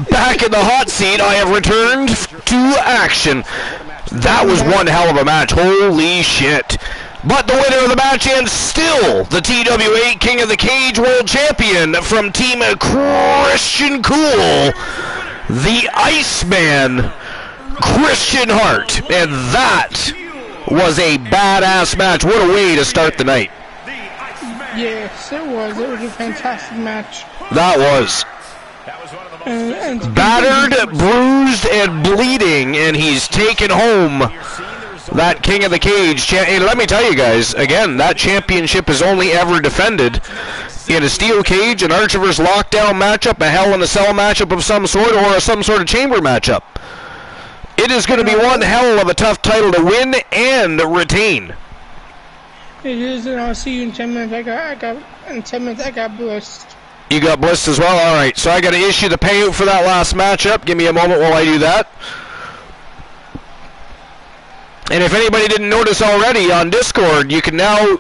Speaker 1: Back in the hot seat, I have returned to action. That was one hell of a match. Holy shit. But the winner of the match, and still the TWA King of the Cage World Champion from Team Christian Cool, the Iceman, Christian Hart. And that was a badass match. What a way to start the night.
Speaker 2: Yes, it was. It was a fantastic match.
Speaker 1: That was.
Speaker 2: And
Speaker 1: Battered, bruised, and bleeding, and he's taken home that King of the Cage. And let me tell you guys, again, that championship is only ever defended in a steel cage, an Archiver's lockdown matchup, a Hell in a Cell matchup of some sort, or some sort of chamber matchup. It is going to be one hell of a tough title to win and retain.
Speaker 2: it is, and I'll see you in 10 minutes. In 10 minutes, I got blessed.
Speaker 1: You got blissed as well? Alright, so I got to issue the payout for that last matchup. Give me a moment while I do that. And if anybody didn't notice already on Discord, you can now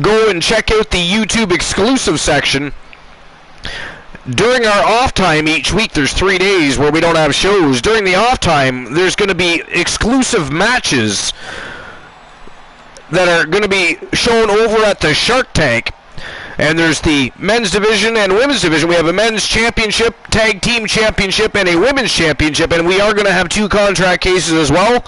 Speaker 1: go and check out the YouTube exclusive section. During our off time each week, there's 3 days where we don't have shows. During the off time, there's going to be exclusive matches that are going to be shown over at the Shark Tank. And there's the men's division and women's division. We have a men's championship, tag team championship, and a women's championship. And we are going to have 2 contract cases as well.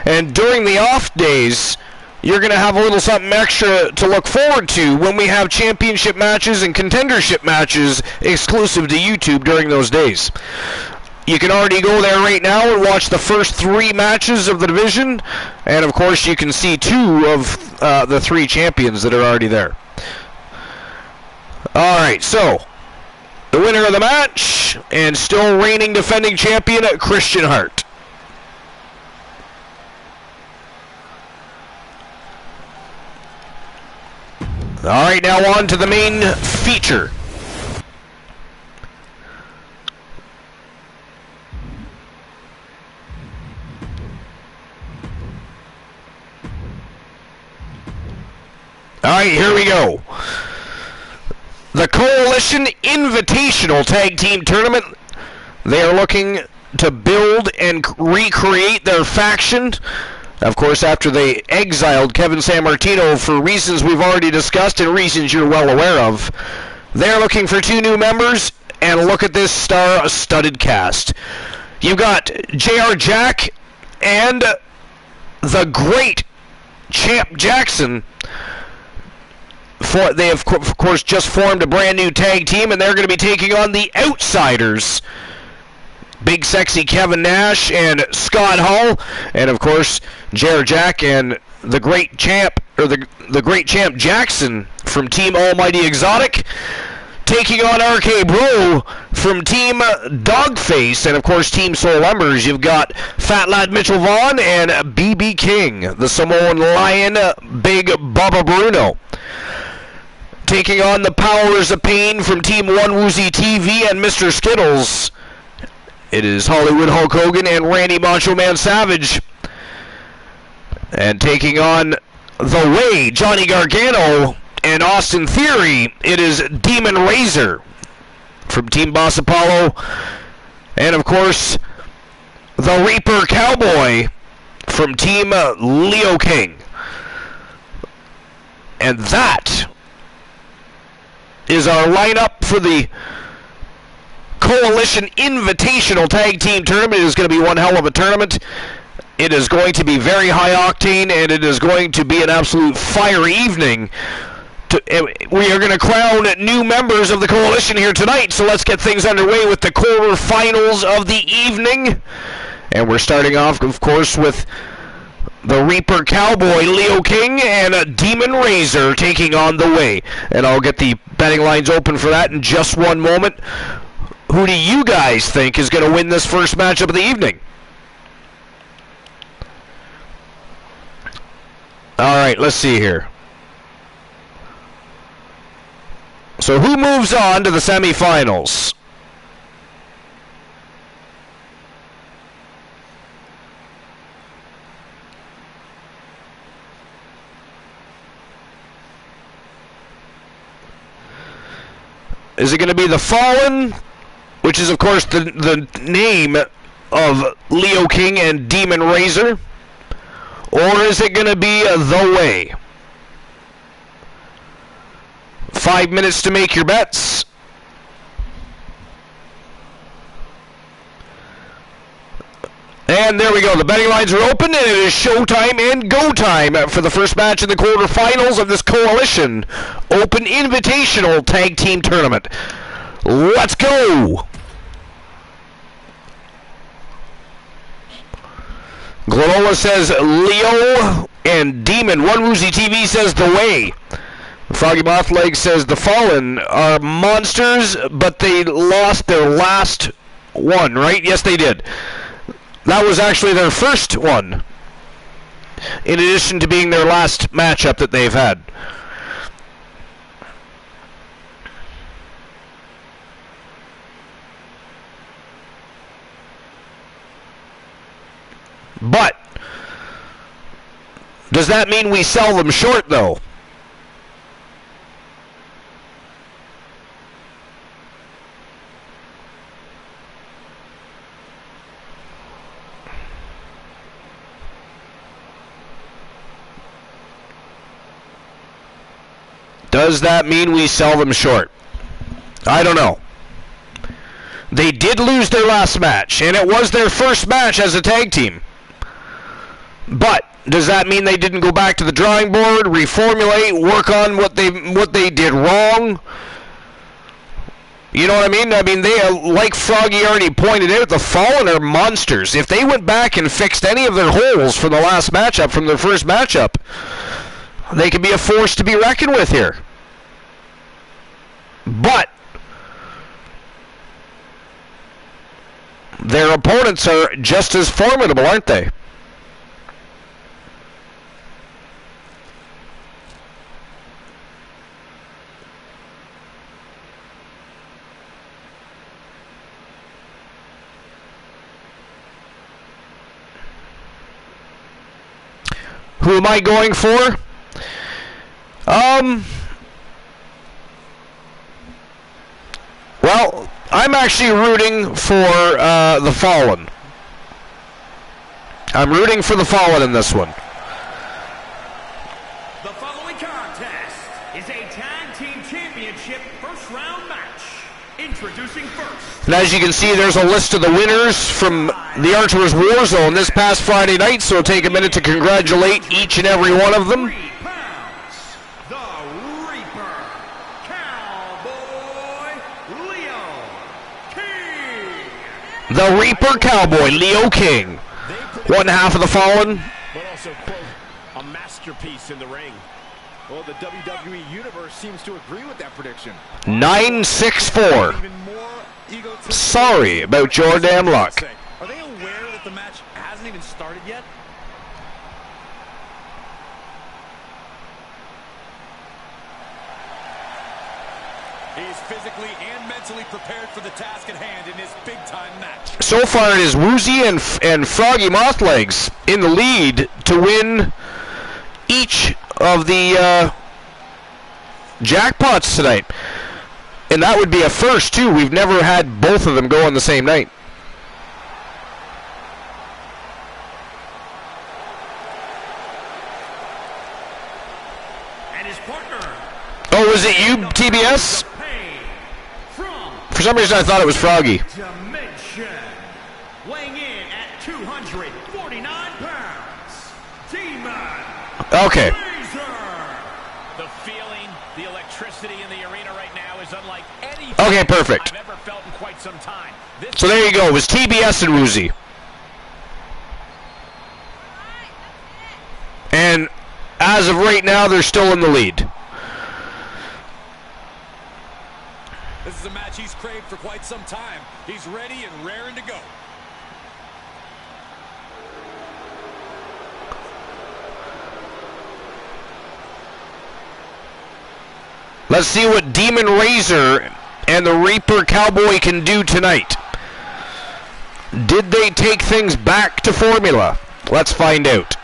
Speaker 1: And during the off days, you're going to have a little something extra to look forward to when we have championship matches and contendership matches exclusive to YouTube during those days. You can already go there right now and watch the first 3 matches of the division. And, of course, you can see 2 of the 3 champions that are already there. Alright, so, the winner of the match, and still reigning defending champion, Christian Hart. Alright, now on to the main feature. Alright, here we go. The Coalition Invitational Tag Team Tournament. They are looking to build and recreate their faction. Of course, after they exiled Kevin Sammartino for reasons we've already discussed and reasons you're well aware of. They're looking for 2 new members, and look at this star-studded cast. You've got J.R. Jack and the great Champ Jackson They have, of course, just formed a brand new tag team, and they're going to be taking on the Outsiders. Big Sexy Kevin Nash and Scott Hall, and of course, Jared Jack and the great champ, or the great champ Jackson from Team Almighty Exotic, taking on RK Bro from Team Dogface, and of course Team Soul Embers. You've got Fat Lad Mitchell Vaughn and BB King, the Samoan Lion, Big Bubba Bruno. Taking on the Powers of Pain from Team One Woozy TV and Mr. Skittles. It is Hollywood Hulk Hogan and Randy Macho Man Savage. And taking on The Way, Johnny Gargano and Austin Theory, it is Demon Razor from Team Boss Apollo. And of course, the Reaper Cowboy from Team Leo King. And that is our lineup for the Coalition Invitational Tag Team Tournament. It is going to be one hell of a tournament. It is going to be very high octane, and it is going to be an absolute fire evening. We are going to crown new members of the Coalition here tonight, so let's get things underway with the quarterfinals of the evening. And we're starting off, of course, with the Reaper Cowboy, Leo King, and Demon Razor taking on The Way. And I'll get the betting lines open for that in just one moment. Who do you guys think is going to win this first matchup of the evening? All right, let's see here. So who moves on to the semifinals? Is it going to be the Fallen, which is, of course, the name of Leo King and Demon Razor? Or is it going to be The Way? 5 minutes to make your bets. And there we go. The betting lines are open, and it is showtime and go time for the first match in the quarterfinals of this Coalition Open Invitational Tag Team Tournament. Let's go! Glenola says Leo and Demon. One Woozy TV says The Way. Froggy Mothleg says the Fallen are monsters, but they lost their last one, right? Yes, they did. That was actually their first one, in addition to being their last matchup that they've had. But does that mean we sell them short, though? Does that mean we sell them short? I don't know. They did lose their last match, and it was their first match as a tag team. But does that mean they didn't go back to the drawing board, reformulate, work on what they did wrong? You know what I mean? I mean, they, like Froggy already pointed out, the Fallen are monsters. If they went back and fixed any of their holes from the last matchup, from their first matchup, they could be a force to be reckoned with here. But their opponents are just as formidable, aren't they? Who am I going for? Well, I'm actually rooting for the Fallen. I'm rooting for the Fallen in this one.
Speaker 5: The following contest is a tag team championship first round match. Introducing first.
Speaker 1: And as you can see, there's a list of the winners from the Archer's Warzone this past Friday night, so we'll take a minute to congratulate each and every one of them.
Speaker 5: 3 pounds, the Reaper.
Speaker 1: The Reaper Cowboy, Leo King. One half of the Fallen.
Speaker 4: But also, quote, a masterpiece in the ring. Well, the WWE Universe seems to agree with that prediction.
Speaker 1: 9-6-4.
Speaker 4: Even more egotistical.
Speaker 1: Sorry about your damn luck.
Speaker 4: Are they aware that the match hasn't even started yet? He's physically and mentally prepared for the task at hand in this big-time match.
Speaker 1: So far, it is Woozy and Froggy Mothlegs in the lead to win each of the jackpots tonight. And that would be a first, too. We've never had both of them go on the same night.
Speaker 5: And his partner.
Speaker 1: Oh, was it you, TBS? For some reason, I thought it was Froggy.
Speaker 5: Dimension. Weighing in at 249 pounds. Demon.
Speaker 1: Okay.
Speaker 4: The feeling, the electricity in the arena right now is unlike anything
Speaker 1: Okay, perfect.
Speaker 4: I've ever felt in quite some time.
Speaker 1: So there you go. It was TBS and Woozy. And as of right now, they're still in the lead.
Speaker 4: This is a match he's craved for quite some time. He's ready and raring to go.
Speaker 1: Let's see what Demon Razor and the Reaper Cowboy can do tonight. Did they take things back to formula? Let's find out.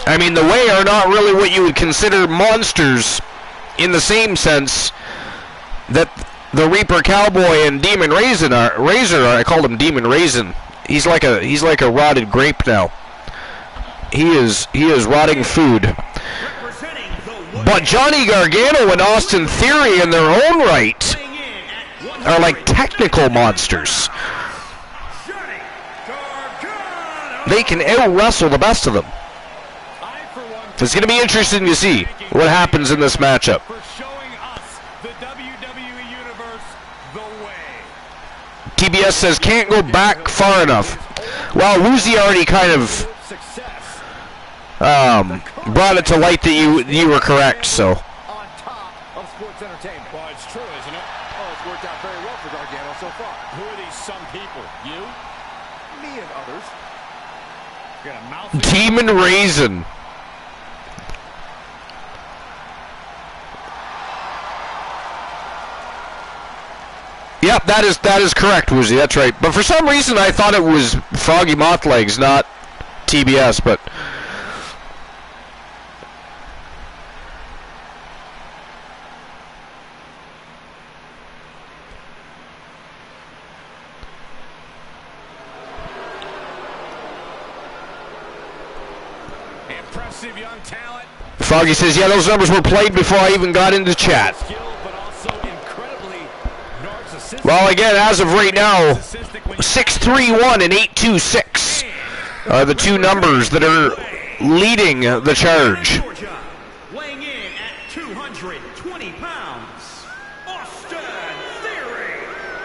Speaker 1: I mean, the Way are not really what you would consider monsters in the same sense that the Reaper Cowboy and Demon Razor are. I called him Demon Raisin. He's like a rotted grape now. He is rotting food. But Johnny Gargano and Austin Theory in their own right are like technical monsters. They can out-wrestle the best of them. It's going to be interesting to see what happens in this matchup. TBS says can't go back far enough. Well, Woozy already kind of brought it to light that you were correct. So.
Speaker 4: On top of sports entertainment. Well, it's true, isn't it? Oh, it's worked out very well for Gargano so far. Who are these some people? You? Me and others. You got a mouth.
Speaker 1: Demon Raisin. Yep, that is correct, Woozy. That's right. But for some reason, I thought it was Froggy Mothlegs, not TBS. But
Speaker 4: impressive young talent.
Speaker 1: Froggy says, yeah, those numbers were played before I even got into chat. Well, again, as of right now, 631 and 826 are the two numbers that are leading the charge.
Speaker 5: Weighing in at 220 pounds, Austin Theory.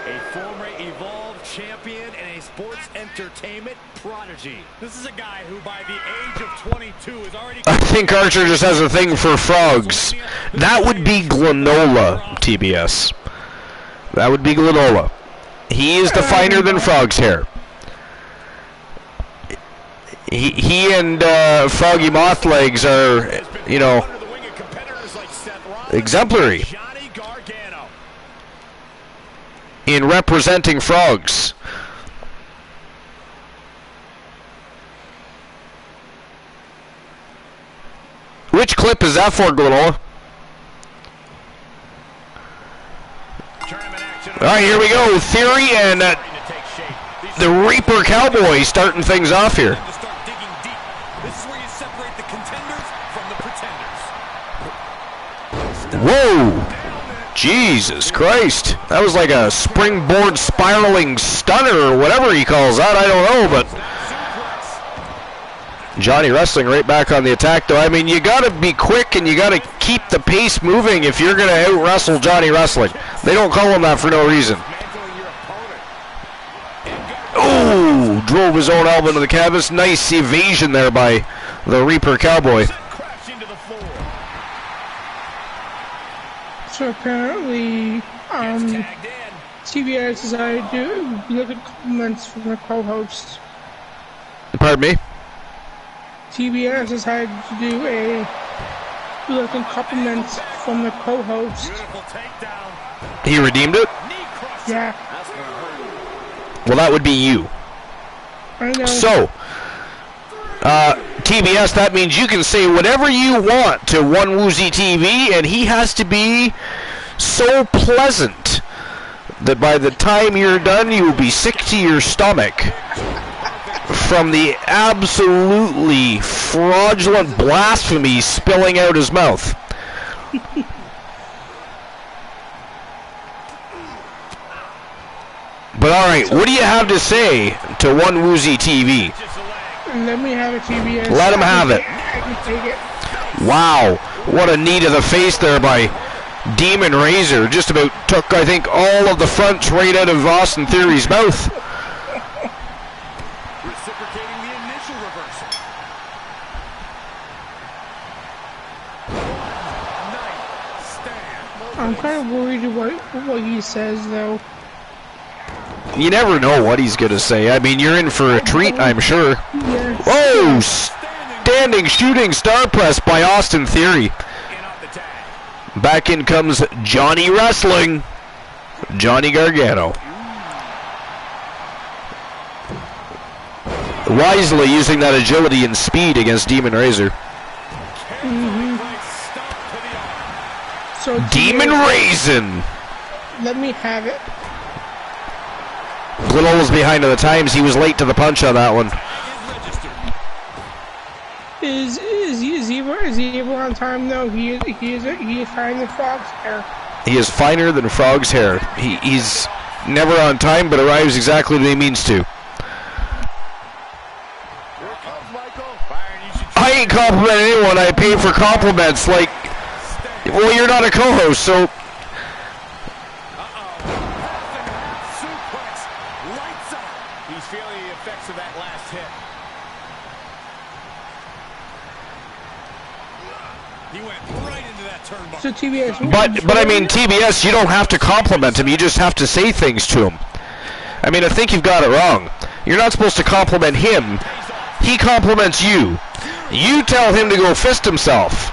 Speaker 4: A former Evolve champion and a sports entertainment prodigy. This is a guy who, by the age of 22, is already...
Speaker 1: I think Archer just has a thing for frogs. That would be Glenola, TBS. That would be Glenola. He is the finer than Frog's hair. He and Froggy Mothlegs are, you know, exemplary in representing frogs. Which clip is that for, Glenola? All right, here we go. Theory and the Reaper Cowboy starting things off here. Whoa! Jesus Christ. That was like a springboard spiraling stunner or whatever he calls that. I don't know, but Johnny Wrestling right back on the attack, though. I mean, you got to be quick and you got to keep the pace moving if you're going to out-wrestle Johnny Wrestling. They don't call him that for no reason. Oh, drove his own elbow into the canvas. Nice evasion there by the Reaper Cowboy.
Speaker 2: So apparently, TBS decided to look at comments from the co-host.
Speaker 1: Pardon me?
Speaker 2: TBS decided to do a look at compliments from the co-host.
Speaker 1: He redeemed it?
Speaker 2: Yeah.
Speaker 1: Well, that would be you.
Speaker 2: I know.
Speaker 1: So, TBS, that means you can say whatever you want to One Woozy TV, and he has to be so pleasant that by the time you're done, you will be sick to your stomach from the absolutely fraudulent blasphemy spilling out his mouth. But all right, what do you have to say to One Woozy TV?
Speaker 2: Let me have a TBS.
Speaker 1: Let him have it.
Speaker 2: I can take it.
Speaker 1: Wow, what a knee to the face there by Demon Razor. Just about took, I think, all of the fronts right out of Austin Theory's mouth.
Speaker 4: Reciprocating the initial reversal. Nice stand.
Speaker 2: I'm kind of worried what he says, though.
Speaker 1: You never know what he's going to say. I mean, you're in for a treat, I'm sure.
Speaker 2: Yes.
Speaker 1: Oh, standing shooting star press by Austin Theory. Back in comes Johnny Wrestling. Johnny Gargano. Wisely using that agility and speed against Demon Razor.
Speaker 2: So
Speaker 1: Demon Raisin.
Speaker 2: Let me have it.
Speaker 1: Little was behind of the times. He was late to the punch on that one.
Speaker 2: Is he ever on time though? He is finer than Frog's hair.
Speaker 1: He is finer than Frog's hair. He's never on time, but arrives exactly when he means to. I ain't complimenting anyone. I pay for compliments. Like, well, you're not a co-host, so.
Speaker 4: He's feeling the effects of that last hit. He went right into that turnbuckle.
Speaker 2: So TBS.
Speaker 1: But I mean, TBS, you don't have to compliment him. You just have to say things to him. I mean, I think you've got it wrong. You're not supposed to compliment him. He compliments you. You tell him to go fist himself.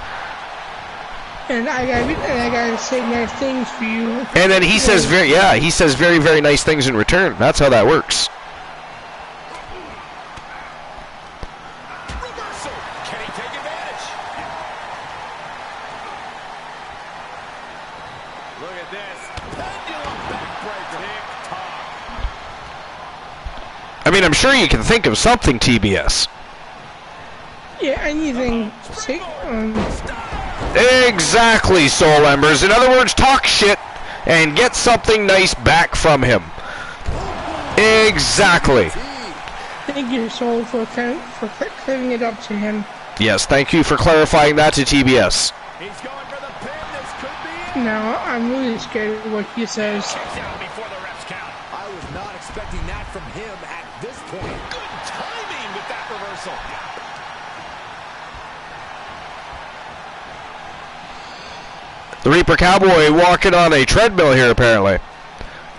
Speaker 2: And I gotta say nice things for you.
Speaker 1: And then he says he says very, very nice things in return. That's how that works.
Speaker 4: Reversal. Can he take advantage? Look at this. Pendulum backbreaker. Tick-tock.
Speaker 1: I mean, I'm sure you can think of something, TBS.
Speaker 2: Yeah, anything.
Speaker 1: Exactly, Soul Embers. In other words, talk shit and get something nice back from him. Exactly.
Speaker 2: Thank you, Soul, for clearing it up to him.
Speaker 1: Yes, thank you for clarifying that to TBS.
Speaker 4: He's going for the pin. This could be it.
Speaker 2: Now, I'm really scared of what he says.
Speaker 4: Down before the refs count. I was not expecting that from him at this point. Good timing with that reversal.
Speaker 1: The Reaper Cowboy walking on a treadmill here, apparently.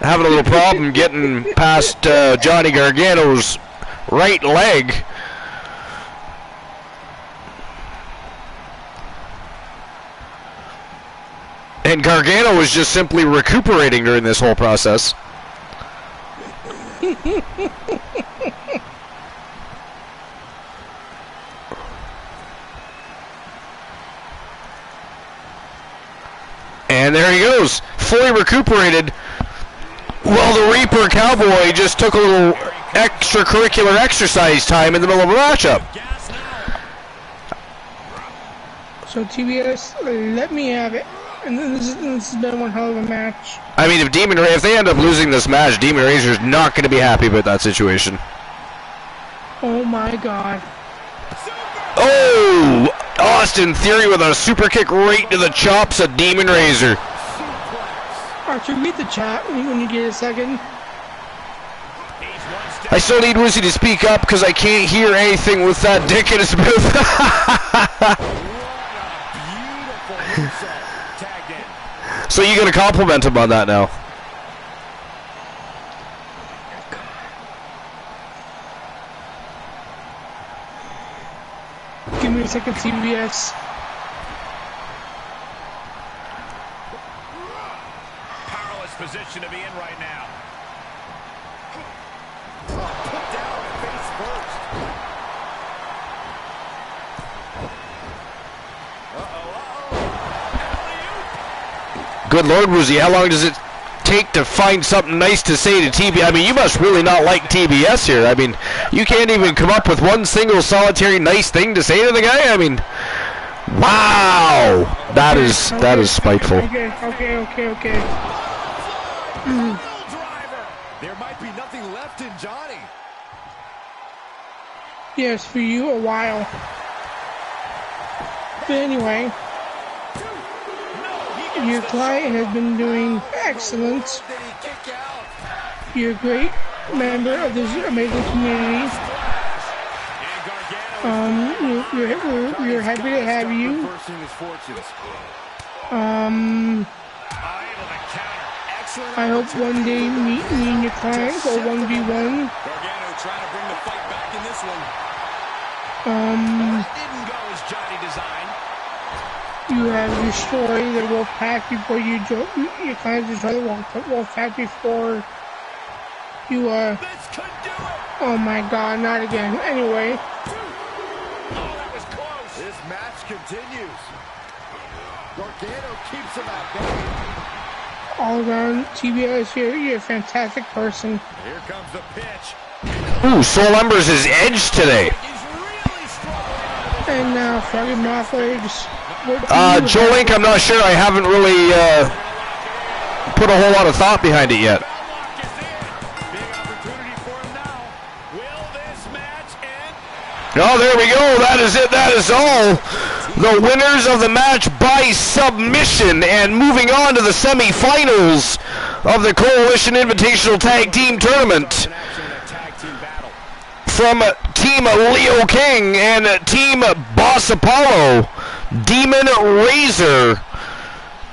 Speaker 1: Having a little problem getting past Johnny Gargano's right leg. And Gargano was just simply recuperating during this whole process. And there he goes, fully recuperated. Well, the Reaper Cowboy just took a little extracurricular exercise time in the middle of a matchup.
Speaker 2: So TBS, let me have it. And this has been one hell of a match.
Speaker 1: I mean, if they end up losing this match, Demon Razor's not going to be happy about that situation.
Speaker 2: Oh my God.
Speaker 1: Oh! Austin Theory with a super kick right to the chops of Demon Razor.
Speaker 2: Archer, read the chat when you get a second.
Speaker 1: I still need Wizzy to speak up because I can't hear anything with that dick in his mouth. So you gonna compliment him on that now?
Speaker 2: Give me a second, CBS.
Speaker 4: Powerless position to be in right now. Put down face first.
Speaker 1: Good Lord, Woozy, how long does it take to find something nice to say to TBS? I mean, you must really not like TBS here. I mean, you can't even come up with one single solitary nice thing to say to the guy? I mean, wow! That is spiteful.
Speaker 2: Okay.
Speaker 4: There might be nothing left in Johnny.
Speaker 2: Yes, for you, a while. But anyway, your client has been doing excellent. You're a great member of this amazing community. We're happy to have you. I hope one day me and your client go 1v1.
Speaker 4: Trying to bring the fight back in this one. Didn't go as Johnny designed.
Speaker 2: You have destroyed the wolf pack before you your client destroyed the wolf pack before you
Speaker 4: This could do it.
Speaker 2: oh my god, not again. Anyway.
Speaker 4: Oh, that was close. This match continues. Gargano keeps him at bay.
Speaker 2: All around TBS here, you're a fantastic person.
Speaker 4: Here comes the pitch.
Speaker 1: Ooh, Soul Embers is edge today.
Speaker 2: And now, Froggy Mothlegs.
Speaker 1: Joe Link, I'm not sure. I haven't really put a whole lot of thought behind it yet. Oh, there we go. That is it. That is all. The winners of the match by submission, and moving on to the semifinals of the Coalition Invitational Tag Team Tournament. From Team Leo King and Team Boss Apollo, Demon Razor,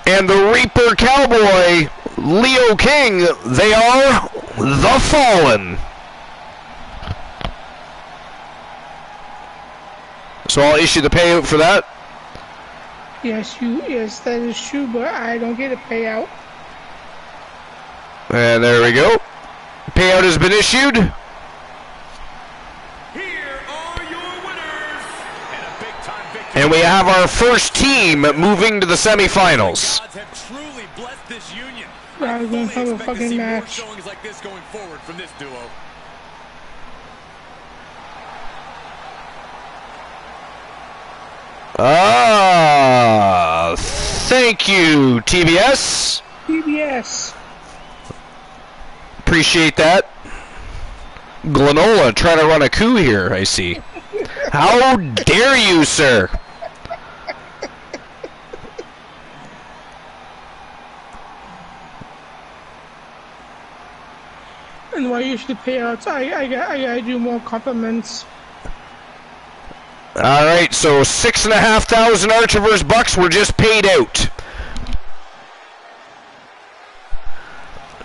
Speaker 1: and the Reaper Cowboy, Leo King, they are the Fallen. So I'll issue the payout for that.
Speaker 2: Yes, that is true, but I don't get a payout.
Speaker 1: And there we go. Payout has been issued. And we have our first team moving to the semifinals.
Speaker 2: Yeah, we're going to have a fucking match.
Speaker 4: Like this going forward from this duo.
Speaker 1: Thank you, TBS.
Speaker 2: TBS.
Speaker 1: Appreciate that. Glenola trying to run a coup here, I see. How dare you, sir?
Speaker 2: And why usually payouts? I gotta do more compliments.
Speaker 1: All right, so 6,500 Archerverse bucks were just paid out.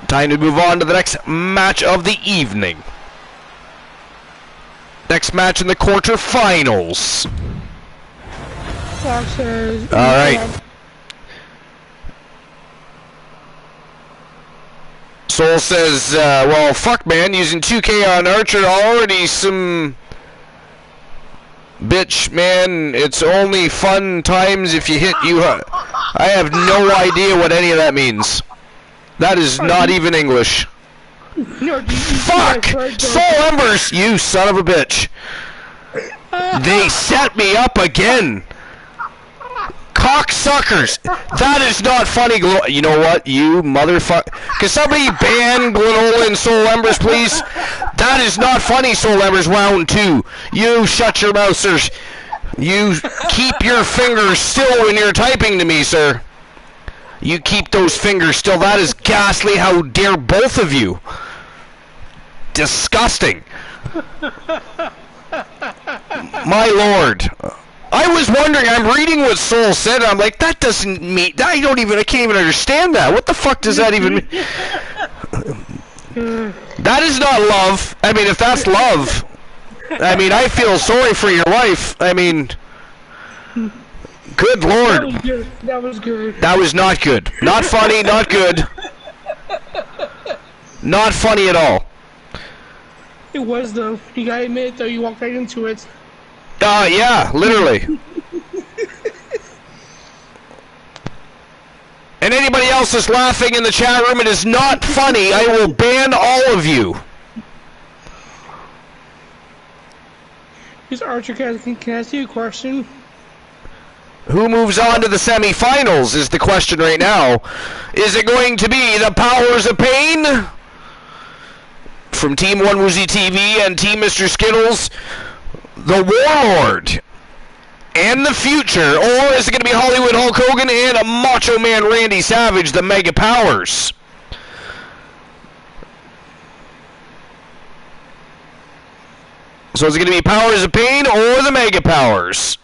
Speaker 1: Time to move on to the next match of the evening. Next match in the quarterfinals. All right. Soul says, well, fuck, man, using 2K on Archer already some... Bitch, man, it's only fun times if you hit you. I have no idea what any of that means. That is not even English. Fuck! Soul Embers, you son of a bitch. They set me up again. Cocksuckers. That is not funny. You know what, you motherfucker. Can somebody ban Glenola and Soul Embers, please? That is not funny, Soul Embers round 2. You shut your mouth, sir. You keep your fingers still when you're typing to me, sir. You keep those fingers still. That is ghastly. How dare both of you? Disgusting. My lord. I was wondering, I'm reading what Soul said, and I'm like, that doesn't mean, I can't even understand that. What the fuck does that even mean? That is not love. I mean, if that's love, I mean, I feel sorry for your wife. I mean, good lord.
Speaker 2: That was good. That was good.
Speaker 1: That was not good. Not funny, not good. Not funny at all.
Speaker 2: It was, though. You gotta admit, though, you walked right into it.
Speaker 1: Yeah, literally. And anybody else that's laughing in the chat room, it is not funny. I will ban all of you.
Speaker 2: Here's Archer, can I ask you a question?
Speaker 1: Who moves on to the semifinals is the question right now. Is it going to be the Powers of Pain from Team 1 Woozy TV and Team Mr. Skittles, the Warlord, and the Future, or is it going to be Hollywood Hulk Hogan and a Macho Man Randy Savage, the Mega Powers? So is it going to be Powers of Pain or the Mega Powers?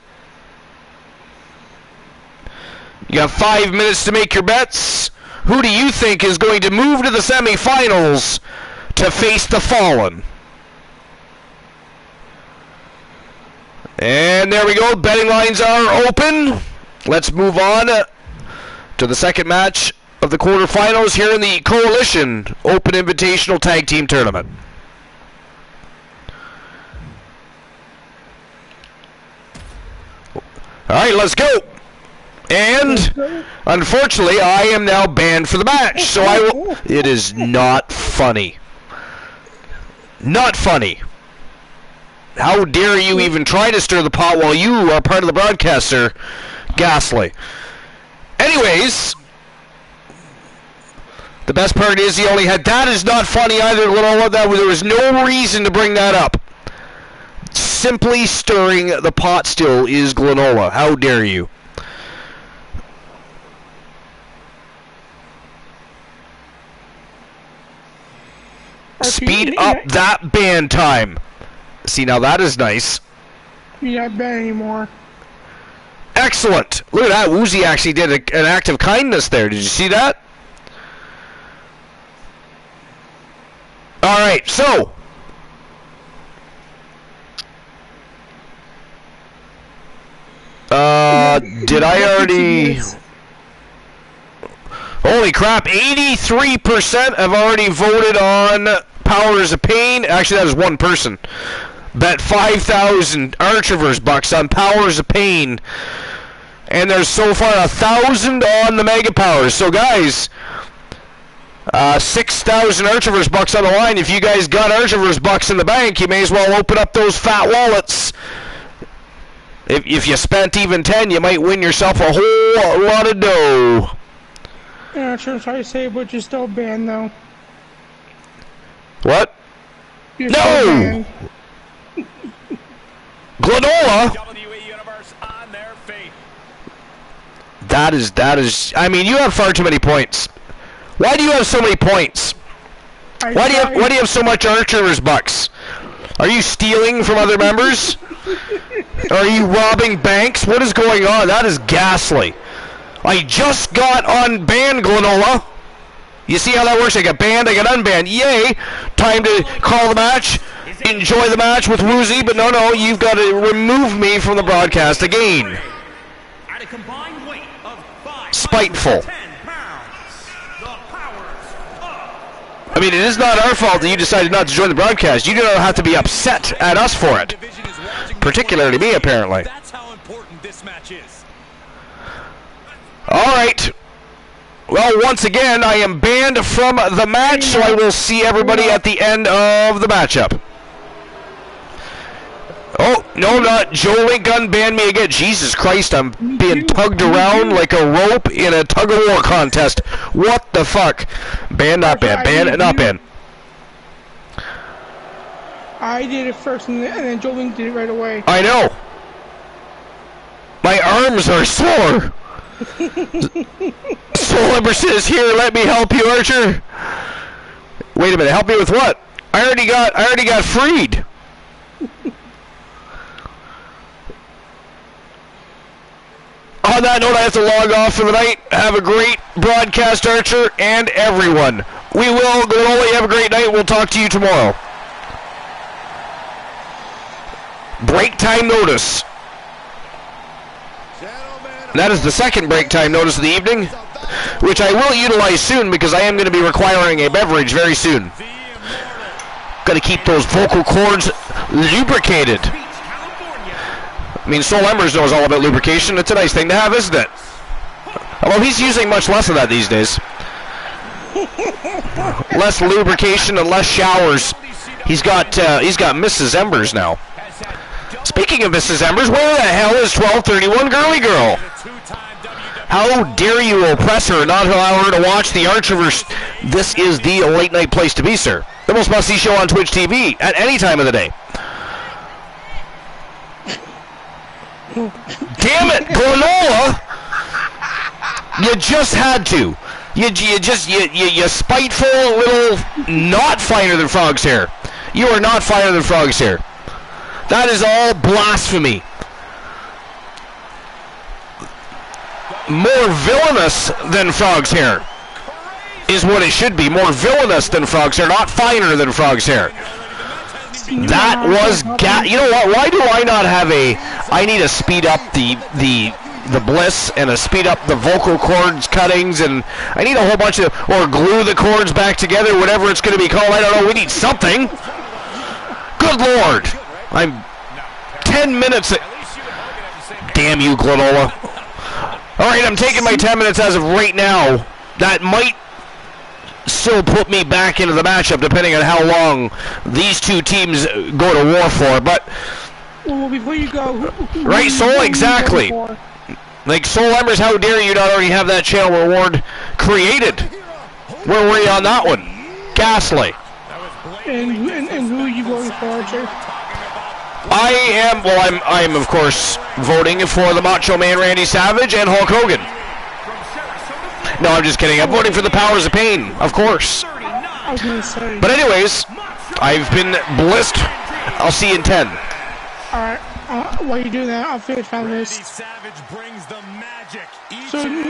Speaker 1: You got 5 minutes to make your bets. Who do you think is going to move to the semifinals to face the Fallen? And there we go. Betting lines are open. Let's move on to the second match of the quarterfinals here in the Coalition Open Invitational Tag Team Tournament. All right, let's go. And unfortunately, I am now banned for the match, so I will. It is not funny. Not funny. How dare you even try to stir the pot while you are part of the broadcast, sir? Ghastly. Anyways, the best part is he only had. That is not funny either, little. There was no reason to bring that up. Simply stirring the pot still is Glenola. How dare you? Speed up that band time. See, now that is nice.
Speaker 2: You're not bad anymore.
Speaker 1: Excellent. Look at that. Woozy actually did an act of kindness there. Did you see that? All right, so. Did I already... Holy crap, 83% have already voted on Powers of Pain. Actually, that is one person. Bet 5,000 Archiver's bucks on Powers of Pain. And there's so far 1,000 on the Mega Powers. So, guys, 6,000 Archiver's bucks on the line. If you guys got Archiver's bucks in the bank, you may as well open up those fat wallets. If you spent even 10, you might win yourself a whole lot of dough.
Speaker 2: Yeah, sure, sorry to say, but you're still banned, though.
Speaker 1: What?
Speaker 2: You're
Speaker 1: no! Glenola? That is, I mean, you have far too many points. Why do you have so many points? Why do you have so much Archer's bucks? Are you stealing from other members? Are you robbing banks? What is going on? That is ghastly. I just got unbanned, Glenola. You see how that works? I got banned, I got unbanned. Yay! Time to call the match. Enjoy the match with Woozy, but no, you've got to remove me from the broadcast again. Spiteful. I mean, it is not our fault that you decided not to join the broadcast. You do not have to be upset at us for it. Particularly me, apparently.
Speaker 4: That's how important this match is.
Speaker 1: All right. Well, once again, I am banned from the match, so I will see everybody at the end of the matchup. Oh, no, not Joe Link unbanned me again. Jesus Christ, I'm being tugged around like a rope in a tug-of-war contest. What the fuck? Ban, not ban. Ban, not ban.
Speaker 2: I did it first, and then Joe Link did it right away.
Speaker 1: I know. My arms are sore. Soul Ember says, "Here, let me help you, Archer." Wait a minute, help me with what? I already got freed. On that note, I have to log off for the night. Have a great broadcast, Archer, and everyone. We will. Globally, have a great night. We'll talk to you tomorrow. Break time notice. That is the second break time notice of the evening, which I will utilize soon because I am going to be requiring a beverage very soon. Got to keep those vocal cords lubricated. I mean, Soul Embers knows all about lubrication. It's a nice thing to have, isn't it? Although he's using much less of that these days. Less lubrication and less showers. He's got Mrs. Embers now. Speaking of Mrs. Embers, where the hell is 1231 Girly Girl? How dare you oppress her and not allow her to watch the Archerverse? This is the late night place to be, sir. The most must-see show on Twitch TV at any time of the day. Damn it, Granola! You just had to. You spiteful little not finer than frog's hair. You are not finer than frog's hair. That is all blasphemy. More villainous than frog's hair is what it should be. More villainous than frog's hair, not finer than frog's hair. That was you know what? Why do I not have I need to speed up the bliss and to speed up the vocal cords cuttings, and I need a whole bunch of, or glue the cords back together, whatever it's going to be called. I don't know. We need something. Good Lord. I'm 10 minutes. Damn you, Glanola. All right, I'm taking my 10 minutes as of right now. That might still put me back into the matchup, depending on how long these two teams go to war for. But
Speaker 2: well, before you go,
Speaker 1: right, Soul, exactly. Like Soul Embers, how dare you not already have that channel reward created? Where were you on that one? Ghastly.
Speaker 2: And who are you voting for, Archer?
Speaker 1: I am of course voting for the Macho Man Randy Savage and Hulk Hogan. No, I'm just kidding. I'm voting for the Powers of Pain, of course.
Speaker 2: I was gonna say.
Speaker 1: But anyways, I've been blissed. I'll see you in 10.
Speaker 2: Alright, while you do that, I'll finish my list. So, coming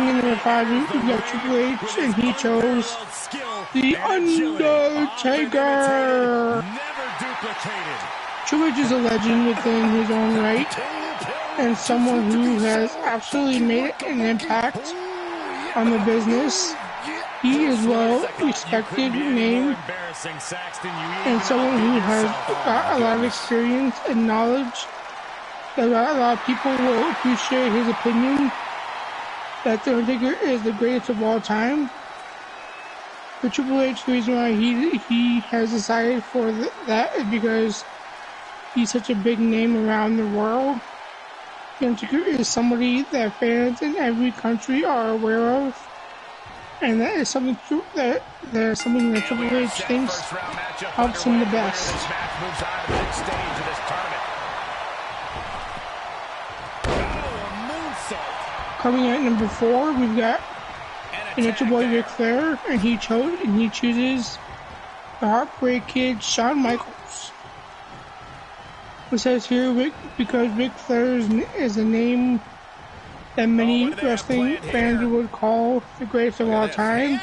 Speaker 2: in number 5, we got Triple H, and he chose The Undertaker. Triple H is a legend within his own right, and someone who has absolutely made an impact on the business. He is well respected name, and someone who has got a lot of experience and knowledge. That a lot of people will appreciate his opinion that The Undertaker is the greatest of all time. For Triple H, the reason why he has decided for that is because he's such a big name around the world. The Undertaker is somebody that fans in every country are aware of, and that is something that Triple H thinks helps him the best. Coming at number 4, we've got the Nature Boy Ric Flair, and he chooses the Heartbreak Kid Shawn Michaels. It says here because Ric Flair is a name that many wrestling fans would call the greatest of all time,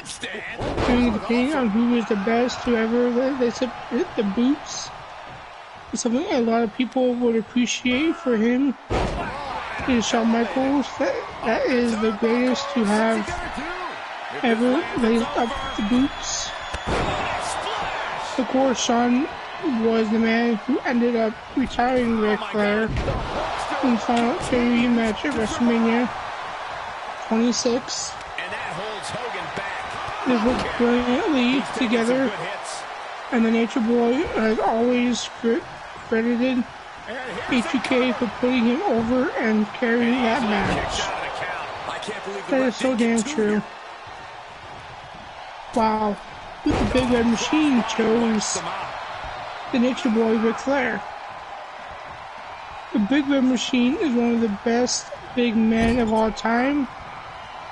Speaker 2: depending on who is the best to ever hit the boots. It's something a lot of people would appreciate for him. Is Shawn Michaels that is the greatest to have ever raised up the boots. Of course, Shawn was the man who ended up retiring Ric Flair in the final rematch at WrestleMania 26. They worked brilliantly together, and the Nature Boy has always credited H2K for putting him over and carrying that match. That is so damn true. Wow. The Big Red Machine chose the Nature Boy Ric Flair. The Big Red Machine is one of the best big men of all time,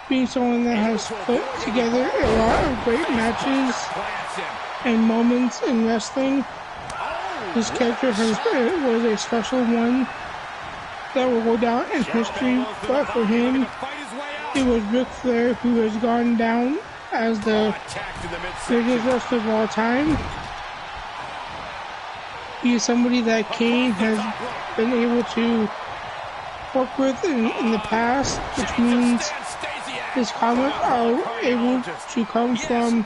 Speaker 2: being someone that has put together a lot of great matches and moments in wrestling. This character was a special one that will go down in history, but for him, it was Ric Flair who has gone down as the greatest wrestler of all time. He is somebody that Kane has been able to work with in the past, which means his comments are able to come from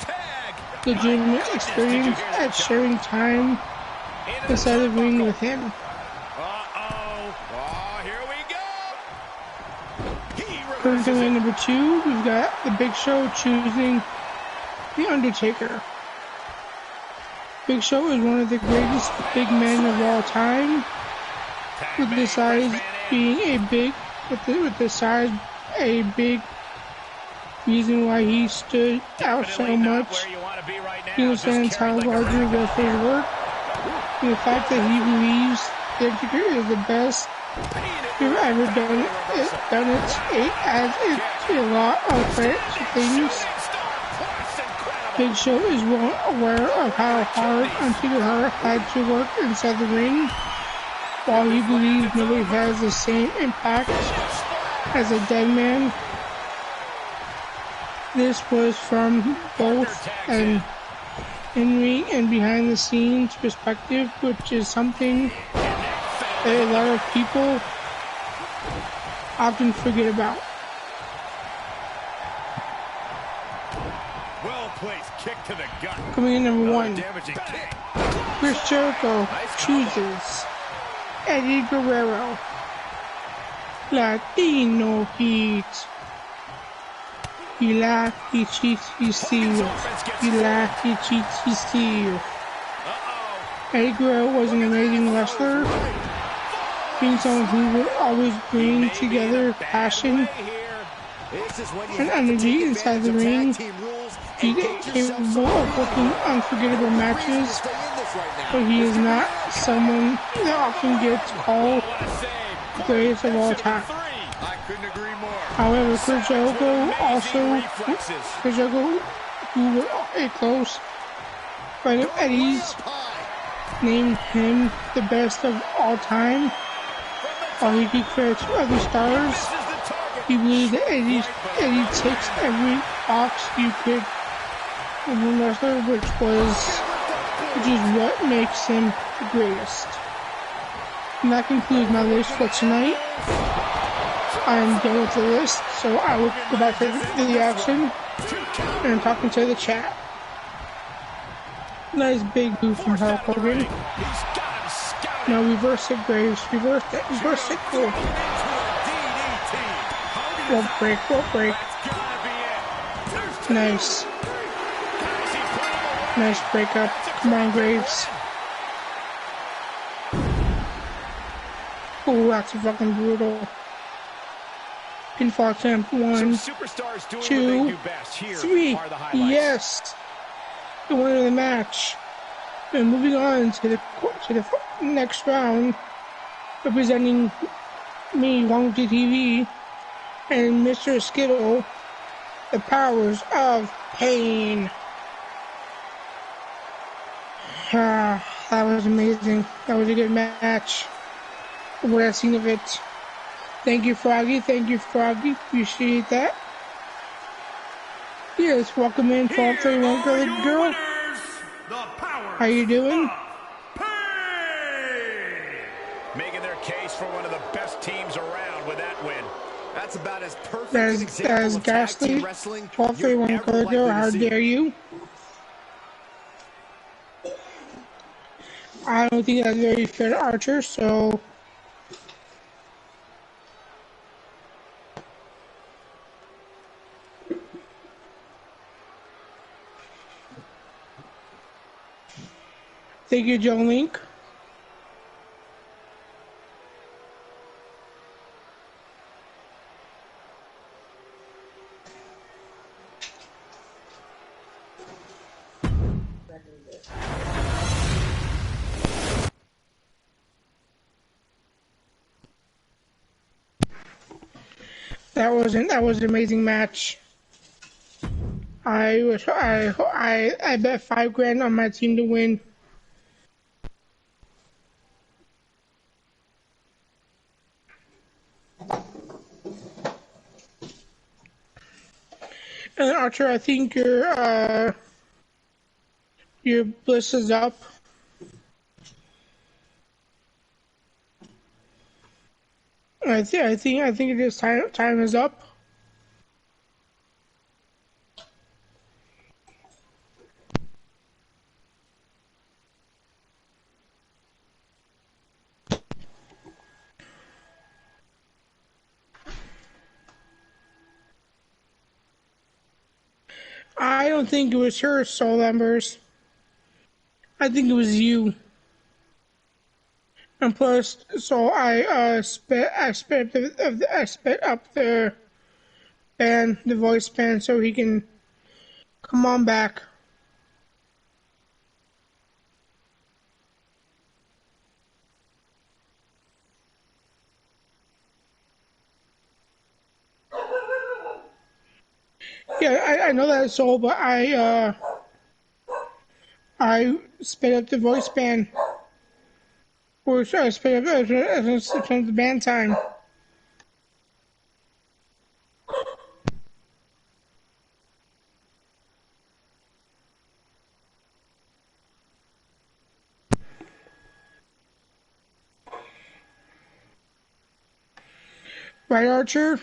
Speaker 2: legitimate experience at sharing time inside the ring with him. Currently at number 2, we've got The Big Show choosing The Undertaker. Big Show is one of the greatest big men of all time, with the size being a big reason why he stood out so much. He understands how larger wrestlers work, and the fact that he believes The Undertaker is the best who've ever done it adds a lot of credit to things. Big Show is well aware of how hard Undertaker had to work inside the ring, while he believes nobody has the same impact as a dead man. This was from both an in-ring and behind-the-scenes perspective, which is something that a lot of people often forget about.
Speaker 4: Kick to the gut.
Speaker 2: Coming in number 1, Chris Jericho chooses Eddie Guerrero. Latino Heat. He laughed, he cheats, he steals. He laughed, he cheats, he steals. Eddie Guerrero was an amazing wrestler, being someone who would always bring together passion and energy inside the ring. He is capable of working unforgettable matches, but he is not someone that often gets called the greatest of all time. However, Chris Jericho, who was a close friend of Eddie's, named him the best of all time. While he gave credit to other stars, he believes that Eddie ticks every box you could in one wrestler, which is what makes him the greatest. And that concludes my list for tonight. I'm done with the list, so I will go back to the action and I'm talking to the chat. Nice big move from Hulk Hogan. Now reverse it, Graves. Reverse it, cool. Won't break. Nice. Nice breakup. Come on, Graves. Oh, that's fucking brutal. Pinfall attempt. 1, 2, 3. Yes. The winner of the match. And moving on to the next round, representing me, Long TV, and Mr. Skittle, the powers of pain. That was amazing. That was a good match. What I've seen of it. Thank you, Froggy. Appreciate that. Yes, welcome in, 1231 Girl. How you doing?
Speaker 4: Making their case for one of the best teams around with that win. That's about as perfect
Speaker 2: as
Speaker 4: example of tag team wrestling.
Speaker 2: 1231 Girl, how dare you? I don't think that's very fair to Archer, so thank you, Joe Link. That was an amazing match. I bet $5,000 on my team to win. And Archer, I think your bliss is up. I think it is time is up. I don't think it was her, Soul Embers. I think it was you. And plus, so I sped up the band, the voice band, so he can come on back. Yeah, I know that Soul, but I sped up the voice band. Or should I sped up from the band time? Right, Archer?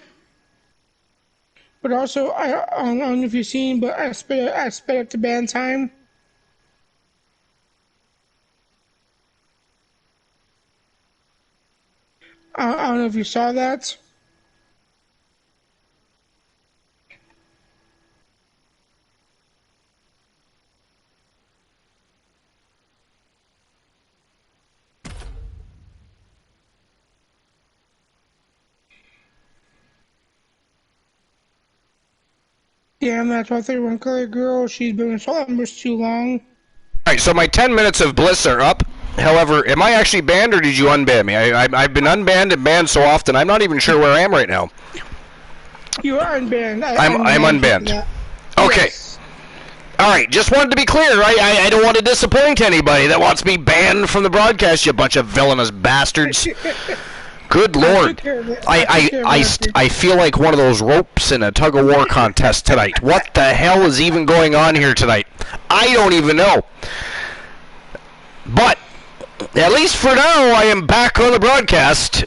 Speaker 2: But also, I don't know if you've seen, but I sped up the band time. I don't know if you saw that. Yeah, and that's why they one color girl. She's been with Soul Embers too long.
Speaker 1: Alright, so my 10 minutes of bliss are up. However, am I actually banned or did you unban me? I've been unbanned and banned so often, I'm not even sure where I am right now.
Speaker 2: You are unbanned.
Speaker 1: I'm unbanned. Okay.
Speaker 2: Yes.
Speaker 1: Alright, just wanted to be clear. I don't want to disappoint anybody that wants me banned from the broadcast, you bunch of villainous bastards. Good Lord. I feel like one of those ropes in a tug-of-war contest tonight. What the hell is even going on here tonight? I don't even know. But, at least for now, I am back on the broadcast.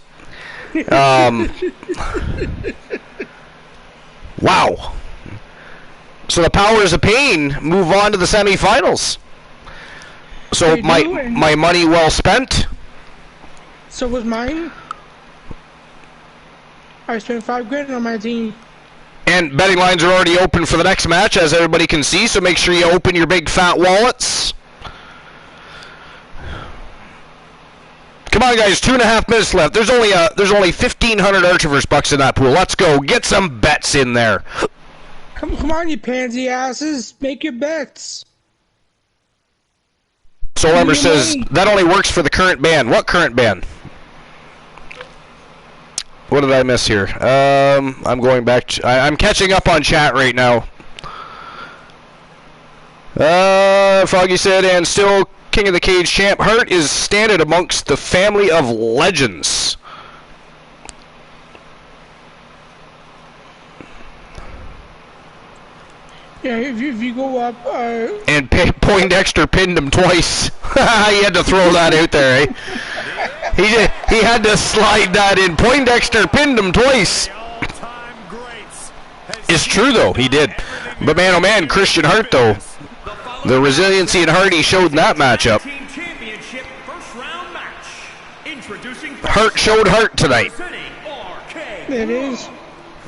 Speaker 1: Wow. So the Powers of Pain move on to the semifinals. So my money well spent.
Speaker 2: So was mine. I spent $5,000 on my team.
Speaker 1: And betting lines are already open for the next match, as everybody can see. So make sure you open your big fat wallets. Come on, guys! 2.5 minutes left. There's only 1,500 Archiverse bucks in that pool. Let's go. Get some bets in there.
Speaker 2: Come on, you pansy asses! Make your bets.
Speaker 1: Soul Ember says that only works for the current ban. What current ban? What did I miss here? I'm going back. I'm catching up on chat right now. Froggy said, and still King of the Cage champ. Hart is standard amongst the family of legends.
Speaker 2: Yeah, if you go up,
Speaker 1: and Poindexter pinned him twice. He had to throw that out there, eh? He had to slide that in. Poindexter pinned him twice. It's true, though. He did. But man, oh man, Christian Hart, though. The resiliency and heart he showed in that matchup. Hart showed heart tonight.
Speaker 2: It is.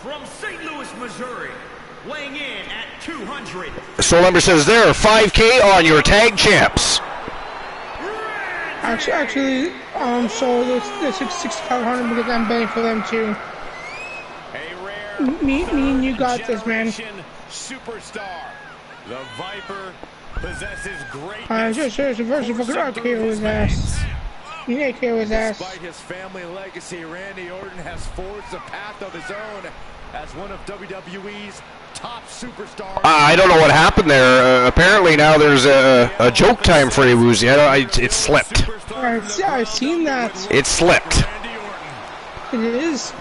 Speaker 5: From St. Louis, Missouri, weighing in at 200.
Speaker 1: Soul Ember says there, 5K on your tag champs.
Speaker 2: Actually, so the 6,500 because I'm betting for them too. Me and you got this, man.
Speaker 4: Superstar. The Viper possesses great.
Speaker 2: First fucking RKO his ass. You KO his ass.
Speaker 4: Despite his family legacy, Randy Orton has forged a path of his own as one of WWE's top superstars.
Speaker 1: I don't know what happened there. Apparently now there's a joke time for Woozy. It slipped.
Speaker 2: I've seen that.
Speaker 1: It slipped.
Speaker 2: It is.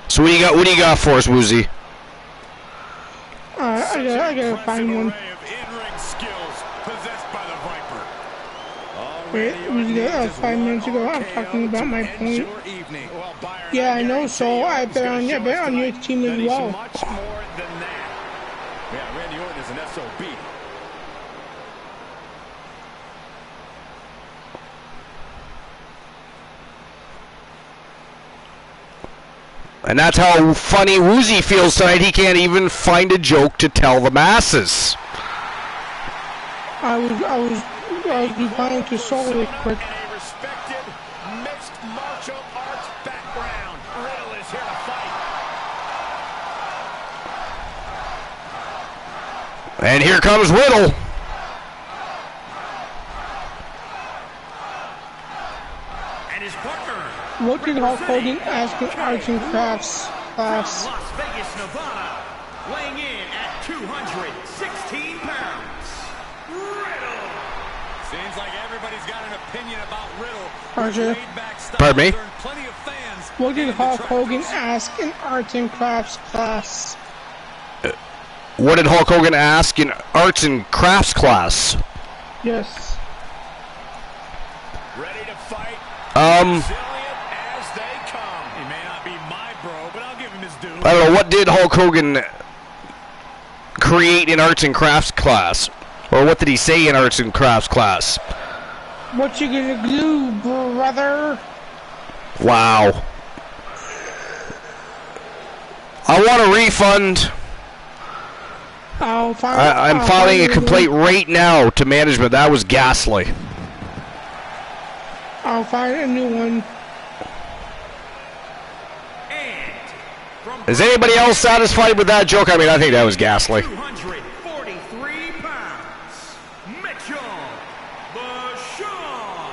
Speaker 1: So what do you got for us, Woozy?
Speaker 2: I gotta find one. Wait, it was 5 minutes ago. I'm talking about my point. Yeah, I know. So I bet on your team as well.
Speaker 4: Much more than that. Yeah, Randy Orton is an SOB.
Speaker 1: And that's how funny Woozy feels tonight. He can't even find a joke to tell the masses.
Speaker 2: I was replying to Saul really quick.
Speaker 4: A respected mixed martial arts background. Riddle is here to fight.
Speaker 1: And here comes Riddle.
Speaker 5: And his partner.
Speaker 2: What did Hulk Hogan ask in Arts and Crafts class?
Speaker 5: From Las Vegas, Nevada, weighing in at 216 pounds, Riddle.
Speaker 4: Seems like everybody's got an opinion about Riddle.
Speaker 2: Archer,
Speaker 1: Pardon me?
Speaker 4: Plenty of fans.
Speaker 2: what did Hulk Hogan ask in Arts and Crafts class?
Speaker 1: What did Hulk Hogan ask in arts and crafts class?
Speaker 2: Yes.
Speaker 4: Ready to fight.
Speaker 1: Um,
Speaker 4: Resilient as they come. He may not be my bro, but I'll give him his due.
Speaker 1: I don't know, what did Hulk Hogan create in arts and crafts class? Or what did he say in arts and crafts class?
Speaker 2: What you gonna do, brother?
Speaker 1: Wow. I want a refund.
Speaker 2: I'm
Speaker 1: filing a complaint right now to management. That was ghastly.
Speaker 2: I'll find a new one.
Speaker 5: And from
Speaker 1: Is anybody else satisfied with that joke? I mean, I think that was ghastly.
Speaker 5: 243 pounds, Mitchell Bashawn.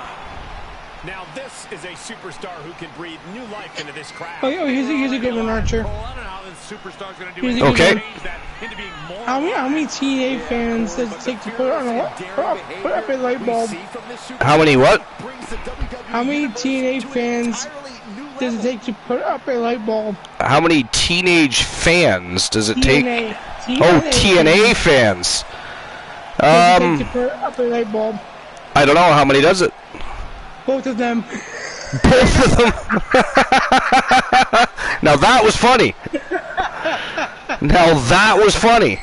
Speaker 4: Now this is a superstar who can breathe new life into this crowd.
Speaker 2: Oh, here's a good one, Archer.
Speaker 4: Oh, I don't know how this superstar's going to do
Speaker 2: Here's a
Speaker 4: anything
Speaker 2: good
Speaker 1: Okay.
Speaker 4: to change that into being more.
Speaker 2: How many TNA fans does it take to put up a light bulb?
Speaker 1: How many what?
Speaker 2: How many TNA fans does it take to put up a light bulb?
Speaker 1: How many teenage fans does it take?
Speaker 2: TNA.
Speaker 1: Oh, TNA fans.
Speaker 2: Does it take to put up a light bulb?
Speaker 1: I don't know. How many does it?
Speaker 2: Both of them.
Speaker 1: Both of them. Now that was funny. Now that was funny.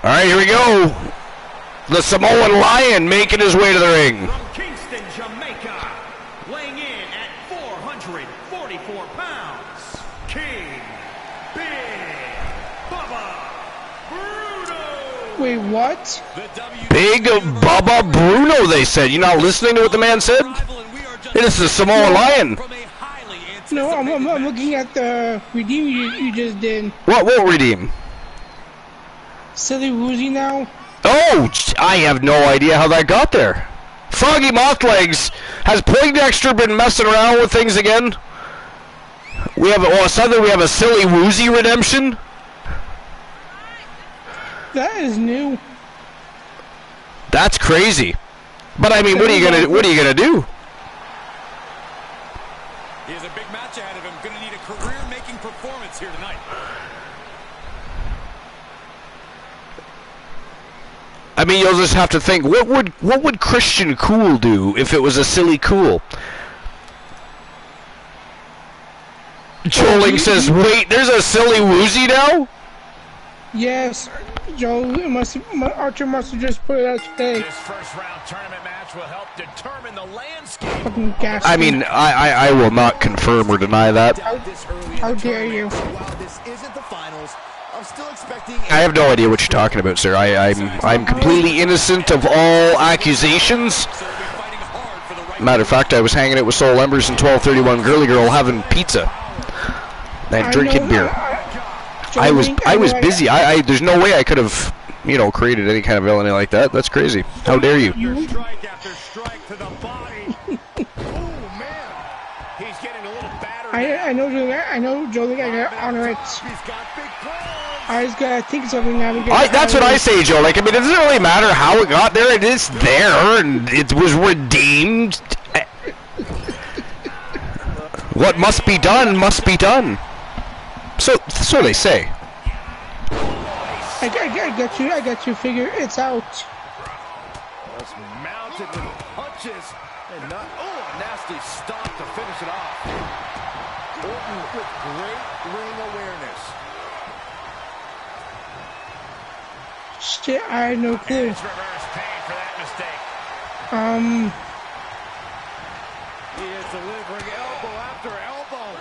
Speaker 1: All right, here we go. The Samoan Lion making his way to the ring.
Speaker 5: From Kingston, Jamaica, weighing in at 444 pounds, King Big Bubba Bruno.
Speaker 2: Wait, what?
Speaker 1: Big Bubba Bruno, they said. You not listening to what the man said? It is the Samoan Lion.
Speaker 2: No, I'm looking at the redeem you just did.
Speaker 1: What redeem?
Speaker 2: Silly Woozy now?
Speaker 1: Oh, I have no idea how that got there. Froggy Mothlegs, has Poindexter been messing around with things again? Suddenly we have a Silly Woozy redemption?
Speaker 2: That is new.
Speaker 1: That's crazy. But I mean, what are you gonna do?
Speaker 4: He has a big match ahead of him. Going to need a career-making performance here tonight.
Speaker 1: I mean, you'll just have to think, what would Christian Cool do if it was a Silly Cool? Joling says, wait, there's a Silly Woozy now?
Speaker 2: Yes, Joe. Archer must have just put it out today.
Speaker 4: This first-round tournament match will help determine the landscape.
Speaker 2: Fucking gas.
Speaker 1: I mean, I will not confirm or deny that.
Speaker 2: How dare you?
Speaker 6: While this isn't the finals, I'm still expecting.
Speaker 1: I have no idea what you're talking about, sir. I'm completely innocent of all accusations. Matter of fact, I was hanging out with Soul Embers and 1231 Girly Girl having pizza and drinking beer. I was busy. There's no way I could have, created any kind of villainy like that. That's crazy. How dare you?
Speaker 4: Strike after strike to the body. Oh man, he's getting a little battered.
Speaker 2: I know, Joe. I gotta honor it.
Speaker 4: He's got big plans.
Speaker 2: I just gotta think of something now.
Speaker 1: That's what I say, Joe. Like, I mean, it doesn't really matter how it got there. It is there, and it was redeemed. What must be done must be done. So they say.
Speaker 2: I got you. Figure it's out.
Speaker 6: Just mounted with punches and not. Oh, a nasty stop to finish it off. Orton with great ring awareness.
Speaker 2: Shit, I had no clue.
Speaker 4: Reverse pain for that mistake. He is delivering elbow after elbow.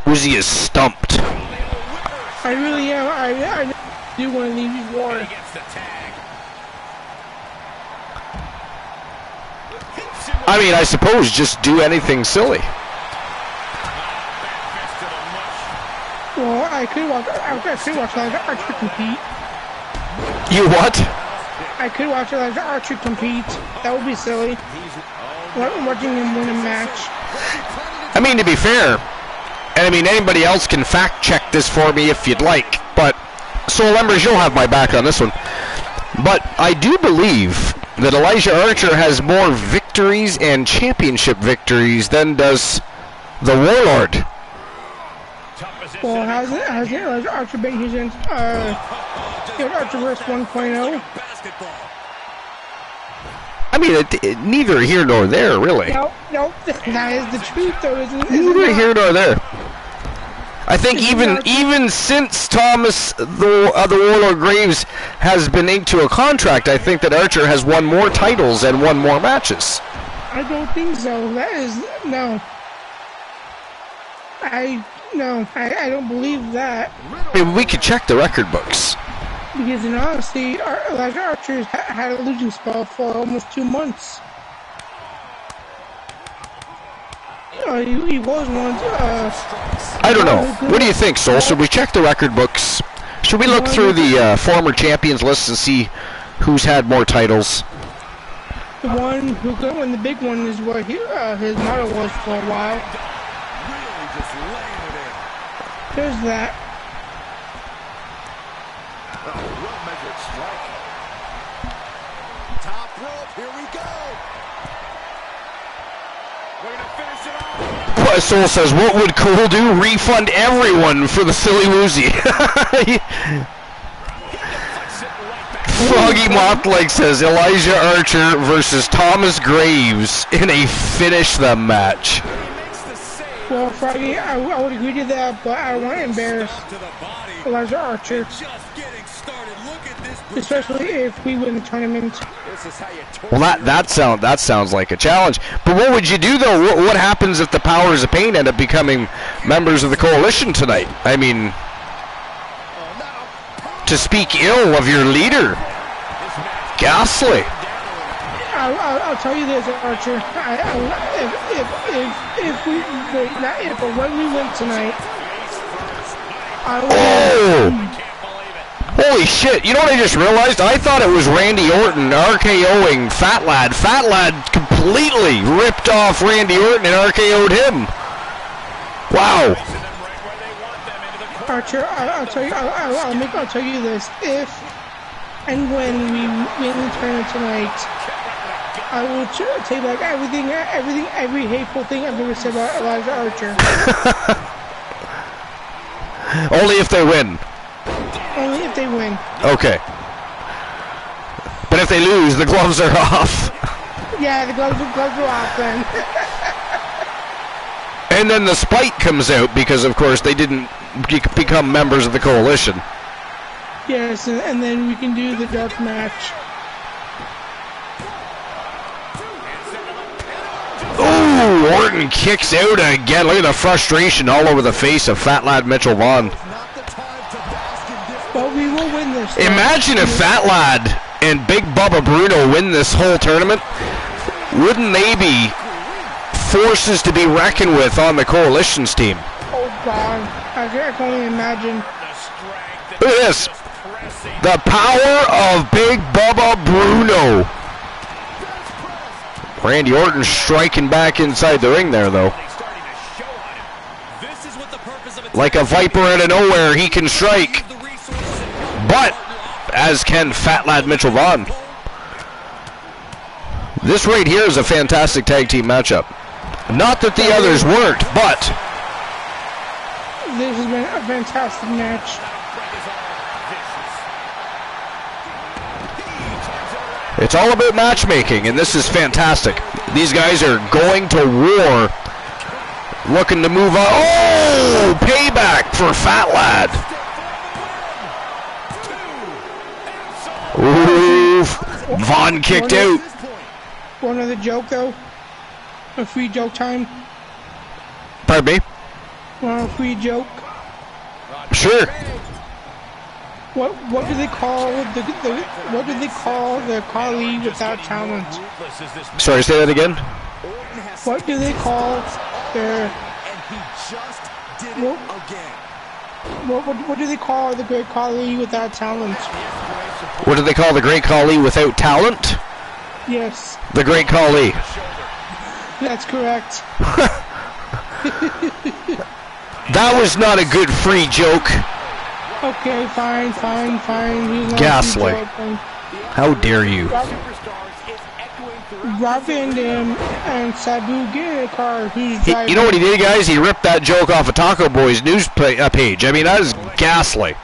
Speaker 1: Uzi is stumped.
Speaker 2: I really am. I do want to leave you war.
Speaker 4: He gets the tag.
Speaker 1: I mean, I suppose just do anything silly.
Speaker 2: Well, I could watch like Archer compete.
Speaker 1: You what?
Speaker 2: I could watch like Archer compete. That would be silly. Watching him win a match.
Speaker 1: I mean, to be fair, and I mean, anybody else can fact check this for me if you'd like, but Soul Embers, you'll have my back on this one. But I do believe that Elijah Archer has more victories and championship victories than does the Warlord.
Speaker 2: Well, hasn't Elijah Archer been here since Archerverse 1.0?
Speaker 1: I mean, neither here nor there, really.
Speaker 2: No, that is the truth, though, isn't it?
Speaker 1: Neither here nor there. I think even since Thomas the Warlord Graves has been inked to a contract, I think that Archer has won more titles and won more matches.
Speaker 2: I don't think so. That is no. I don't believe that.
Speaker 1: I mean, we could check the record books.
Speaker 2: Because in honesty, Elijah Archer had a losing spell for almost 2 months. He was one.
Speaker 1: I don't know. What do you think, Soul? Should we check the record books? Should we look through the former champions list and see who's had more titles?
Speaker 2: The one who got one, the big one, is what his motto was for a while. There's that.
Speaker 6: Well-measured strike. Top rope, here we go.
Speaker 4: We're gonna finish it off.
Speaker 1: Soul says, what would Cole do? Refund everyone for the silly woozy. Froggy Moth says, Elijah Archer versus Thomas Graves in a finish them match.
Speaker 2: Well, Froggy, I would agree to that, but I don't want to embarrass Elijah Archer. Especially if we win the tournament.
Speaker 1: Well, that sounds like a challenge. But what would you do, though? What happens if the Powers of Pain end up becoming members of the Coalition tonight? I mean, to speak ill of your leader. Ghastly.
Speaker 2: I'll tell you this, Archer. When we win tonight,
Speaker 1: Holy shit, you know what I just realized? I thought it was Randy Orton RKOing Fat Lad. Fat Lad completely ripped off Randy Orton and RKO'd him. Wow.
Speaker 2: Archer, I'll tell you this. If and when we win the tournament tonight, I will take back every hateful thing I've ever said about Elijah Archer.
Speaker 1: Only if they win.
Speaker 2: Only if they win.
Speaker 1: Okay. But if they lose, the gloves are off.
Speaker 2: Yeah, the gloves are off then.
Speaker 1: And then the spite comes out because, of course, they didn't become members of the Coalition.
Speaker 2: Yes, and then we can do the dark match.
Speaker 1: Ooh, Orton kicks out again. Look at the frustration all over the face of Fat Lad Mitchell Vaughn.
Speaker 2: But we will win this.
Speaker 1: Imagine if Fat Lad and Big Bubba Bruno win this whole tournament, wouldn't they be forces to be reckoned with on the Coalition's team?
Speaker 2: Oh God, I can only imagine.
Speaker 1: Look at this. The power of Big Bubba Bruno. Randy Orton striking back inside the ring there, though. Like a viper out of nowhere, he can strike. But, as can Fat Lad Mitchell Vaughn. This right here is a fantastic tag team matchup. Not that the others weren't, but
Speaker 2: this has been a fantastic match.
Speaker 1: it's all about matchmaking, and this is fantastic. These guys are going to war, looking to move on. Oh, payback for Fat Lad. Ooh, Vaughn kicked out.
Speaker 2: One other joke though. A free joke time.
Speaker 1: Pardon me?
Speaker 2: Want a free joke?
Speaker 1: Sure.
Speaker 2: What do they call the Kali without talent?
Speaker 1: Sorry, say that again.
Speaker 2: What do they call their? What do they call the Great Kali without talent?
Speaker 1: What do they call the Great Khali without talent?
Speaker 2: Yes,
Speaker 1: The Great Khali.
Speaker 2: that's correct.
Speaker 1: That was not a good free joke.
Speaker 2: Okay, fine.
Speaker 1: Ghastly. How dare you?
Speaker 2: Rob Van Dam and Sabu get in a car. Who's driving?
Speaker 1: You know what he did, guys? He ripped that joke off of Taco Boy's news page. I mean, that is ghastly.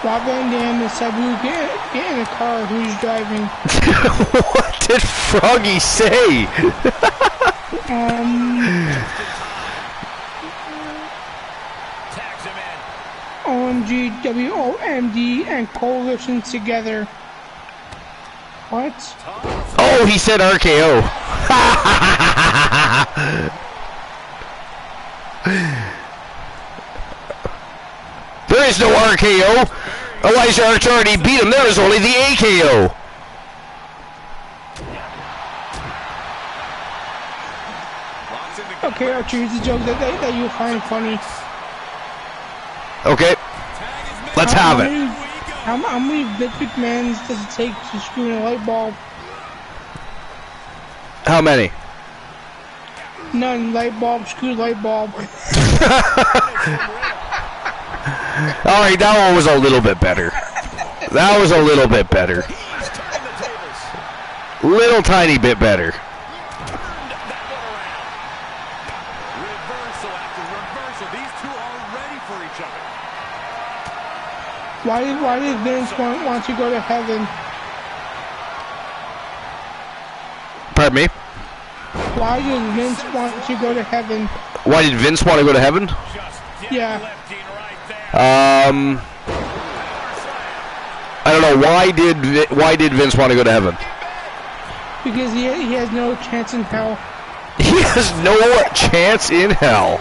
Speaker 2: Rob Van Dam and Sabu get in a car. Who's driving?
Speaker 1: What did Froggy say?
Speaker 2: OMG, WOMD, and Coalition together. What?
Speaker 1: Oh, he said RKO. There is no RKO. Elijah Arch already beat him. There is only the AKO.
Speaker 2: Okay, Archie, here's a joke that you'll find funny.
Speaker 1: Okay. Let's have it.
Speaker 2: How many Vince McMahons does it take to screw in a light bulb?
Speaker 1: How many?
Speaker 2: None. Light bulb, screw light bulb.
Speaker 1: Alright, that one was a little bit better. That was a little bit better. Little tiny bit better.
Speaker 2: Why did Vince want to go to heaven?
Speaker 1: Pardon me?
Speaker 2: Why did Vince want to go to heaven?
Speaker 1: Why did Vince want to go to heaven?
Speaker 2: Yeah.
Speaker 1: I don't know. Why did Vince want to go to heaven?
Speaker 2: Because he has no chance in hell.
Speaker 1: He has no chance in hell.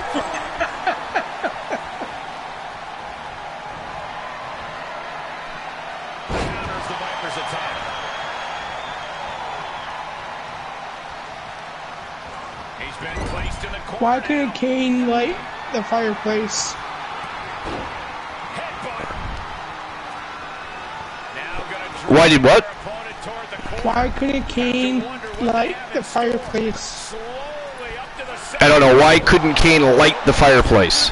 Speaker 2: Why couldn't Kane light the fireplace?
Speaker 1: Why did what?
Speaker 2: Why couldn't Kane light the fireplace?
Speaker 1: I don't know. Why couldn't Kane light the fireplace?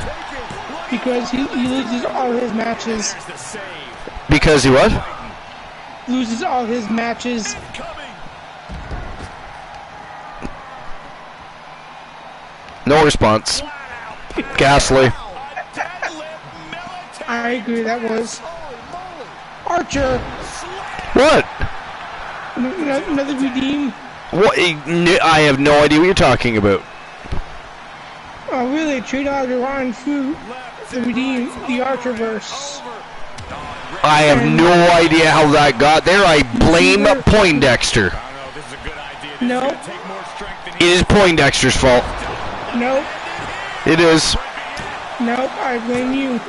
Speaker 2: Because he loses all his matches.
Speaker 1: Because he what?
Speaker 2: Loses all his matches.
Speaker 1: No response. Ghastly.
Speaker 2: I agree, that was. Archer!
Speaker 1: What?
Speaker 2: Another redeem?
Speaker 1: What? I have no idea what you're talking about.
Speaker 2: Oh, really? Trade out the Rotten Fruit to redeem the Archerverse.
Speaker 1: I have no idea how that got there. I blame Poindexter.
Speaker 2: Nope.
Speaker 1: It is Poindexter's fault.
Speaker 2: Nope.
Speaker 1: It is.
Speaker 2: Nope, I blame you.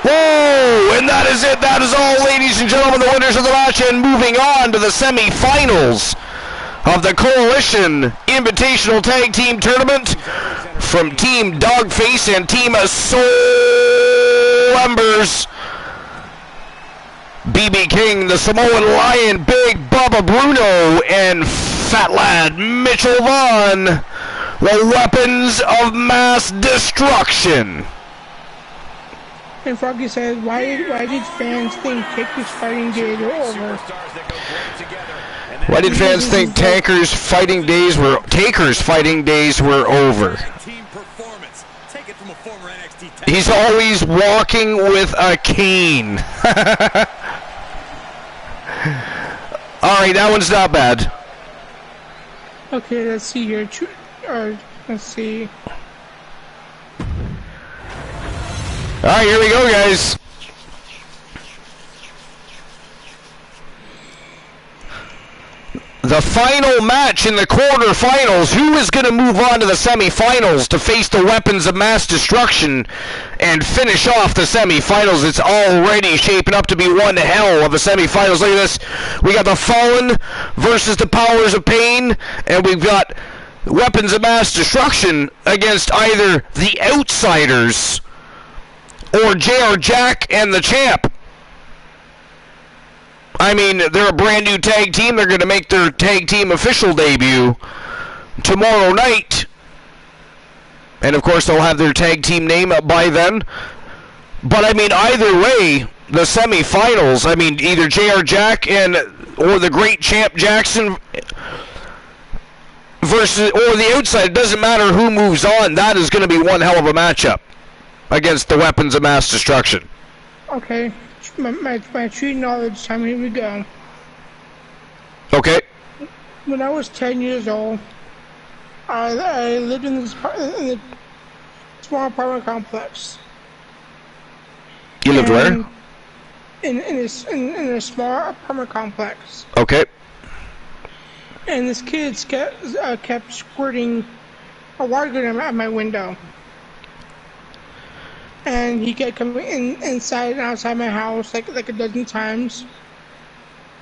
Speaker 1: Whoa! And that is it. That is all, ladies and gentlemen, the winners of the match. And moving on to the semifinals of the Coalition Invitational Tag Team Tournament from Team Dogface and Team Soul Embers. BB King, the Samoan Lion, Big Bubba Bruno, and Fat Lad Mitchell Vaughn, the weapons of mass destruction.
Speaker 2: And Froggy says, why did fans think Taker's fighting days were over?
Speaker 1: Why did fans think Taker's fighting days were over? He's always walking with a cane. Alright, that one's not bad.
Speaker 2: Okay, let's see here. Let's see.
Speaker 1: Alright, here we go, guys. The final match in the quarterfinals. Who is going to move on to the semifinals to face the weapons of mass destruction and finish off the semifinals? It's already shaping up to be one hell of a semifinals. Look at this. We got the Fallen versus the Powers of Pain, and we've got weapons of mass destruction against either the Outsiders or JR Jack and the Champ. I mean, they're a brand new tag team. They're going to make their tag team official debut tomorrow night. And, of course, they'll have their tag team name up by then. But, I mean, either way, the semifinals, I mean, either JR Jack or the Great Champ Jackson versus, or the Outside, it doesn't matter who moves on. That is going to be one hell of a matchup against the weapons of mass destruction.
Speaker 2: Okay. My true knowledge time, here we go.
Speaker 1: Okay.
Speaker 2: When I was 10 years old, I lived in a small apartment complex.
Speaker 1: You lived where?
Speaker 2: In a small apartment complex.
Speaker 1: Okay.
Speaker 2: And this kid kept squirting a water gun at my window. And he kept coming inside and outside my house like a dozen times.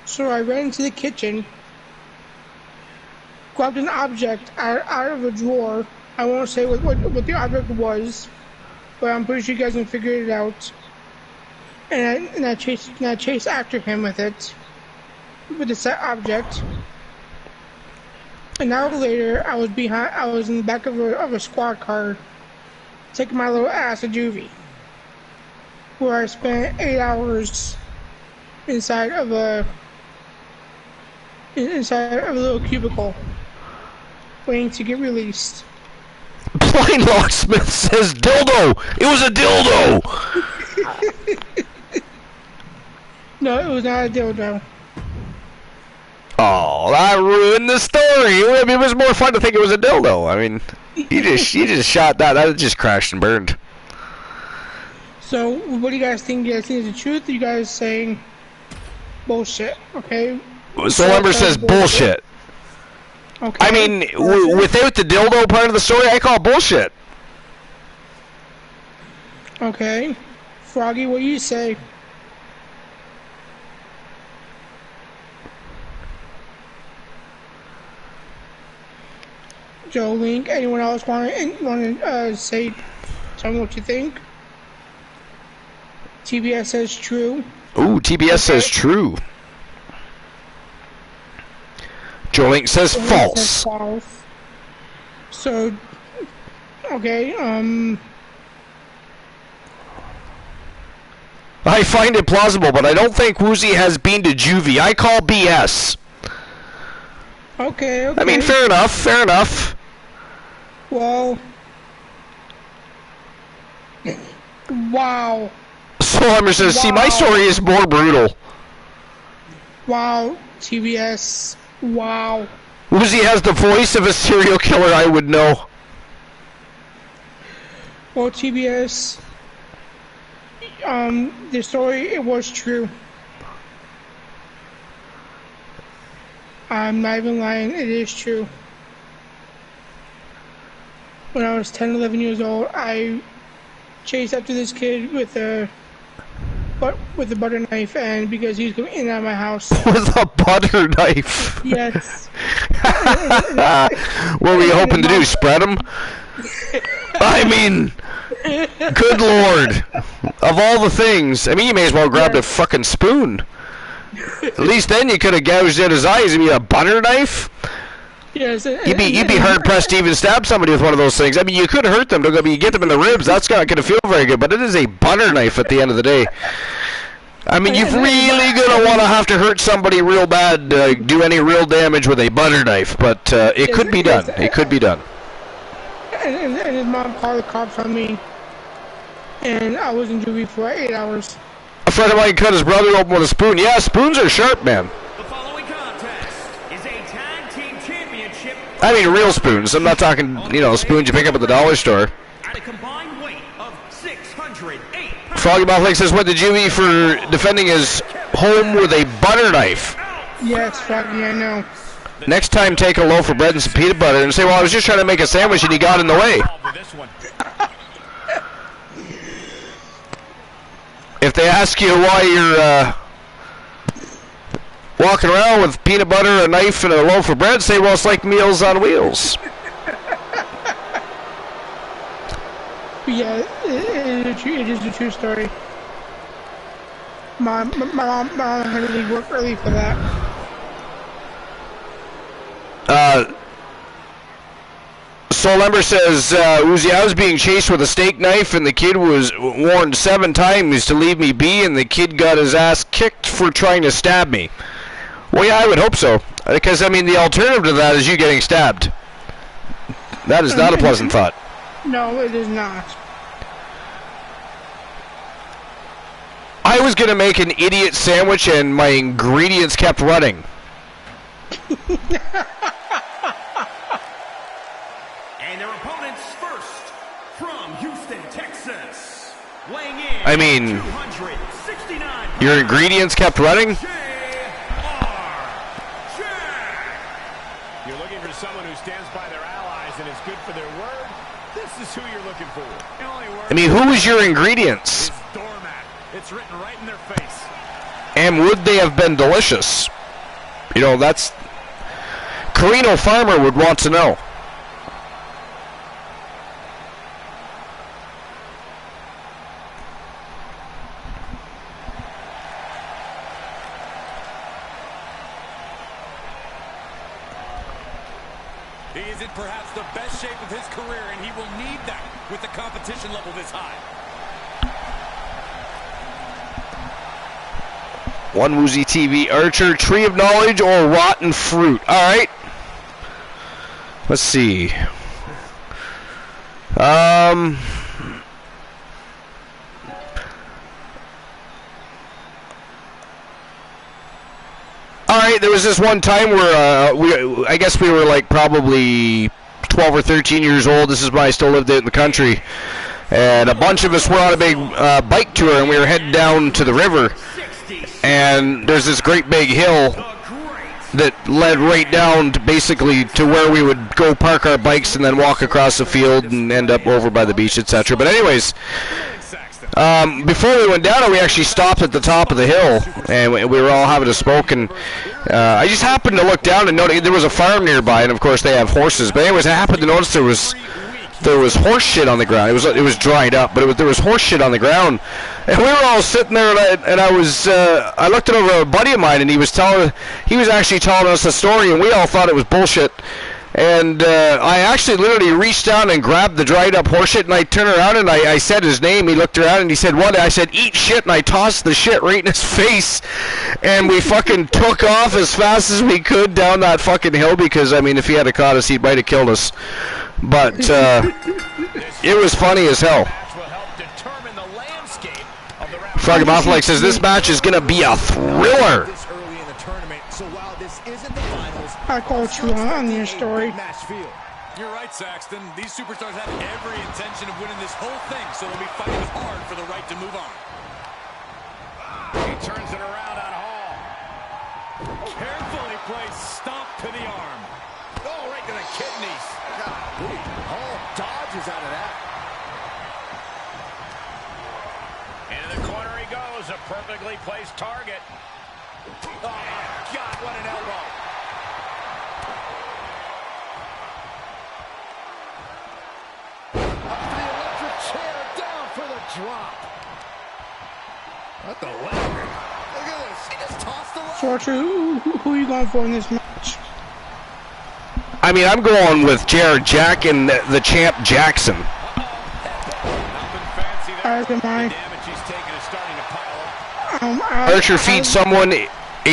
Speaker 2: So I ran into the kitchen, grabbed an object out of a drawer. I won't say what the object was, but I'm pretty sure you guys can figure it out. And I chased after him with it, with the set object. An hour later, I was in the back of a squad car, taking my little ass to juvie, where I spent 8 hours inside of a little cubicle, waiting to get released.
Speaker 1: Blind Locksmith says dildo. It was a dildo.
Speaker 2: No, it was not a dildo.
Speaker 1: Oh, that ruined the story. I mean, it was more fun to think it was a dildo. I mean, you just shot that. That just crashed and burned.
Speaker 2: So, what do you guys think? You guys think it's the truth? Or you guys saying bullshit? Okay.
Speaker 1: Soul Ember says bullshit.
Speaker 2: Okay.
Speaker 1: I mean, without the dildo part of the story, I call it bullshit.
Speaker 2: Okay. Froggy, what do you say? Joe Link, anyone else want to say, tell me what you think? TBS says true.
Speaker 1: Ooh, TBS says true. Joe Link says false.
Speaker 2: False. So, okay,
Speaker 1: I find it plausible, but I don't think Woozy has been to juvie. I call BS.
Speaker 2: Okay.
Speaker 1: I mean, fair enough.
Speaker 2: Well, wow.
Speaker 1: Soul Ember says, see, my story is more brutal.
Speaker 2: Wow, TBS. Wow.
Speaker 1: Woozy has the voice of a serial killer, I would know.
Speaker 2: Well, TBS, the story, it was true. I'm not even lying, it is true. When I was 10, 11 years old, I chased after this kid with a with a butter knife, and because he's going in and out of my house.
Speaker 1: With a butter knife.
Speaker 2: Yes.
Speaker 1: What were you hoping to do? Spread them? I mean, good lord. Of all the things, I mean, you may as well grab a fucking spoon. At least then you could have gouged out his eyes. I mean, a butter knife?
Speaker 2: Yes.
Speaker 1: You'd be hard pressed to even stab somebody with one of those things. I mean, you could hurt them. I mean, you get them in the ribs. That's not going to feel very good. But it is a butter knife at the end of the day. I mean, you're really going to want to have to hurt somebody real bad, do any real damage with a butter knife. But it could be done. It could be done.
Speaker 2: And his mom called the cops on me. And I was in juvie for 8 hours.
Speaker 1: A friend of mine cut his brother open with a spoon. Yeah, spoons are sharp, man.
Speaker 5: The following contest is a tag team championship.
Speaker 1: I mean, real spoons. I'm not talking, spoons you pick up at the dollar store.
Speaker 5: At a combined weight of 608 pounds.
Speaker 1: Froggy Mouth Lake says, went to juvie for defending his home with a butter knife.
Speaker 2: Yes, Froggy, I know.
Speaker 1: Next time, take a loaf of bread and some peanut butter and say, well, I was just trying to make a sandwich and you got in the way. If they ask you why you're walking around with peanut butter, a knife, and a loaf of bread, say, well, it's like Meals on Wheels.
Speaker 2: Yeah, it is a true story. My mom had to leave work early for that.
Speaker 1: Soul Ember says, Uzi, I was being chased with a steak knife and the kid was warned 7 times to leave me be and the kid got his ass kicked for trying to stab me. Well, yeah, I would hope so. Because, I mean, the alternative to that is you getting stabbed. That is not a pleasant thought.
Speaker 2: No, it is not.
Speaker 1: I was going to make an idiot sandwich and my ingredients kept running.
Speaker 5: And their opponents first, from Houston, Texas, weighing in
Speaker 1: I mean,
Speaker 5: 269
Speaker 1: your ingredients kept running?
Speaker 4: You're looking for someone who stands by their allies and is good for their word. This is who you're looking for. The only word
Speaker 1: I mean, who was your ingredients?
Speaker 4: is doormat. It's written right in their face.
Speaker 1: And would they have been delicious? That's... Carino Farmer would want to know.
Speaker 6: He is in perhaps the best shape of his career, and he will need that with the competition level this high.
Speaker 1: One Woozy TV, Archer, Tree of Knowledge, or Rotten Fruit. All right. Let's see. All right, there was this one time where I guess we were like probably 12 or 13 years old. This is when I still lived out in the country. And a bunch of us were on a big bike tour, and we were heading down to the river. And there's this great big hill that led right down to basically to where we would go park our bikes and then walk across the field and end up over by the beach, etc. But anyways, before we went down, we actually stopped at the top of the hill, and we were all having a smoke. And I just happened to look down and notice there was a farm nearby, and of course they have horses. But anyways, I happened to notice there was horse shit on the ground. It was dried up, but there was horse shit on the ground, and we were all sitting there. And I looked over a buddy of mine, and he was actually telling us a story, and we all thought it was bullshit. And I actually literally reached down and grabbed the dried up horse shit, and I turned around and I said his name. He looked around and he said, "What?" I said, "Eat shit," and I tossed the shit right in his face, and we fucking took off as fast as we could down that fucking hill because, I mean, if he had caught us, he might have killed us. But it was funny as hell. Froggy Mouth says this match is gonna be a thriller.
Speaker 2: I called you on your story.
Speaker 6: You're right, Saxton. These superstars have every intention of winning this whole thing, so they'll be fighting hard for the right to move on.
Speaker 4: He turns it around on Hall. Carefully placed stomp to the arm. Oh, right to the kidneys.
Speaker 6: Hall dodges out of that.
Speaker 4: Into the corner he goes. was a perfectly placed target. Oh, my God, what an elbow. Up to the electric chair, down for the drop. What the leg? Look at this. He just tossed the leg.
Speaker 2: So, Archer, who are you going for in this match?
Speaker 1: I mean, I'm going with Jared Jack and the champ Jackson.
Speaker 2: As am I.
Speaker 1: Archer feeds someone a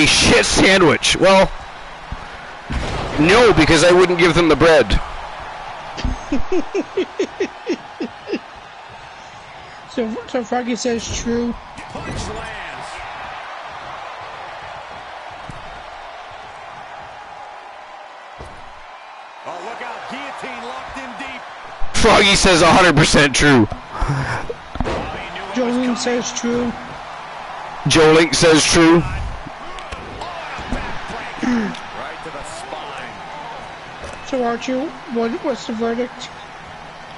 Speaker 1: shit sandwich. Well, no, because I wouldn't give them the bread.
Speaker 2: So Froggy says true.
Speaker 4: Punch lands. Oh, look out. Guillotine locked in deep.
Speaker 1: Froggy says 100% true.
Speaker 2: Jolene says true.
Speaker 1: Joe Link says true.
Speaker 4: Right to the spine.
Speaker 2: So Archer, what's the verdict?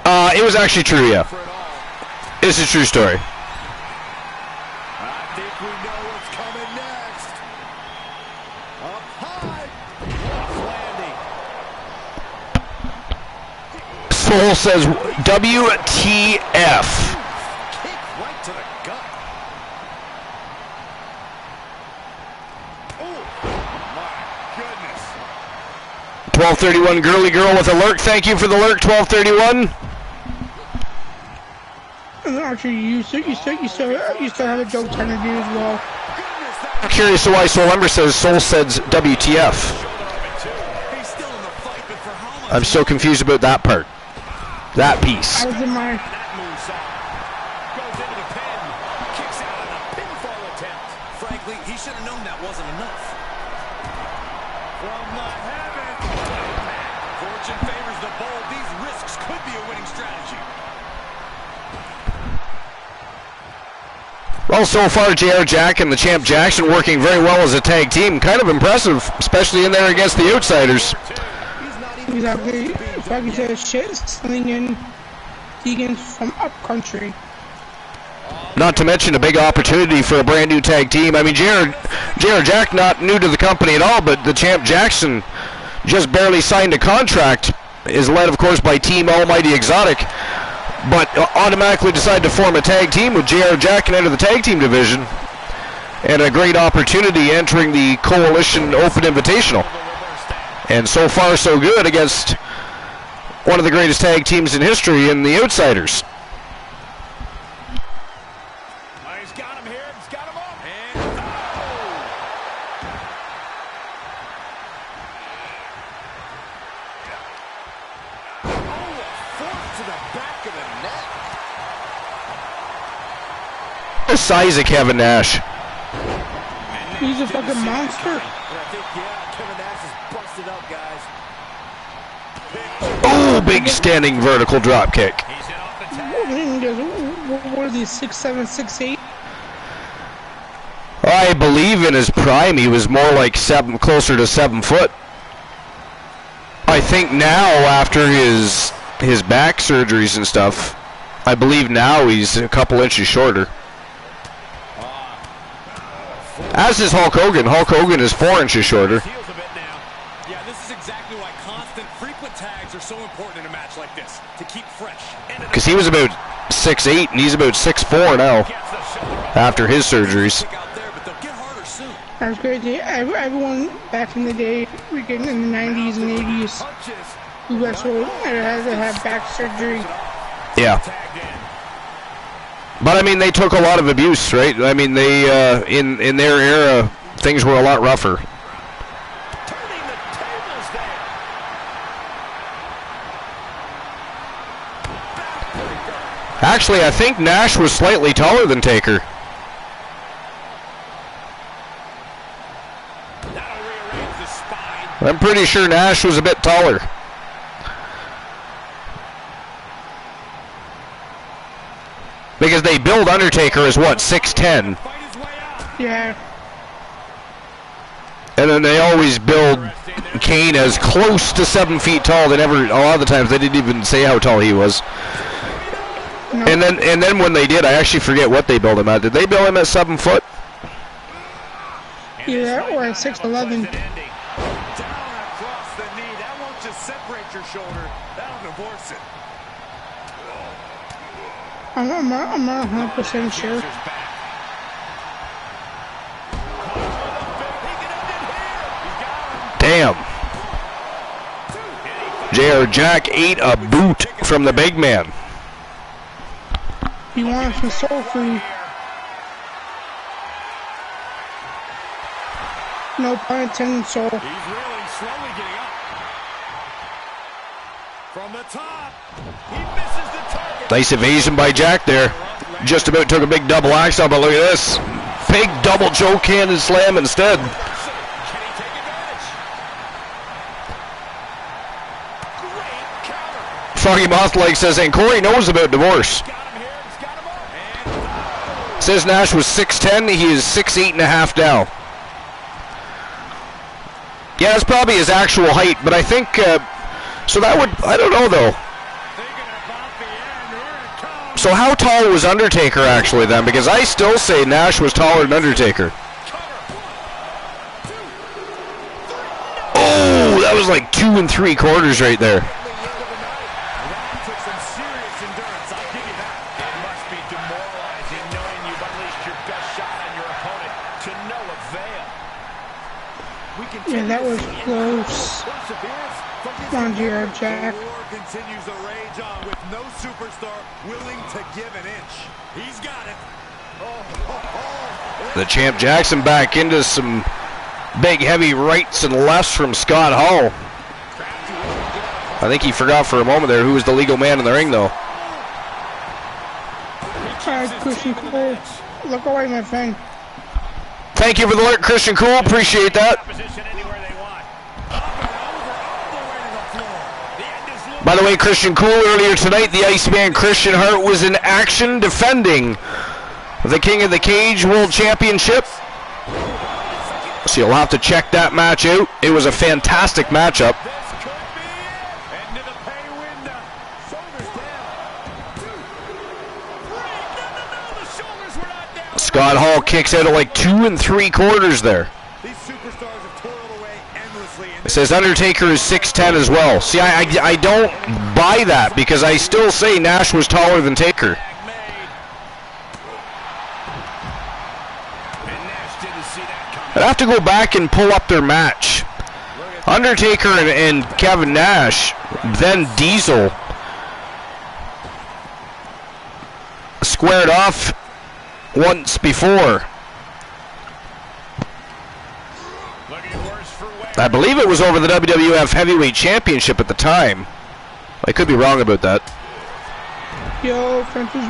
Speaker 1: It was actually true, yeah.
Speaker 4: For it all.
Speaker 1: It's a true story.
Speaker 4: I think we know what's coming next. Up high. Rough landing.
Speaker 1: Soul says WTF.
Speaker 4: Kick right to the gut. Oh, my goodness.
Speaker 1: 1231 Girly Girl with a lurk. Thank you for the lurk, 1231.
Speaker 2: And Archer, you still have a joke time to do as well.
Speaker 1: I'm curious to why Soul Ember says Soul says WTF.
Speaker 4: He's still in the fight, but for how much?
Speaker 1: I'm so confused about that part. That piece.
Speaker 2: I was in my.
Speaker 4: That moonsault. Goes into the pin. Kicks out on a pinfall attempt. Frankly, he should have known that wasn't enough. From the heavens. Fortune favors the bold. These risks could be a winning strategy.
Speaker 1: Well, so far, JR Jack and the champ Jackson working very well as a tag team. Kind of impressive, especially in there against the Outsiders.
Speaker 2: Exactly. Froggy says shit slinging Deegan from up country.
Speaker 1: Not to mention a big opportunity for a brand new tag team. I mean, JR Jack not new to the company at all, but the champ Jackson just barely signed a contract. Is led, of course, by Team Almighty Exotic, but automatically decided to form a tag team with JR Jack and enter the tag team division. And a great opportunity entering the Coalition Open Invitational. And so far, so good against one of the greatest tag teams in history in the Outsiders.
Speaker 4: Oh, he's got him here. He's got him up. And fork to the back of the neck.
Speaker 1: The size of Kevin Nash.
Speaker 2: He's a fucking monster.
Speaker 4: And I think, Kevin Nash is busted up, guys.
Speaker 1: Oh, big standing vertical drop kick.
Speaker 4: He's in off the tag.
Speaker 2: What are these, 6'7", 6'8"?
Speaker 1: I believe in his prime he was more like closer to 7 foot. I think now after his back surgeries and stuff, I believe now he's a couple inches shorter. As is Hulk Hogan. Hulk Hogan is 4 inches shorter.
Speaker 4: Heels a bit now. Yeah, this is exactly why constant, frequent tags are so important in a match like this, to keep fresh.
Speaker 1: Because he was about 6'8", and he's about 6'4" now after his surgeries.
Speaker 2: That's crazy. Everyone back in the day, in the 90s and 80s, who wrestled had to have back surgery.
Speaker 1: Yeah. But I mean, they took a lot of abuse, right? I mean, they in their era, things were a lot rougher. Actually, I think Nash was slightly taller than Taker. I'm pretty sure Nash was a bit taller. Because they build Undertaker as what, 6'10"?
Speaker 2: Yeah.
Speaker 1: And then they always build Kane as close to 7 feet tall. They never, a lot of the times, they didn't even say how tall he was.
Speaker 2: No.
Speaker 1: And then when they did, I actually forget what they built him at. Did they build him at 7 foot?
Speaker 2: Yeah, or at 6'11".
Speaker 4: Down across the knee. That won't just separate your shoulder. That'll divorce it.
Speaker 2: I'm not 100% sure.
Speaker 1: Damn. J.R. Jack ate a boot from the big man.
Speaker 2: He wants some soul food. No pun intended, soul.
Speaker 4: He's really slowly getting up. From the top. He misses the target.
Speaker 1: Nice evasion by Jack there. Just about took a big double axe on, but look at this. Big double choke hand and slam instead.
Speaker 4: Can he take advantage? Great counter.
Speaker 1: Froggy Mothleg says, and Corey knows about divorce.
Speaker 4: Got him here. He's got him up. And
Speaker 1: Says Nash was 6'10", he is 6'8.5" now. Yeah, that's probably his actual height, but I think, so that would, I don't know though.
Speaker 4: thinking about the end. Here it comes.
Speaker 1: So how tall was Undertaker actually then? Because I still say Nash was taller than Undertaker. Oh, that was like 2 3/4 right there.
Speaker 4: That took some serious endurance. I'll give you that. It must be demoralizing knowing you've unleashed your best shot on your opponent to no avail.
Speaker 2: Yeah, that was close. Come on, J.R. Jack.
Speaker 4: The war continues to rage on with no superstar willing to give an inch. He's got it.
Speaker 1: The champ Jackson back into some big heavy rights and lefts from Scott Hall. I think he forgot for a moment there who was the legal man in the ring though.
Speaker 2: Christian Cole. Look away, my friend.
Speaker 1: Thank you for the alert, Christian Cool. Appreciate that.
Speaker 4: Position anywhere they want. Up and over, all the way to the floor. The end is looming.
Speaker 1: By the way, Christian Cool, earlier tonight, the Iceman Christian Hart was in action defending the King of the Cage World Championship. So you'll have to check that match out. It was a fantastic matchup.
Speaker 4: This could be it. Into the pay window. Shoulders down. 2, 3. No. The shoulders were not down.
Speaker 1: Scott Hall kicks out at like 2 3/4 there.
Speaker 4: These superstars have toiled away endlessly.
Speaker 1: It says Undertaker is 6'10" as well. See, I don't buy that because I still say Nash was taller than Taker. I'd have to go back and pull up their match. Undertaker and Kevin Nash, then Diesel, squared off once before. I believe it was over the WWF Heavyweight Championship at the time. I could be wrong about that.
Speaker 2: Yo, Francis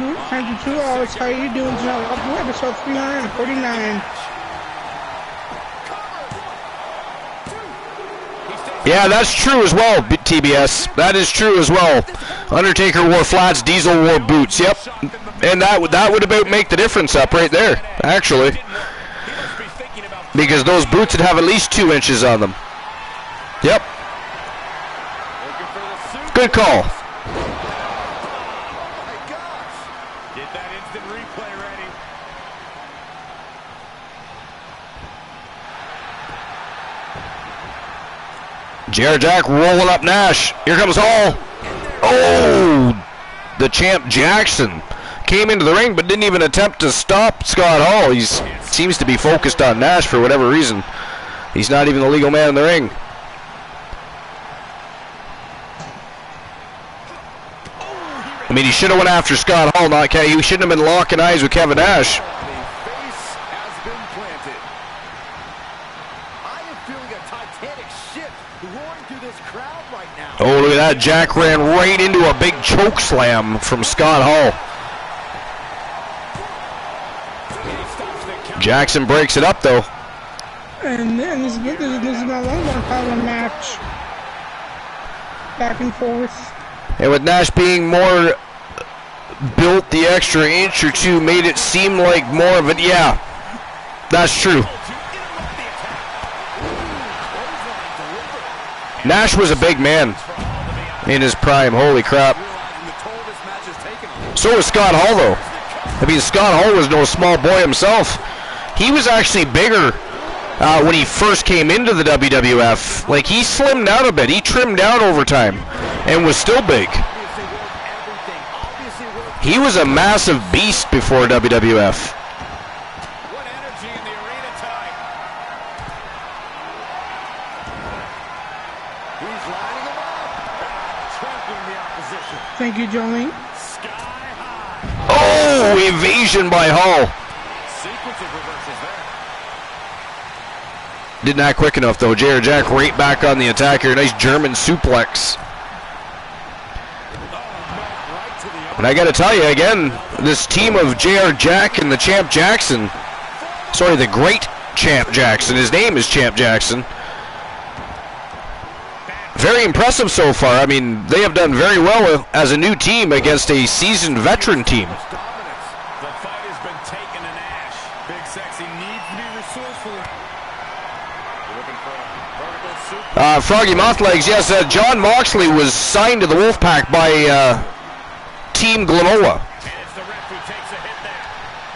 Speaker 2: 2 hours. How you doing tonight? Welcome to episode 349.
Speaker 1: Yeah, that's true as well, TBS. That is true as well. Undertaker wore flats, Diesel wore boots. Yep, and that would about make the difference up right there, actually, because those boots would have at least 2 inches on them. Yep. Good call.
Speaker 4: Get that instant replay ready.
Speaker 1: J.R. Jack rolling up Nash. Here comes Hall. Oh, the champ Jackson came into the ring but didn't even attempt to stop Scott Hall. He seems to be focused on Nash for whatever reason. He's not even the legal man in the ring. I mean, he should have went after Scott Hall, not Kevin. He shouldn't have been locking eyes with Kevin Nash. Oh, look at that. Jack ran right into a big choke slam from Scott Hall. Jackson breaks it up, though.
Speaker 2: And then this is my one power match. Back and forth.
Speaker 1: And with Nash being more built, the extra inch or 2 made it seem like more of it. Yeah, that's true. Nash was a big man in his prime. Holy crap. So was Scott Hall, though. I mean, Scott Hall was no small boy himself. He was actually bigger when he first came into the WWF. Like, he slimmed down a bit. He trimmed down over time and was still big. He was a massive beast before WWF.
Speaker 4: What energy in the arena tonight. He's lining him up. Trampling the opposition.
Speaker 2: Thank you, Jolene.
Speaker 4: Sky high.
Speaker 1: Oh, evasion by Hall.
Speaker 4: Sequence of reversals there.
Speaker 1: Did not quick enough, though. JR Jack right back on the attack here. Nice German suplex. And I got to tell you, again, this team of JR Jack and the Champ Jackson, sorry, the great Champ Jackson, his name is Champ Jackson, very impressive so far. I mean, they have done very well as a new team against a seasoned veteran team.
Speaker 4: The fight has been taken to Nash. Big Sexy needs to be resourceful. Looking for a vertical super.
Speaker 1: Froggy Mothlegs, yes, John Moxley was signed to the Wolfpack by Team Glenola.
Speaker 4: And it's the ref who takes a hit there.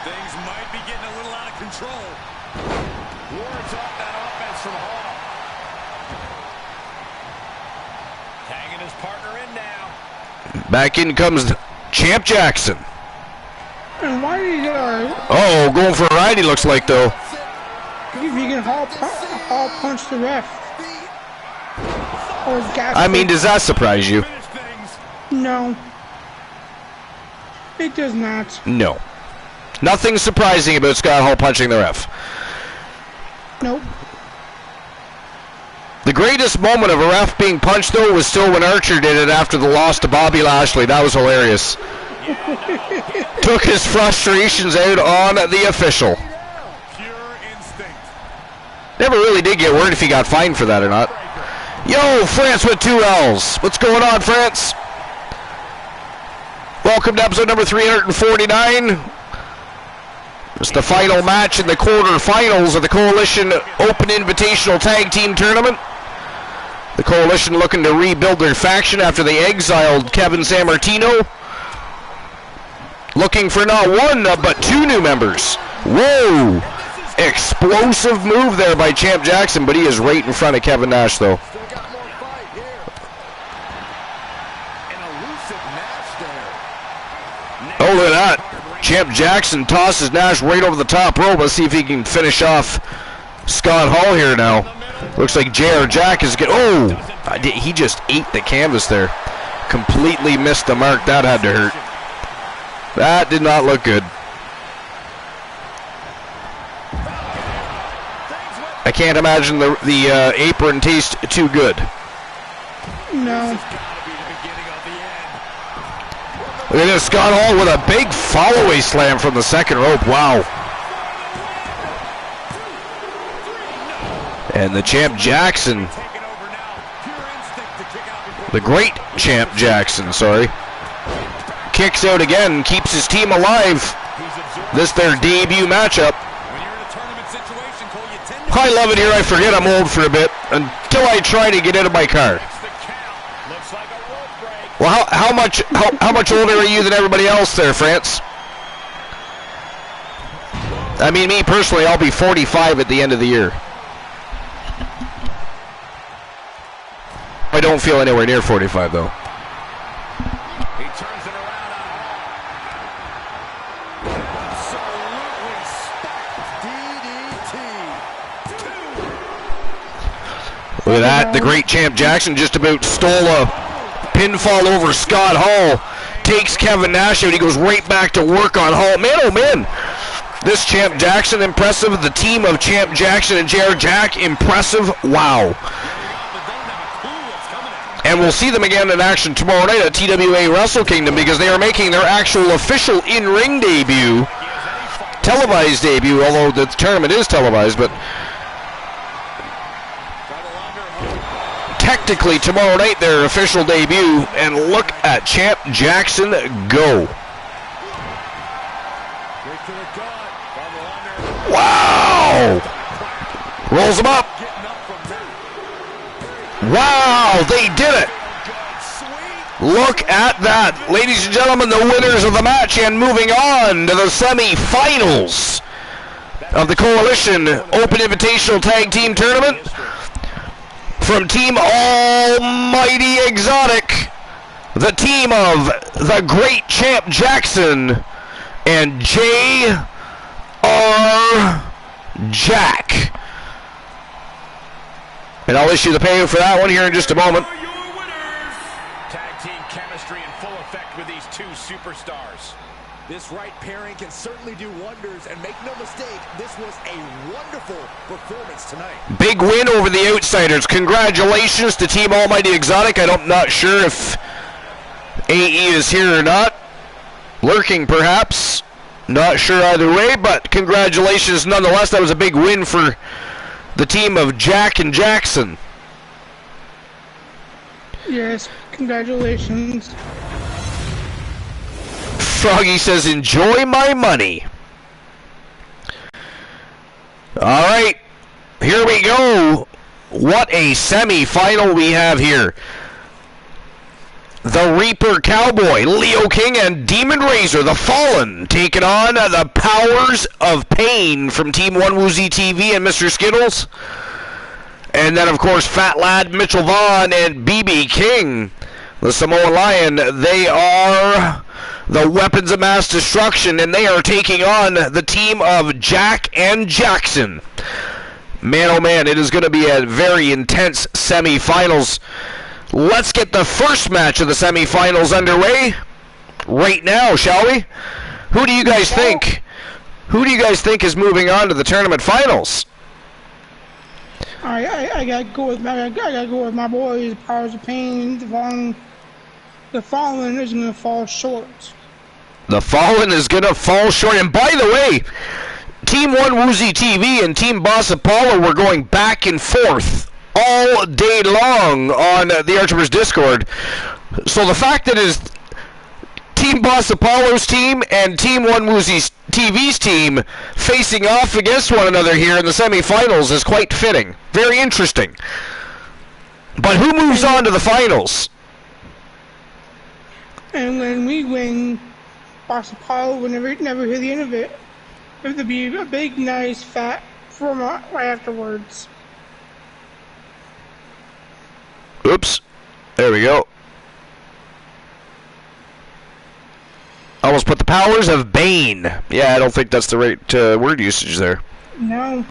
Speaker 4: Things might be getting a little out of control. Wards off that offense from Hall. Tagging his partner in now.
Speaker 1: Back in comes Champ Jackson.
Speaker 2: And why did
Speaker 1: Oh, going for a ride, he looks like, though.
Speaker 2: if you can Hall punch the ref? Or gas
Speaker 1: I mean, does that surprise you?
Speaker 4: Finish things.
Speaker 2: No. It does not.
Speaker 1: No. Nothing surprising about Scott Hall punching the ref.
Speaker 2: Nope.
Speaker 1: The greatest moment of a ref being punched, though, was still when Archer did it after the loss to Bobby Lashley. That was hilarious. Took his frustrations out on the official.
Speaker 4: Pure instinct.
Speaker 1: Never really did get word if he got fined for that or not. Yo, France with 2 L's. What's going on, France? Welcome to episode number 349. It's the final match in the quarterfinals of the Coalition Open Invitational Tag Team Tournament. The Coalition looking to rebuild their faction after they exiled Kevin Sammartino. Looking for not one, but 2 new members. Whoa! Explosive move there by Champ Jackson, but he is right in front of Kevin Nash, though.
Speaker 6: Still got more fight here. An elusive Nash there.
Speaker 1: Oh, look at that. Champ Jackson tosses Nash right over the top rope. Let's see if he can finish off Scott Hall here now. Looks like JR Jack is getting... Oh! He just ate the canvas there. Completely missed the mark. That had to hurt. That did not look good. I can't imagine the apron taste too good.
Speaker 2: No.
Speaker 1: Look at this, Scott Hall with a big follow-away slam from the second rope. Wow. And the Champ Jackson, the great Champ Jackson, sorry, kicks out again, keeps his team alive. This their debut matchup. I love it here. I forget I'm old for a bit until I try to get out of my car. Well, how much older are you than everybody else there, France? I mean, me personally, I'll be 45 at the end of the year. I don't feel anywhere near 45, though.
Speaker 4: He turns it around on Absolutely stacked DDT.
Speaker 1: Look at that. The great Champ Jackson just about stole a pinfall over Scott Hall. Takes Kevin Nash out. He goes right back to work on Hall. Man, oh man. This Champ Jackson, impressive. The team of Champ Jackson and JR Jack, impressive. Wow. And we'll see them again in action tomorrow night at TWA Wrestle Kingdom because they are making their actual official in-ring debut. Televised debut, although the tournament is televised, but technically tomorrow night their official debut. And look at Champ Jackson go. Wow! Rolls him up. Wow, they did it. Look at that. Ladies and gentlemen, the winners of the match and moving on to the semi-finals of the Coalition Open Invitational Tag Team Tournament from Team Almighty Exotic, the team of the Great Champ Jackson and J.R. Jack. And I'll issue the payout for that one here in just a moment.
Speaker 4: Tag team chemistry in full effect with these two superstars.
Speaker 6: This right pairing can certainly do wonders, and make no mistake, this was a wonderful performance tonight.
Speaker 1: Big win over the Outsiders. Congratulations to Team Almighty Exotic. I'm not sure if AE is here or not. Lurking, perhaps. Not sure either way, but congratulations nonetheless. That was a big win for the team of Jack and Jackson.
Speaker 2: Yes, congratulations.
Speaker 1: Froggy says, enjoy my money. Alright, here we go. What a semi-final we have here. The Reaper Cowboy, Leo King, and Demon Razor, the Fallen, taking on the Powers of Pain from Team One Woozy TV and Mr. Skittles. And then, of course, Fat Lad, Mitchell Vaughn, and BB King, the Samoan Lion. They are the Weapons of Mass Destruction, and they are taking on the team of Jack and Jackson. Man, oh man, it is going to be a very intense semi-finals. Let's get the first match of the semi-finals underway right now, shall we? Who do you guys think? Who do you guys think is moving on to the tournament finals?
Speaker 2: I gotta go with my boys, Powers of Pain. The Fallen is gonna fall short.
Speaker 1: The Fallen is gonna fall short. And by the way, Team One Woozy TV and Team Boss Apollo were going back and forth all day long on the Archivers Discord. So the fact that is Team Boss Apollo's team and Team One Woozy TV's team facing off against one another here in the semifinals is quite fitting. Very interesting. But who moves on to the finals?
Speaker 2: And when we win, Boss Apollo will never hear the end of it. It'll be a big, nice, fat format right afterwards.
Speaker 1: Oops. There we go. Almost put the Powers of Bane. Yeah, I don't think that's the right word usage there.
Speaker 2: No.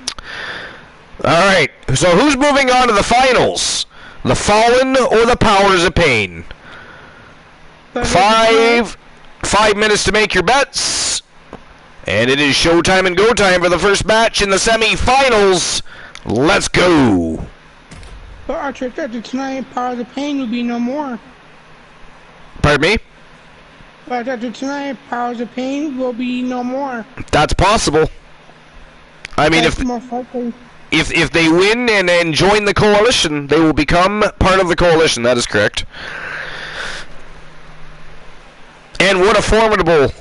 Speaker 1: Alright, so who's moving on to the finals? The Fallen or the Powers of Pain? 5 minutes to make your bets. And it is showtime and go time for the first match in the semi-finals. Let's go.
Speaker 2: But Archer, after tonight, Powers of Pain will be no more.
Speaker 1: Pardon me?
Speaker 2: But after tonight, Powers of Pain will be no more.
Speaker 1: That's possible. I mean,
Speaker 2: That's most likely.
Speaker 1: if they win and join the Coalition, they will become part of the Coalition. That is correct. And what a formidable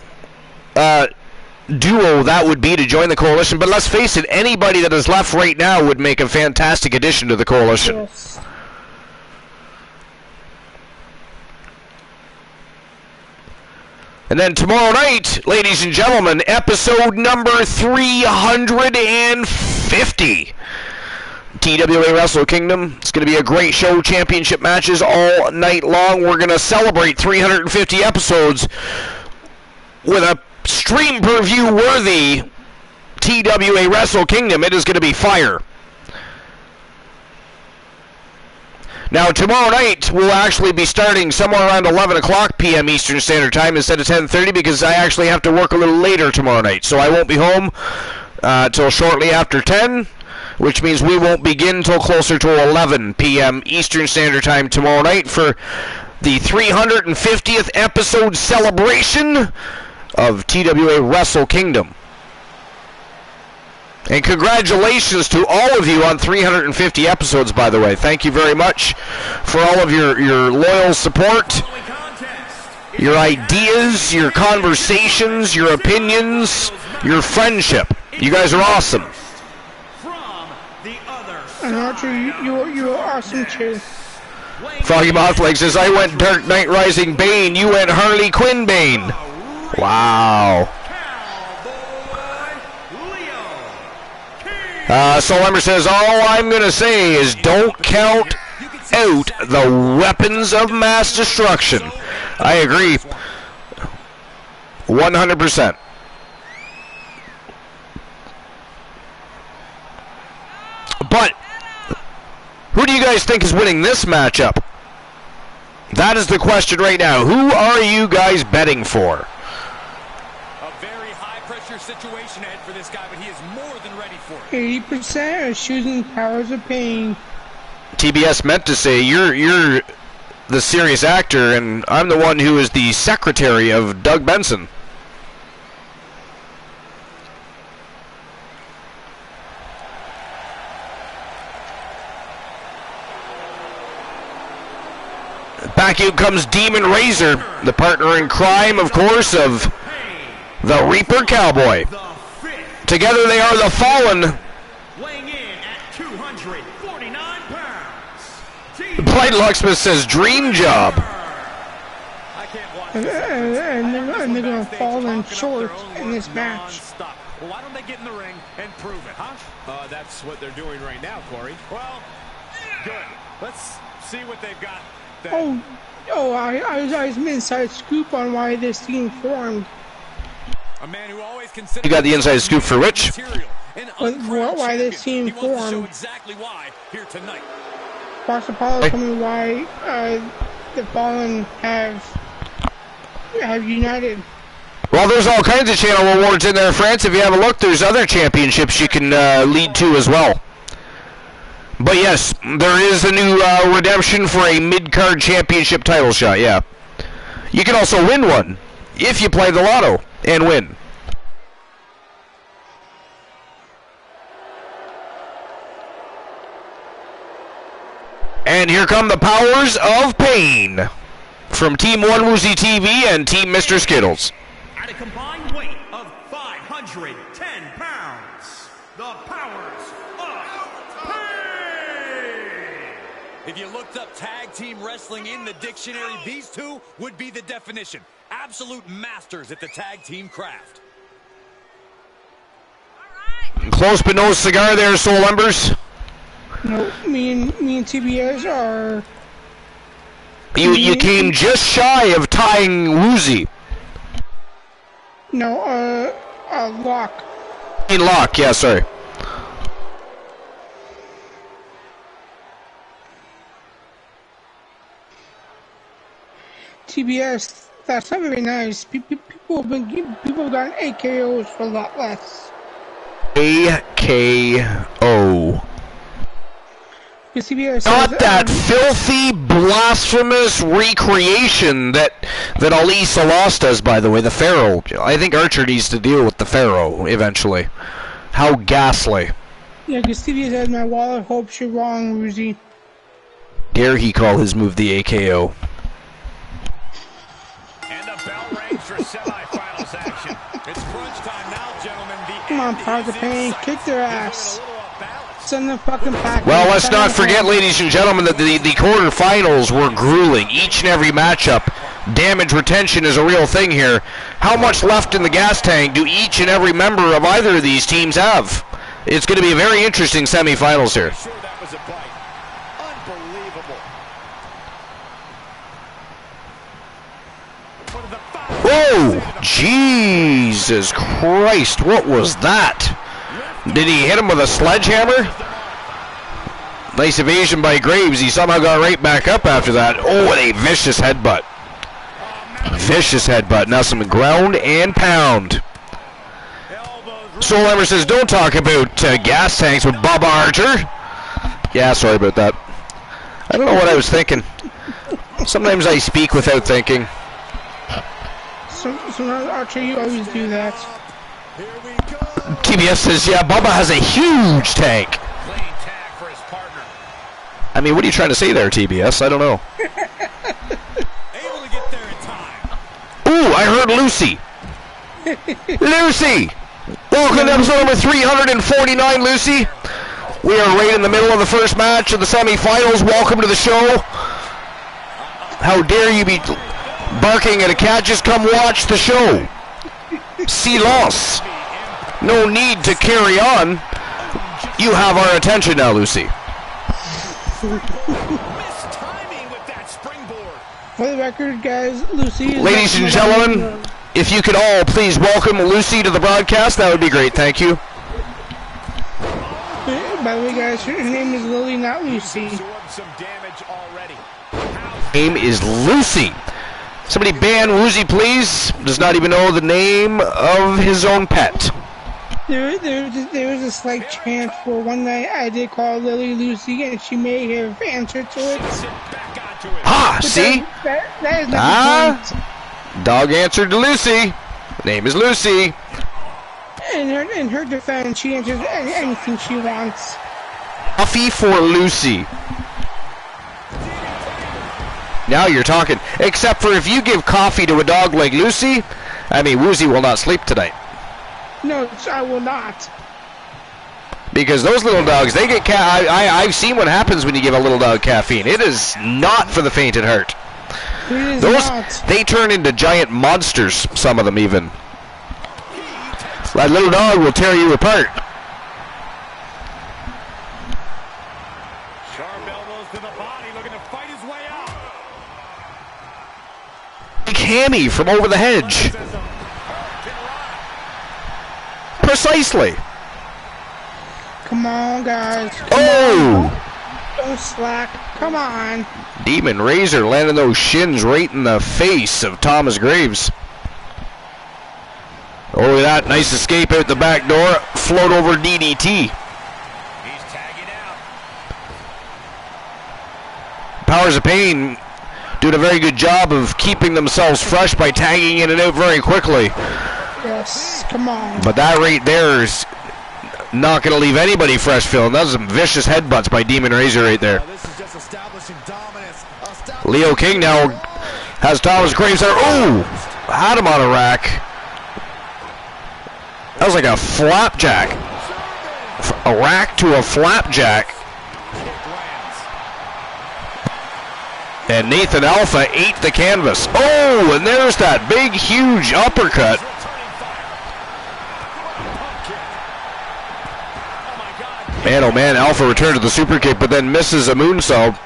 Speaker 1: duo that would be to join the Coalition. But let's face it, anybody that is left right now would make a fantastic addition to the Coalition.
Speaker 2: Yes.
Speaker 1: And then tomorrow night, ladies and gentlemen, episode number 350. TWA Wrestle Kingdom. It's going to be a great show. Championship matches all night long. We're going to celebrate 350 episodes with a stream per view worthy TWA Wrestle Kingdom. It is going to be fire. Now, tomorrow night, we'll actually be starting somewhere around 11 o'clock p.m. Eastern Standard Time instead of 10:30 because I actually have to work a little later tomorrow night. So I won't be home till shortly after 10, which means we won't begin till closer to 11 p.m. Eastern Standard Time tomorrow night for the 350th episode celebration of TWA Wrestle Kingdom. And congratulations to all of you on 350 episodes, by the way. Thank you very much for all of your loyal support, your ideas, your conversations, your opinions, your friendship. You guys are awesome.
Speaker 2: And Archer, you are awesome too.
Speaker 1: Foggy Mothleg says, I went Dark Knight Rising Bane, you went Harley Quinn Bane. Wow. Soul Ember says, all I'm going to say is don't count out the weapons of mass destruction. I agree. 100%. But who do you guys think is winning this matchup? That is the question right now. Who are you guys betting for?
Speaker 4: A very high-pressure situation ahead for this guy, but he is more than ready for it.
Speaker 2: 80% are choosing Powers of Pain.
Speaker 1: TBS meant to say you're the serious actor, and I'm the one who is the secretary of Doug Benson. Back out comes Demon Razor, the partner in crime, of course, of the Reaper Cowboy. Together they are the Fallen.
Speaker 5: Weighing in at 249 pounds.
Speaker 1: Blight Lucksmith says, dream job.
Speaker 2: And they're going to fall in short in this match.
Speaker 4: Well, why don't they get in the ring and prove it, huh? That's what they're doing right now, Corey. Well, good. Let's see what they've got.
Speaker 2: I was an inside scoop on why this team formed.
Speaker 4: A man who always considered
Speaker 1: You got the inside scoop for which?
Speaker 2: Why this team formed.
Speaker 4: Exactly why here tonight.
Speaker 2: Fox Apollo told me why the Fallen have united.
Speaker 1: Well, there's all kinds of channel awards in there, France. If you have a look, there's other championships you can lead to as well. But yes, there is a new redemption for a mid-card championship title shot, yeah. You can also win one if you play the lotto and win. And here come the powers of pain from Team 1 Woozy TV and Team Mr. Skittles.
Speaker 5: At a combined weight of 510 pounds, the powers of pain.
Speaker 4: If you looked up tag team wrestling in the dictionary, these two would be the definition. Absolute masters at the tag team craft.
Speaker 1: Close but no cigar there, Soul Embers.
Speaker 2: No, me and TBS are.
Speaker 1: You came just shy of tying Woozy.
Speaker 2: No, Lock.
Speaker 1: In Lock, yeah, sorry.
Speaker 2: TBS, that's not very nice. People have gotten AKOs for a lot less.
Speaker 1: AKO.
Speaker 2: CBS
Speaker 1: Not that filthy, blasphemous recreation that Ali Salas does, by the way, the Pharaoh. I think Archer needs to deal with the Pharaoh eventually. How ghastly.
Speaker 2: Yeah, because TBS has my wallet. Hopes you're wrong, Ruzy.
Speaker 1: Dare he call his move the AKO.
Speaker 4: And the bell rings for semifinals action. It's crunch time now, gentlemen.
Speaker 2: Come on, Powers of Pain, kick their ass. Send the fucking pack.
Speaker 1: Well, let's not forget, ladies and gentlemen, that the quarterfinals were grueling. Each and every matchup. Damage retention is a real thing here. How much left in the gas tank do each and every member of either of these teams have? It's going to be a very interesting semifinals here.
Speaker 6: Sure, that was a bite. Unbelievable.
Speaker 1: Whoa! Jesus Christ, what was that? Did he hit him with a sledgehammer? Nice evasion by Graves. He somehow got right back up after that. Oh, and a vicious headbutt. Vicious headbutt. Now some ground and pound. Soul Ember says, don't talk about gas tanks with Bob Archer. Yeah, sorry about that. I don't know what I was thinking. Sometimes I speak without thinking.
Speaker 2: So Archer, you always do that.
Speaker 1: TBS says, yeah, Bubba has a huge tank. I mean, what are you trying to say there, TBS? I don't know.
Speaker 4: Able to get there in time.
Speaker 1: Ooh, I heard Lucy. Lucy! Welcome to episode number 349, Lucy. We are right in the middle of the first match of the semifinals. Welcome to the show. How dare you be barking at a cat? Just come watch the show. Silence. No need to carry on. You have our attention now, Lucy.
Speaker 2: For the record, guys, Lucy is...
Speaker 1: Ladies and gentlemen, if you could all please welcome Lucy to the broadcast, that would be great. Thank you.
Speaker 2: By the way, guys, her name is Lily, not Lucy.
Speaker 1: Name is Lucy. Somebody ban Woozy, please. Does not even know the name of his own pet.
Speaker 2: There was a slight chance for one night I did call Lily Lucy, and she may have answered to it.
Speaker 1: Ha!
Speaker 2: But
Speaker 1: See?
Speaker 2: That is not the point.
Speaker 1: Dog answered to Lucy. Name is Lucy.
Speaker 2: In her defense, she answers anything she wants.
Speaker 1: Coffee for Lucy. Now you're talking. Except for if you give coffee to a dog like Lucy, I mean, Woozy will not sleep tonight.
Speaker 2: No, I will not.
Speaker 1: Because those little dogs, they get I've seen what happens when you give a little dog caffeine. It is not for the faint at heart.
Speaker 2: It is
Speaker 1: Those,
Speaker 2: not.
Speaker 1: they turn into giant monsters, some of them even. That little dog will tear you apart.
Speaker 4: Sharp elbows to the body, looking to fight his way out.
Speaker 1: Big hammy from over the hedge. Precisely.
Speaker 2: Come on, guys. Come
Speaker 1: Oh!
Speaker 2: on. Don't slack. Come on.
Speaker 1: Demon Razor landing those shins right in the face of Thomas Graves. Oh, look at that. Nice escape out the back door. Float over DDT.
Speaker 4: He's tagging out.
Speaker 1: Powers of Pain doing a very good job of keeping themselves fresh by tagging in and out very quickly.
Speaker 2: Yes, come on.
Speaker 1: But that right there is not going to leave anybody fresh, Phil. That was some vicious headbutts by Demon Razor right there.
Speaker 6: This is just establishing dominance.
Speaker 1: Leo King now has Thomas Graves there. Oh! Had him on a rack. That was like a flapjack. A rack to a flapjack. And Nathan Alpha ate the canvas. Oh, and there's that big, huge uppercut. Man, oh man, Alpha returned to the super kick, but then misses a moonsault.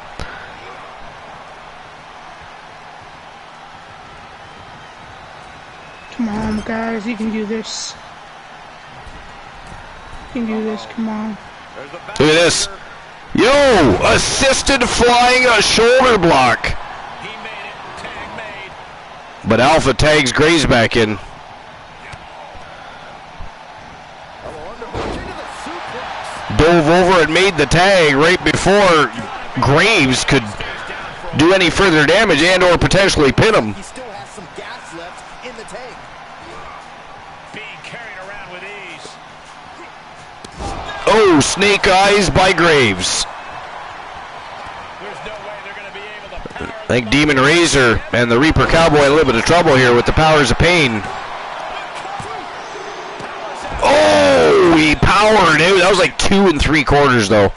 Speaker 2: Come on, guys. You can do this. You can do this. Come on.
Speaker 1: Look at this. Yo, assisted flying a shoulder block.
Speaker 4: He made it. Tag made.
Speaker 1: But Alpha tags Graves back in. Dove over and made the tag right before Graves could do any further damage and or potentially pin him.
Speaker 6: He still has some gas left in the tank.
Speaker 4: Being carried around with ease.
Speaker 1: Oh, snake eyes by Graves.
Speaker 4: There's no way they're going to be able to power
Speaker 1: I think Demon Razor and the Reaper Cowboy in a little bit of trouble here with the Powers of Pain. Oh, he powered it. That was like 2 3/4 though.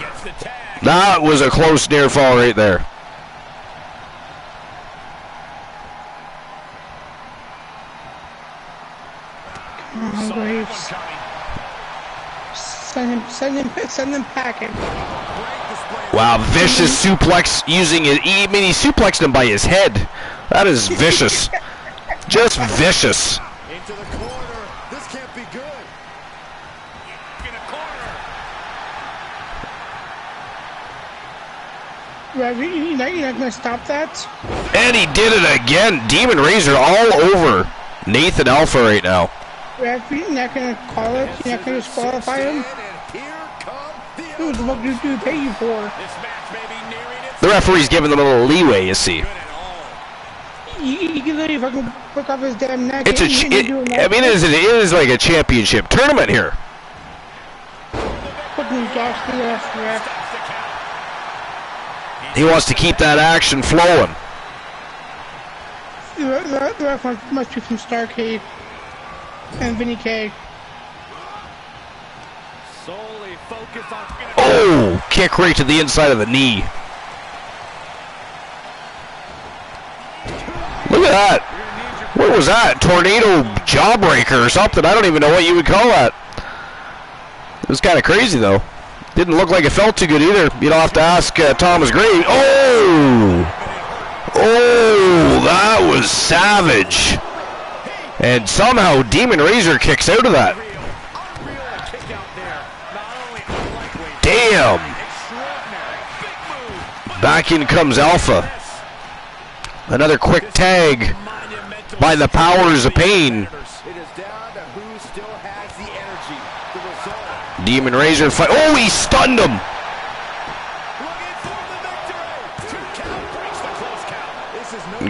Speaker 4: Gets the tag.
Speaker 1: That was a close near fall right there.
Speaker 2: Come on, Graves. Send him packing.
Speaker 1: Wow, vicious suplex using it. I mean, he suplexed him by his head. That is vicious. Just vicious.
Speaker 6: Into the corner. This can't be good.
Speaker 4: In a corner.
Speaker 2: Rev, you're not going to stop that?
Speaker 1: And he did it again. Demon Razor all over Nathan Alpha right now.
Speaker 2: Rev, you're not going to call it? You're not going to disqualify him?
Speaker 6: And here come the
Speaker 2: Who the fuck do they pay you for?
Speaker 4: This match may be nearing its
Speaker 1: The referee's giving them a little leeway, you see.
Speaker 4: good at all.
Speaker 2: You can literally fucking flick off his damn neck.
Speaker 1: It's a,
Speaker 2: and you're doing that.
Speaker 1: I mean, it is like a championship tournament here.
Speaker 2: Fucking Josh the ass, Rev.
Speaker 1: He wants to keep that action flowing.
Speaker 2: The ref must be from Starcade and Vinny K.
Speaker 4: Solely focused on.
Speaker 1: Oh, kick right to the inside of the knee. Look at that. What was that? Tornado jawbreaker or something? I don't even know what you would call that. It was kind of crazy, though. Didn't look like it felt too good either. You'll have to ask Thomas Gray. Oh! Oh, that was savage. And somehow Demon Razor kicks out of that. Damn. Back in comes Alpha. Another quick tag by the Powers of Pain. Demon Razor fight. Oh, he stunned him.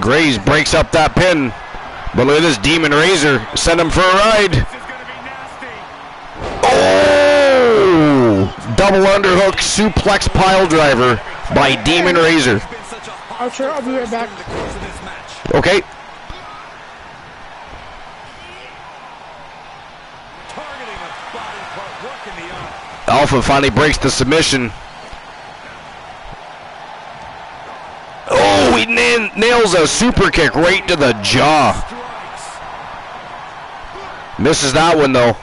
Speaker 1: Graves breaks up that pin. But look at this, Demon Razor. Send him for a ride. Oh! Double underhook suplex pile driver by Demon Razor.
Speaker 2: I'll be right back.
Speaker 1: Okay. Alpha finally breaks the submission. Oh, he nails a super kick right to the jaw. Misses that one though.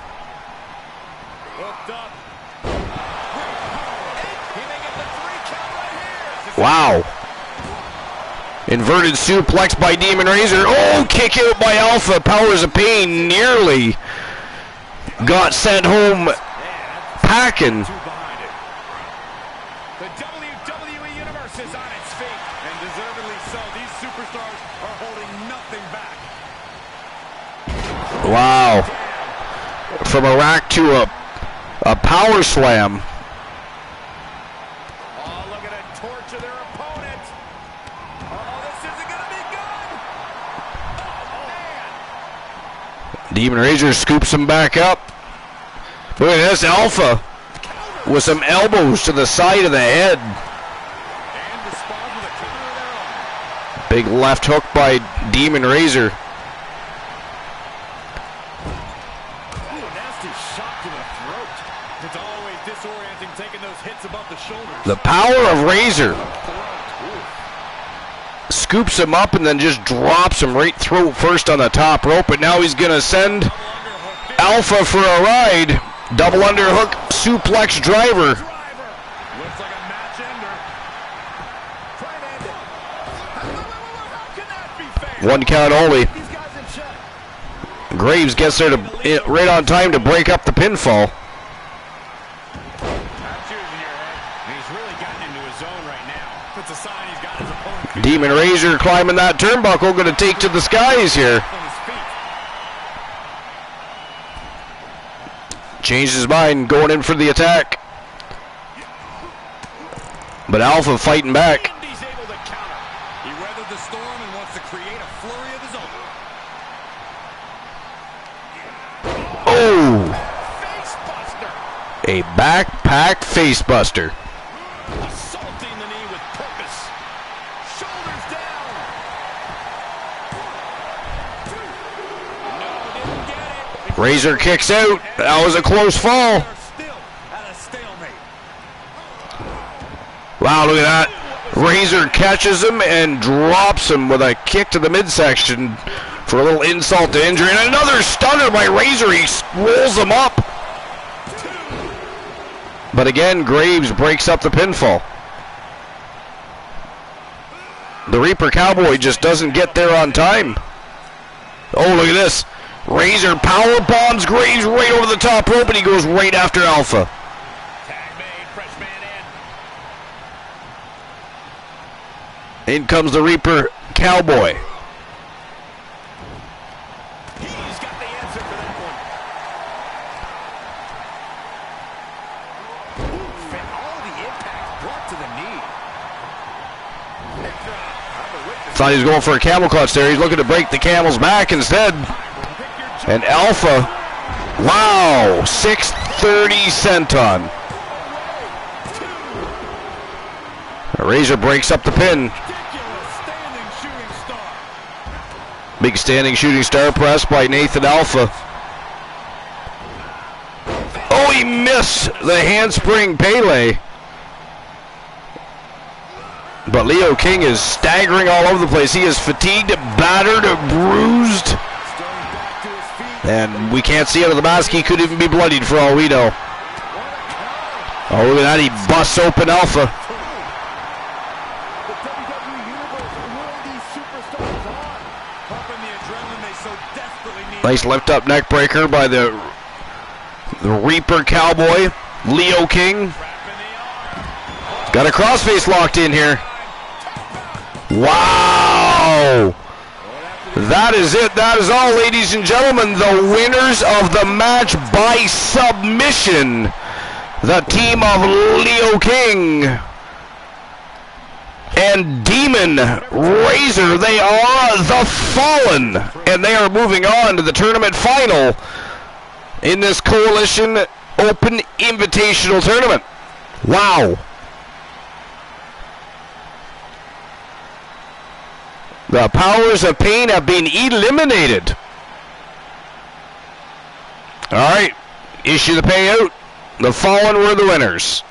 Speaker 1: Wow. Inverted suplex by Demon Razor. Oh, kick out by Alpha. Powers of Pain nearly got sent home packing.
Speaker 4: The WWE Universe is on its feet, and deservedly so. These superstars are holding nothing back.
Speaker 1: Wow. From a rack to a power slam.
Speaker 4: Oh, look at it torture their opponent. Oh, this isn't going to be good. Oh, man.
Speaker 1: Demon Razor scoops him back up. Look at this, Alpha with some elbows to the side of the head.
Speaker 4: And responds with a counter of their own.
Speaker 1: Big left hook by Demon Razor.
Speaker 4: Ooh, nasty shot to the throat. It's always disorienting taking those hits above the shoulders.
Speaker 1: The power of Razor. Scoops him up and then just drops him right throat first on the top rope. But now he's going to send Alpha for a ride. Double underhook suplex driver.
Speaker 4: Looks like a match ender. Try and end it. How can that be fair?
Speaker 1: One count only.
Speaker 4: These guys in check.
Speaker 1: Graves gets there right on time to break up the pinfall.
Speaker 4: I'm choosing your head. He's really gotten into his zone right now. It's a sign he's got his opponent.
Speaker 1: Demon Razor climbing that turnbuckle, going to take to the skies here.
Speaker 4: On his feet.
Speaker 1: Changed his mind, going in for the attack. But Alpha fighting back.
Speaker 4: And he's able to counter. He weathered the storm and wants to create a flurry of his own.
Speaker 1: Oh!
Speaker 4: Face buster.
Speaker 1: A backpack facebuster.
Speaker 4: Assaulting the knee with purpose. Shoulders down. No, didn't get it.
Speaker 1: Razor kicks out. That was a close fall.
Speaker 4: They're still at a stalemate.
Speaker 1: Wow, look at that. Razor catches him and drops him with a kick to the midsection for a little insult to injury. And another stunner by Razor. He rolls him up. But again, Graves breaks up the pinfall. The Reaper Cowboy just doesn't get there on time. Oh, look at this. Razor power bombs Graves right over the top rope, and he goes right after Alpha.
Speaker 4: Tag made, fresh man
Speaker 1: In comes the Reaper Cowboy.
Speaker 4: in. He's got the answer for that one. Oof, and all the impact brought to the knee. Pick drop.
Speaker 1: Thought he was going for a camel clutch there. He's looking to break the camel's back instead. And Alpha, wow, 630 senton. Razor breaks up the pin.
Speaker 4: Standing shooting star.
Speaker 1: Big standing shooting star press by Nathan Alpha. Oh, he missed the handspring Pele. But Leo King is staggering all over the place. He is fatigued, battered, bruised. And we can't see out of the mask. He could even be bloodied for all we know. Oh, look at that. He busts open Alpha. Nice lift up neck breaker by the Reaper Cowboy, Leo King. Got a crossface locked in here. Wow! That is it. That is all, ladies and gentlemen. The winners of the match by submission. The team of Leo King and Demon Razor. They are the Fallen. And they are moving on to the tournament final in this Coalition Open Invitational Tournament. Wow. The Powers of Pain have been eliminated. Alright, issue the payout. The Fallen were the winners.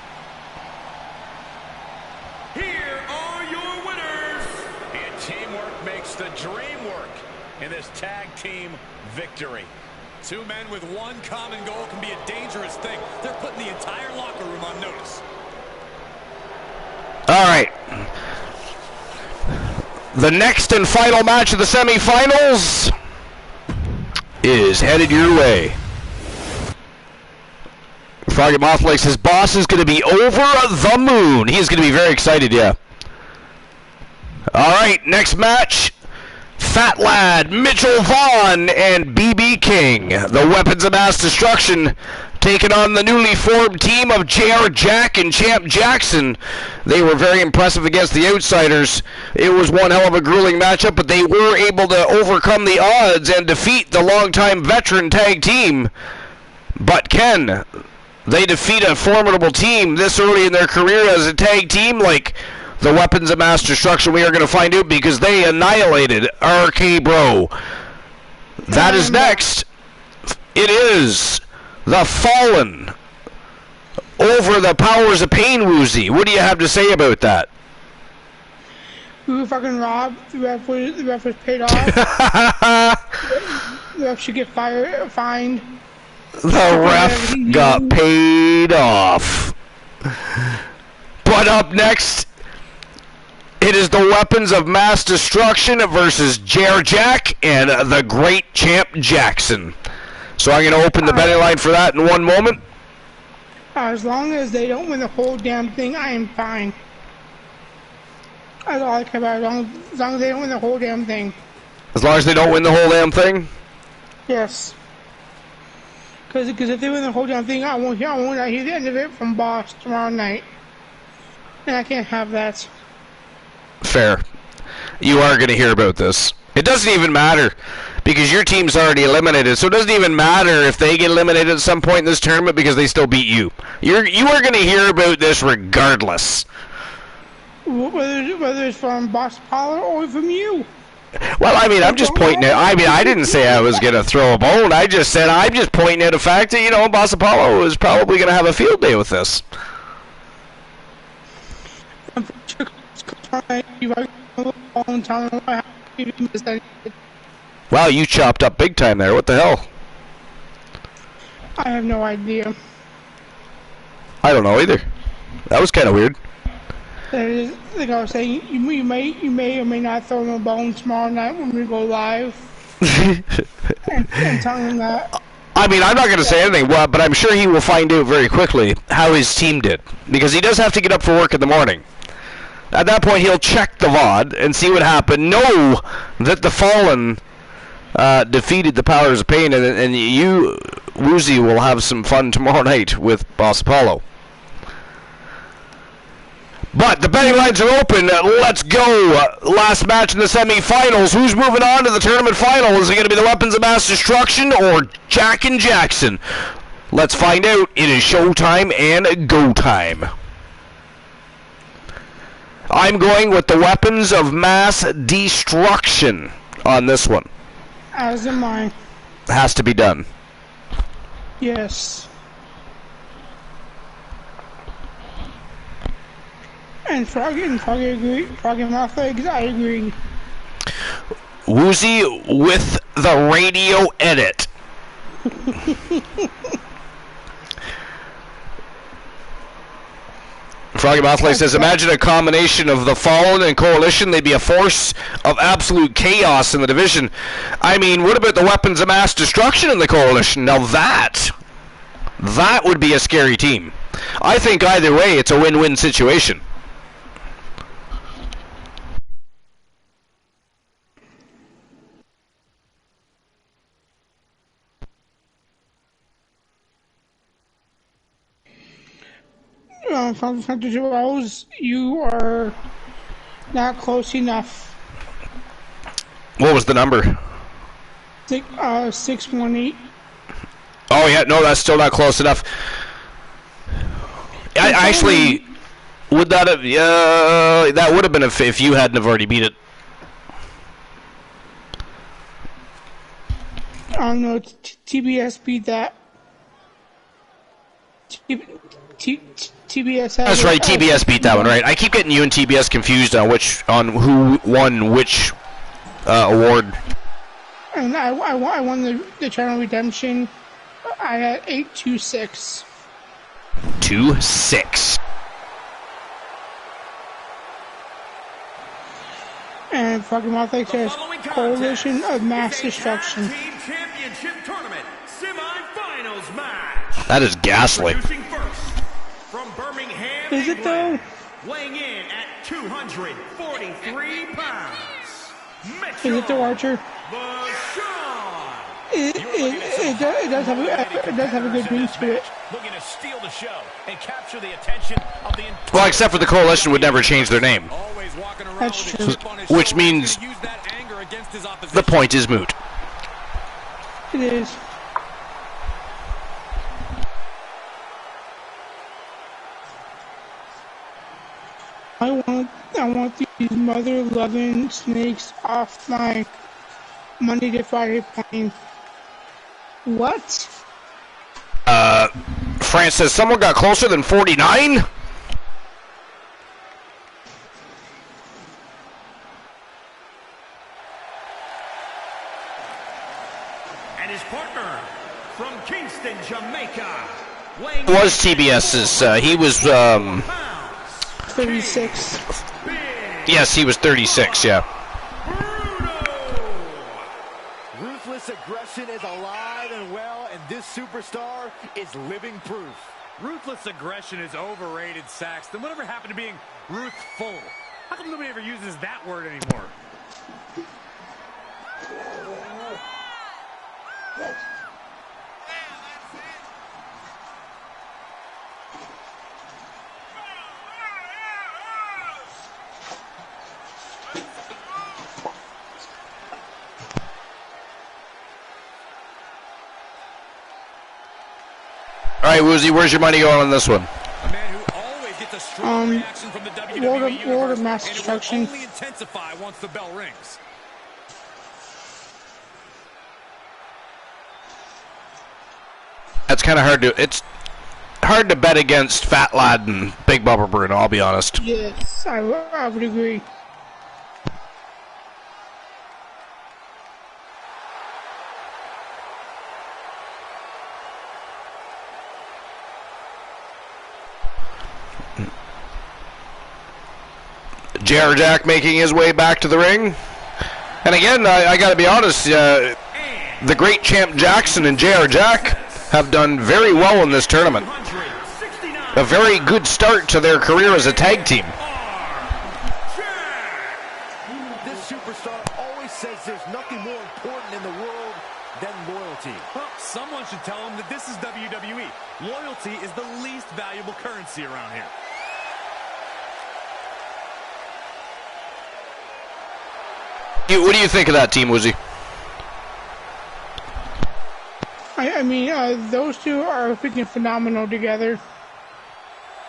Speaker 5: Here are your winners.
Speaker 4: And teamwork makes the dream work in this tag team victory. Two men with one common goal can be a dangerous thing. They're putting the entire locker room on notice.
Speaker 1: Alright. The next and final match of the semifinals is headed your way. Froggy Moth Lakes, his boss is going to be over the moon. He is going to be very excited, yeah. Alright, next match. Fat Lad, Mitchell Vaughn, and BB King. The Weapons of Mass Destruction taking on the newly formed team of JR Jack and Champ Jackson. They were very impressive against the Outsiders. It was one hell of a grueling matchup, but they were able to overcome the odds and defeat the longtime veteran tag team. But can they defeat a formidable team this early in their career as a tag team like the Weapons of Mass Destruction? We are going to find out because they annihilated RK Bro. That is next. It is the Fallen over the Powers of Pain, Woozy. What do you have to say about that?
Speaker 2: We were fucking robbed. The ref was paid off. The ref should get fined.
Speaker 1: The ref got paid off. But up next, it is the Weapons of Mass Destruction versus JR Jack and the Great Champ Jackson. So I'm going to open the betting line for that in one moment.
Speaker 2: As long as they don't win the whole damn thing, I am fine. That's all I care about. As long as they don't win the whole damn thing.
Speaker 1: As long as they don't win the whole damn thing?
Speaker 2: Yes. Because if they win the whole damn thing, I won't hear the end of it from Boss tomorrow night. And I can't have that.
Speaker 1: Fair. You are going to hear about this. It doesn't even matter because your team's already eliminated, so it doesn't even matter if they get eliminated at some point in this tournament because they still beat you. You are going to hear about this regardless.
Speaker 2: Whether it's from Boss Apollo or from you.
Speaker 1: Well, I mean, I'm just pointing out. I mean, I didn't say I was going to throw a bone. I just said I'm just pointing out a fact that, you know, Boss Apollo is probably going to have a field day with this. Wow, you chopped up big time there. What the hell?
Speaker 2: I have no idea.
Speaker 1: I don't know either. That was kind of weird.
Speaker 2: Like I was saying, you may or may not throw him a bone tomorrow night when we go live. and tell him that.
Speaker 1: I mean, I'm not going to say anything, but I'm sure he will find out very quickly how his team did. Because he does have to get up for work in the morning. At that point, he'll check the VOD and see what happened. Know that the Fallen defeated the Powers of Pain, and you, Woozy, will have some fun tomorrow night with Boss Apollo. But the betting lines are open. Let's go. Last match in the semifinals. Who's moving on to the tournament final? Is it going to be the Weapons of Mass Destruction or Jack and Jackson? Let's find out. It is showtime and go time. I'm going with the Weapons of Mass Destruction on this one.
Speaker 2: As am I.
Speaker 1: Has to be done.
Speaker 2: Yes. And Froggy agree. Froggy Mouth Legs, I agree.
Speaker 1: Woozy with the radio edit. Froggy Mouthley says, imagine a combination of the Fallen and Coalition. They'd be a force of absolute chaos in the division. I mean, what about the weapons of mass destruction in the Coalition? Now that would be a scary team. I think either way, it's a win-win situation.
Speaker 2: From Fantasy Rose, you are not close enough.
Speaker 1: What was the number?
Speaker 2: 618.
Speaker 1: Oh yeah, no, that's still not close enough. I actually would that have? That would have been if you hadn't have already beat it.
Speaker 2: No, TBS beat that. TBS.
Speaker 1: That's right. TBS beat that one, right? I keep getting you and TBS confused on who won which award.
Speaker 2: And I won the Channel Redemption. I had 826.
Speaker 1: 2-6.
Speaker 2: And fucking Mothlick says Coalition of Mass Destruction.
Speaker 5: Team Championship Tournament semifinals match.
Speaker 1: That is ghastly.
Speaker 5: Introducing first, from Birmingham,
Speaker 2: Is it though?
Speaker 5: weighing in at 243 pounds.
Speaker 2: Is it the Archer?
Speaker 5: Bashan.
Speaker 2: It does have a good beat to it.
Speaker 4: Looking to steal the show and capture the attention of the entire.
Speaker 1: Well, except for the Coalition would never change their name,
Speaker 4: Always walking around
Speaker 2: That's
Speaker 4: with
Speaker 2: true.
Speaker 4: a chip on his
Speaker 1: which
Speaker 4: shoulder,
Speaker 1: means
Speaker 4: gonna use that anger against his opposition.
Speaker 1: the point is moot.
Speaker 2: It is. I want these mother-loving snakes off my Monday to Friday plane. What?
Speaker 1: France says someone got closer than 49?
Speaker 5: And his partner from Kingston, Jamaica.
Speaker 1: Was TBS's, he was,
Speaker 2: 36.
Speaker 1: yes, he was 36, yeah.
Speaker 6: Ruthless aggression is alive and well, and this superstar is living proof.
Speaker 4: Ruthless aggression is overrated, Saxton. Whatever happened to being ruthful? How come nobody ever uses that word anymore?
Speaker 1: All right, Woozy, where's your money going on this one?
Speaker 4: A man who always gets a strong reaction from the WWE
Speaker 2: World of
Speaker 4: Universe,
Speaker 2: Mass
Speaker 4: and it
Speaker 2: Destruction.
Speaker 4: will only intensify once the bell rings.
Speaker 1: That's kind of hard to, it's hard to bet against Fat Lad and Big Bubba Bruno, I'll be honest.
Speaker 2: Yes, I would agree.
Speaker 1: JR Jack making his way back to the ring. And again, I got to be honest, the great Champ Jackson and JR Jack have done very well in this tournament. A very good start to their career as a tag team.
Speaker 6: This superstar always says there's nothing more important in the world than loyalty.
Speaker 4: Well, someone should tell him that this is WWE. Loyalty is the least valuable currency around here.
Speaker 1: What do you think of that team, Woozy?
Speaker 2: I mean, those two are freaking phenomenal together.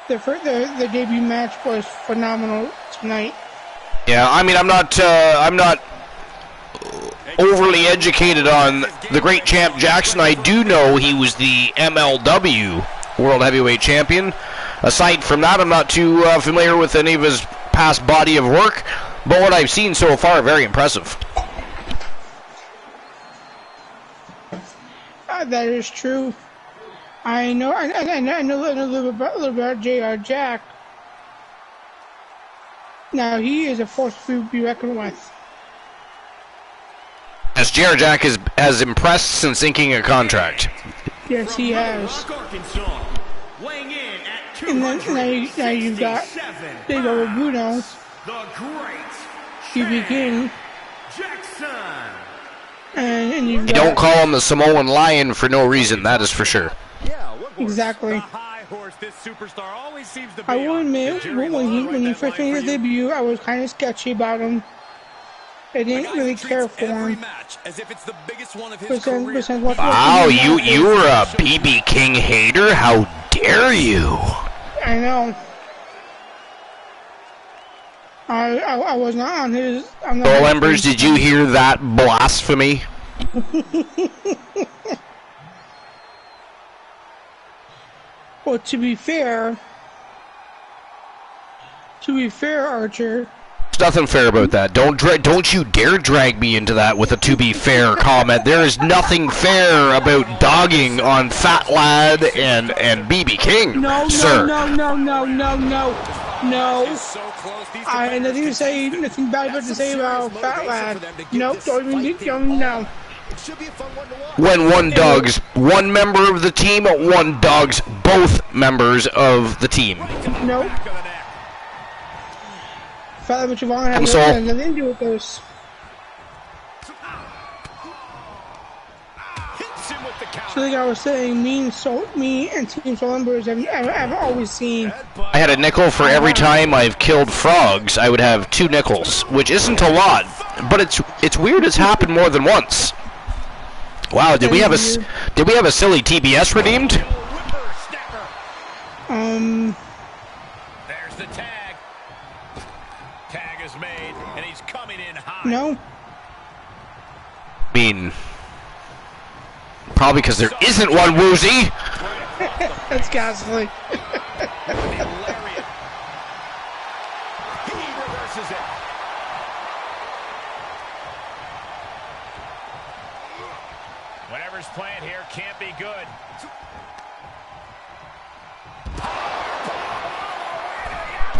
Speaker 2: The debut match was phenomenal tonight.
Speaker 1: Yeah, I mean, I'm not overly educated on the great Champ Jackson. I do know he was the MLW World Heavyweight Champion. Aside from that, I'm not too familiar with any of his past body of work, but what I've seen so far, very impressive.
Speaker 2: That is true. I know a little bit about J.R. Jack. Now, he is a force to be reckoned with.
Speaker 1: As J.R. Jack has impressed since inking a contract.
Speaker 2: Yes, he has. And then now you've got Big Old Bruno,
Speaker 5: the great
Speaker 2: BB King,
Speaker 5: Jackson.
Speaker 2: and you've
Speaker 1: You
Speaker 2: got...
Speaker 1: don't call him the Samoan Lion for no reason, that is for sure.
Speaker 2: Exactly.
Speaker 4: The high horse this superstar always seems to be
Speaker 2: I will admit,
Speaker 4: Jerry
Speaker 2: when he
Speaker 4: Lawler, that
Speaker 2: first
Speaker 4: line
Speaker 2: made
Speaker 4: for
Speaker 2: his
Speaker 4: you.
Speaker 2: debut, I was kind of sketchy about him. I didn't really care for him.
Speaker 6: As if it's the biggest one of his
Speaker 2: But then
Speaker 6: career.
Speaker 1: Wow, you were a BB King hater? How dare you?
Speaker 2: I know. I was not on his...
Speaker 1: Well, Embers, did you hear that blasphemy?
Speaker 2: Well, to be fair, Archer...
Speaker 1: There's nothing fair about that. Don't you dare drag me into that with a "to be fair" comment. There is nothing fair about dogging on Fat Lad and BB King, sir.
Speaker 2: No. I had nothing to say, nothing bad about to say about Fat Lad. Nope, don't even get young now.
Speaker 1: When one member of the team, one dogs both members of the team.
Speaker 2: Nope. Fat Lad Javon has nothing to do with this. So like I was saying, me and Team Soul Embers have always seen...
Speaker 1: I had a nickel for every time I've killed frogs. I would have 2 nickels, which isn't a lot, but it's weird. It's happened more than once. Wow, did we have a silly TBS redeemed?
Speaker 4: There's the tag. Tag is made, and he's coming in high.
Speaker 2: No.
Speaker 1: I mean, probably because there isn't one, Woozy.
Speaker 2: That's ghastly.
Speaker 4: He reverses it. Whatever's playing here can't be good.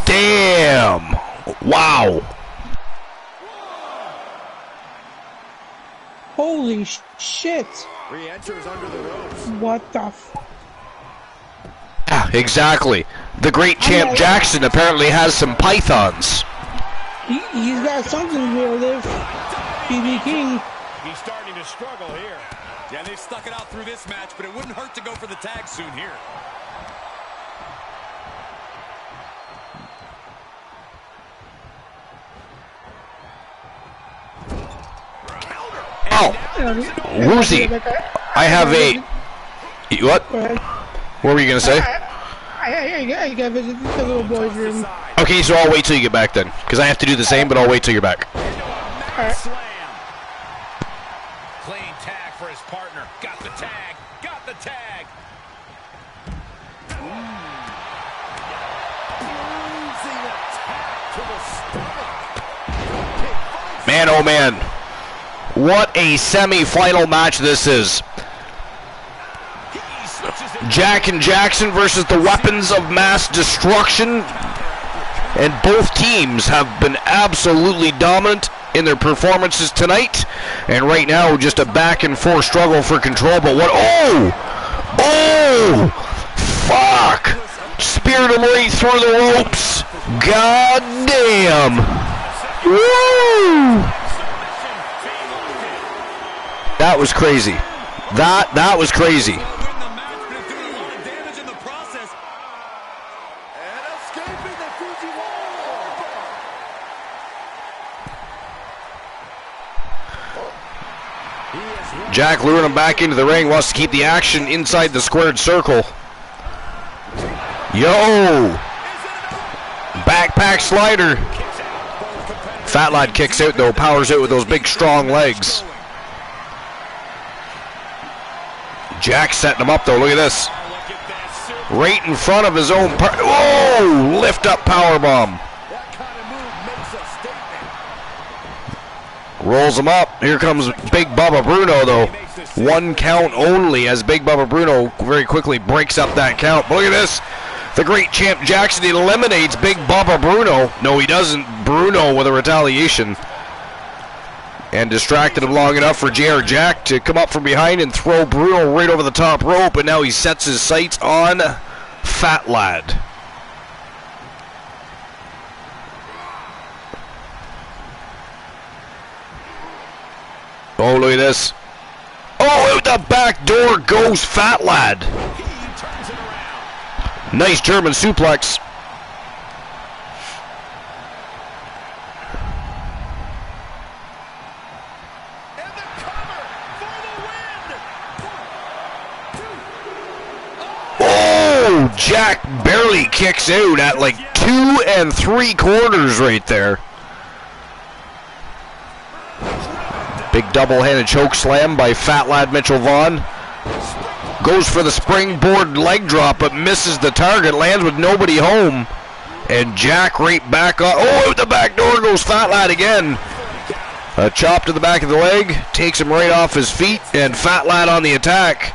Speaker 1: Damn. Wow.
Speaker 2: Holy shit.
Speaker 6: Re-enters under the ropes.
Speaker 2: What the f...
Speaker 1: Yeah, exactly. The great champ Jackson apparently has some pythons.
Speaker 2: He's got something to live. BB King.
Speaker 4: He's starting to struggle here.
Speaker 6: Yeah, they've stuck it out through this match, but it wouldn't hurt to go for the tag soon here.
Speaker 1: Oh, Woozy. I have a... What?
Speaker 2: Go ahead.
Speaker 1: What were you going to say?
Speaker 2: I gotta visit the little boy's room.
Speaker 1: Okay, so I'll wait till you get back then. Because I have to do the same, but I'll wait till you're back.
Speaker 2: Alright.
Speaker 4: Slam. Clean tag for his partner. Got the tag. Got the tag.
Speaker 1: Man, oh man. What a semi-final match this is. Jack and Jackson versus the weapons of mass destruction. And both teams have been absolutely dominant in their performances tonight. And right now, just a back and forth struggle for control. But what? Oh! Fuck! Speared him right through the ropes. God damn. Woo! That was crazy. That was crazy. Jack luring him back into the ring, wants to keep the action inside the squared circle. Yo! Backpack slider. Fat Lad kicks out though, powers out with those big strong legs. Jack setting him up though, look at this. right in front of his own whoa! Lift up powerbomb.
Speaker 6: That kind of move makes a statement.
Speaker 1: Rolls him up. Here comes Big Bubba Bruno, though. 1 count only as Big Bubba Bruno very quickly breaks up that count. Look at this. The great champ Jackson eliminates Big Bubba Bruno. No, he doesn't. Bruno with a retaliation. And distracted him long enough for JR Jack to come up from behind and throw Bruno right over the top rope. And now he sets his sights on Fat Lad. Oh, look at this. Oh, out the back door goes Fat Lad. Nice German suplex. Oh, Jack barely kicks out at like 2 3/4 right there. Big double-handed choke slam by Fat Lad Mitchell Vaughn. Goes for the springboard leg drop, but misses the target. Lands with nobody home. And Jack right back up. Oh, out the back door goes Fat Lad again. A chop to the back of the leg. Takes him right off his feet. And Fat Lad on the attack.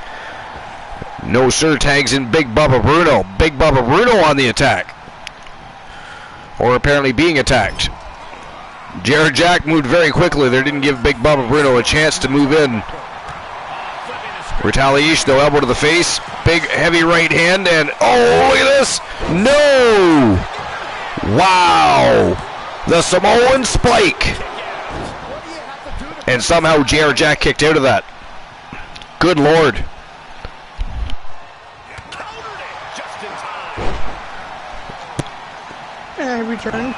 Speaker 1: No, sir, tags in Big Bubba Bruno. Big Bubba Bruno on the attack. Or apparently being attacked. Jared Jack moved very quickly. They didn't give Big Bubba Bruno a chance to move in. Retaliation, though, elbow to the face. Big, heavy right hand, and oh, look at this! No! Wow! The Samoan spike! And somehow Jared Jack kicked out of that. Good Lord.
Speaker 2: And return.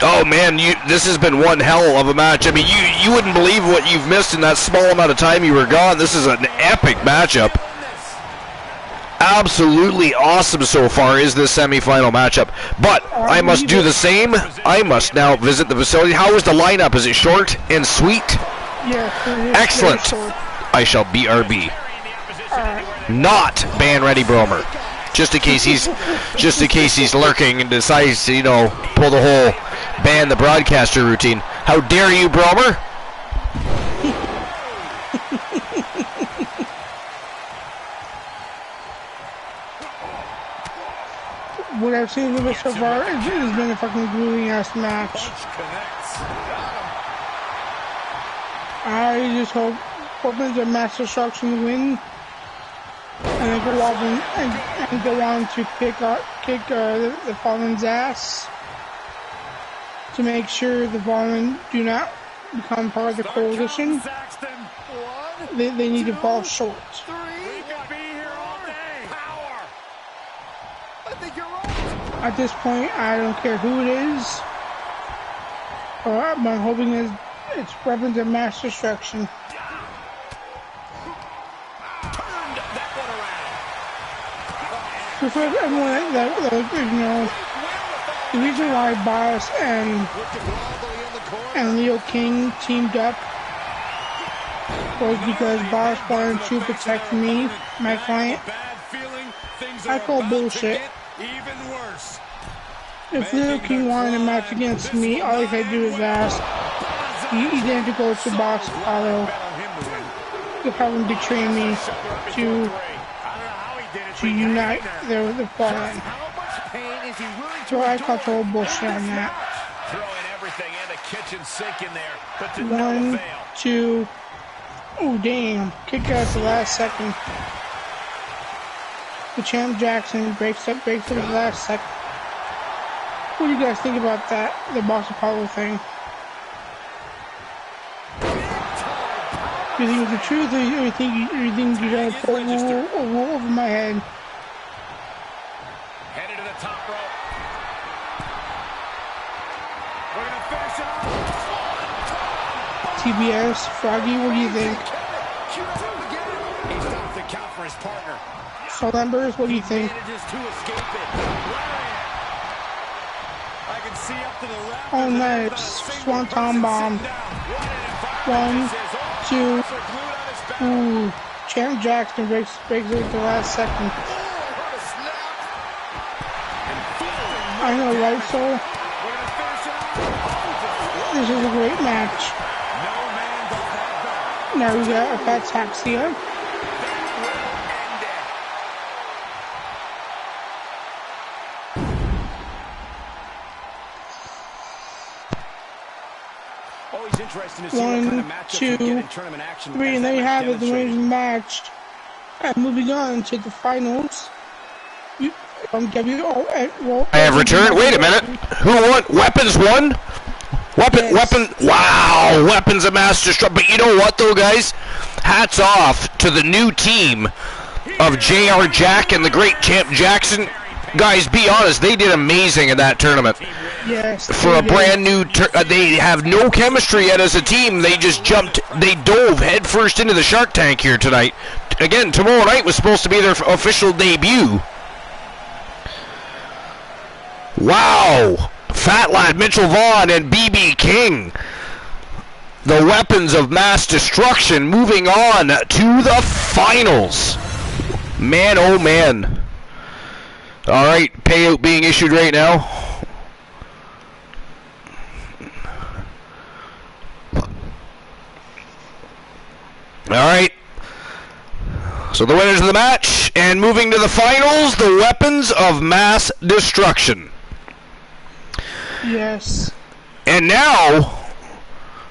Speaker 1: Oh man, this has been one hell of a match. I mean, you wouldn't believe what you've missed in that small amount of time you were gone. This is an epic matchup. Absolutely awesome so far is this semifinal matchup. But I must do the same. I must now visit the facility. How is the lineup? Is it short and sweet?
Speaker 2: Yeah.
Speaker 1: Excellent. I shall BRB. Not ban Ready Bromer. Just in case he's lurking and decides to, pull the whole ban the broadcaster routine. How dare you, Bromer?
Speaker 2: What I've seen of it so far has been a fucking grueling ass match. I just hoping the Master Destruction win. And then go off and go on to kick the Fallen's ass to make sure the Fallen do not become part of the coalition. They need to fall short. At this point, I don't care who it is. I'm hoping it's weapons of mass destruction. So for everyone that the reason why Boss and Leo King teamed up was because Boss wanted to protect me, my client. I call bullshit. If Leo King wanted a match against me, all he had to do is ask. He didn't have to go to Boss Apollo to have him betray me to unite the Fallen. So I call total bullshit on that. 1, 2. Oh damn! Kick out at the last second. The champ Jackson breaks up at the last second. What do you guys think about that? The Boss Apollo thing? Do you think it's the truth, or you think you're gonna pull a wool over my head?
Speaker 4: Headed to the top rope. We're gonna finish it off.
Speaker 2: TBS, Froggy, what do you think?
Speaker 4: He stops the count for his partner.
Speaker 2: Soul Embers, what do you think? Oh, nice. Swanton Bomb. 1, 2. Ooh. Champ Jackson breaks it at the last second. I know, right? So this is a great match. Now we got a Ataxia.
Speaker 4: Always interesting to see
Speaker 2: One,
Speaker 4: what kind of matchups you get in tournament action.
Speaker 2: three, and there you have it, the winner's match. And moving on to the finals.
Speaker 1: I have returned. Wait a minute. Who won? Weapons won? Weapon. Wow. Weapons of mass destruction. But you know what, though, guys? Hats off to the new team of J.R. Jack and the great Champ Jackson. Guys, be honest. They did amazing in that tournament.
Speaker 2: Yes.
Speaker 1: For a brand new... they have no chemistry yet as a team. They just jumped... They dove headfirst into the Shark Tank here tonight. Again, tomorrow night was supposed to be their official debut. Wow! Fat Lad, Mitchell Vaughn, and BB King. The weapons of mass destruction moving on to the finals. Man, oh man. Alright, payout being issued right now. Alright. So the winners of the match, and moving to the finals, the weapons of mass destruction.
Speaker 2: Yes.
Speaker 1: And now,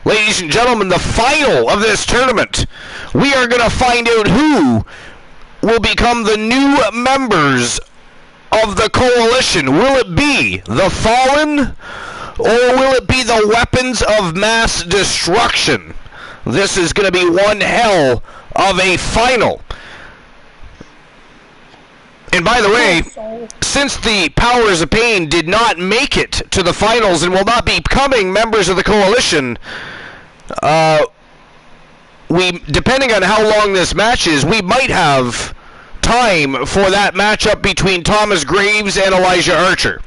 Speaker 1: ladies and gentlemen, the final of this tournament. We are going to find out who will become the new members of the coalition. Will it be the Fallen, or will it be the weapons of mass destruction? This is going to be one hell of a final. And by the way, since the Powers of Pain did not make it to the finals and will not be becoming members of the coalition, depending on how long this match is, we might have time for that matchup between Thomas Graves and Elijah Archer.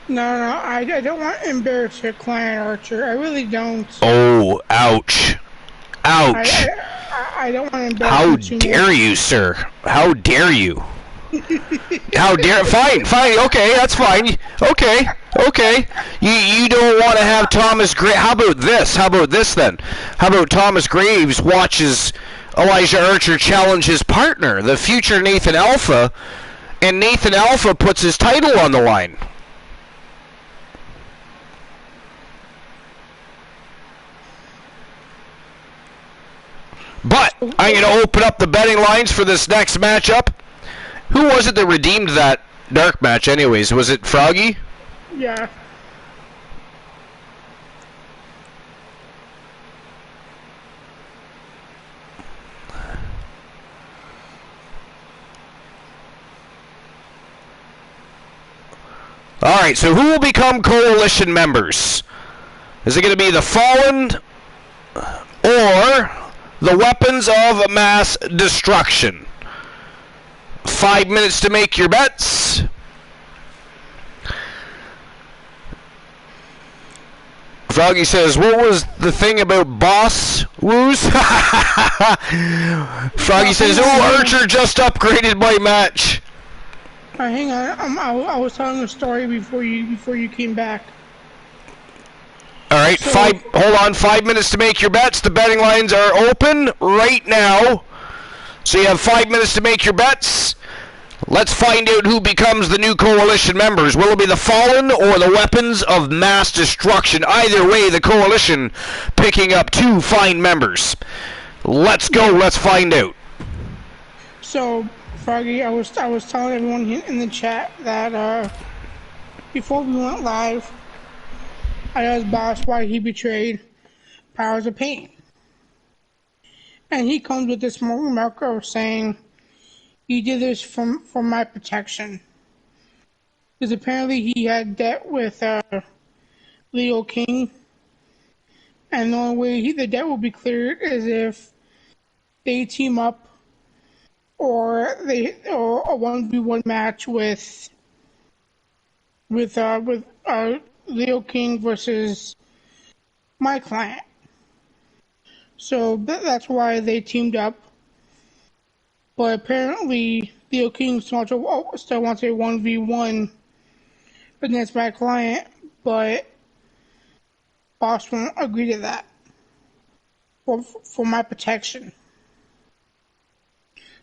Speaker 2: No, I don't want to embarrass your client, Archer. I really don't.
Speaker 1: Oh, ouch. Ouch.
Speaker 2: I don't want to embarrass
Speaker 1: How
Speaker 2: you too
Speaker 1: dare
Speaker 2: much.
Speaker 1: you, sir? How dare you? How dare... Fine, okay, that's fine. Okay. You don't want to have Thomas Graves... How about this then? How about Thomas Graves watches Elijah Archer challenge his partner, the future Nathan Alpha, and Nathan Alpha puts his title on the line? But I'm going to open up the betting lines for this next matchup. Who was it that redeemed that dark match anyways? Was it Froggy?
Speaker 2: Yeah.
Speaker 1: Alright, so who will become coalition members? Is it going to be the Fallen or the weapons of mass destruction? 5 minutes to make your bets. Froggy says, what was the thing about boss woos? Froggy says, oh, Archer just upgraded my match.
Speaker 2: Hang on, I was telling a story before you came back.
Speaker 1: Alright, hold on, 5 minutes to make your bets. The betting lines are open right now. So you have 5 minutes to make your bets. Let's find out who becomes the new coalition members. Will it be the Fallen or the weapons of mass destruction? Either way, the coalition picking up 2 fine members. Let's go, let's find out.
Speaker 2: So, Froggy, I was telling everyone in the chat that before we went live, I asked Boss why he betrayed Powers of Pain. And he comes with this remark of saying, he did this for my protection. Because apparently he had debt with Leo King. And the only way the debt will be cleared is if they team up or a 1v1 match with Leo King versus my client. So that's why they teamed up. But apparently Leo King still wants a 1v1 against my client, but boss won't agree to that for my protection.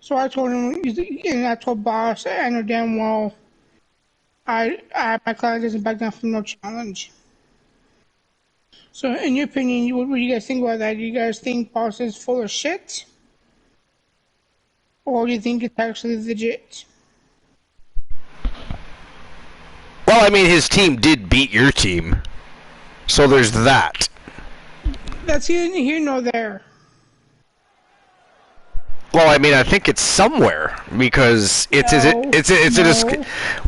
Speaker 2: So I told him, and I told boss, I know damn well my client doesn't back down from no challenge. So in your opinion, what do you guys think about that? Do you guys think boss is full of shit? Or do you think it's actually legit?
Speaker 1: Well, I mean, his team did beat your team. So there's that.
Speaker 2: That's neither here nor there.
Speaker 1: Well, I mean, I think it's somewhere because well,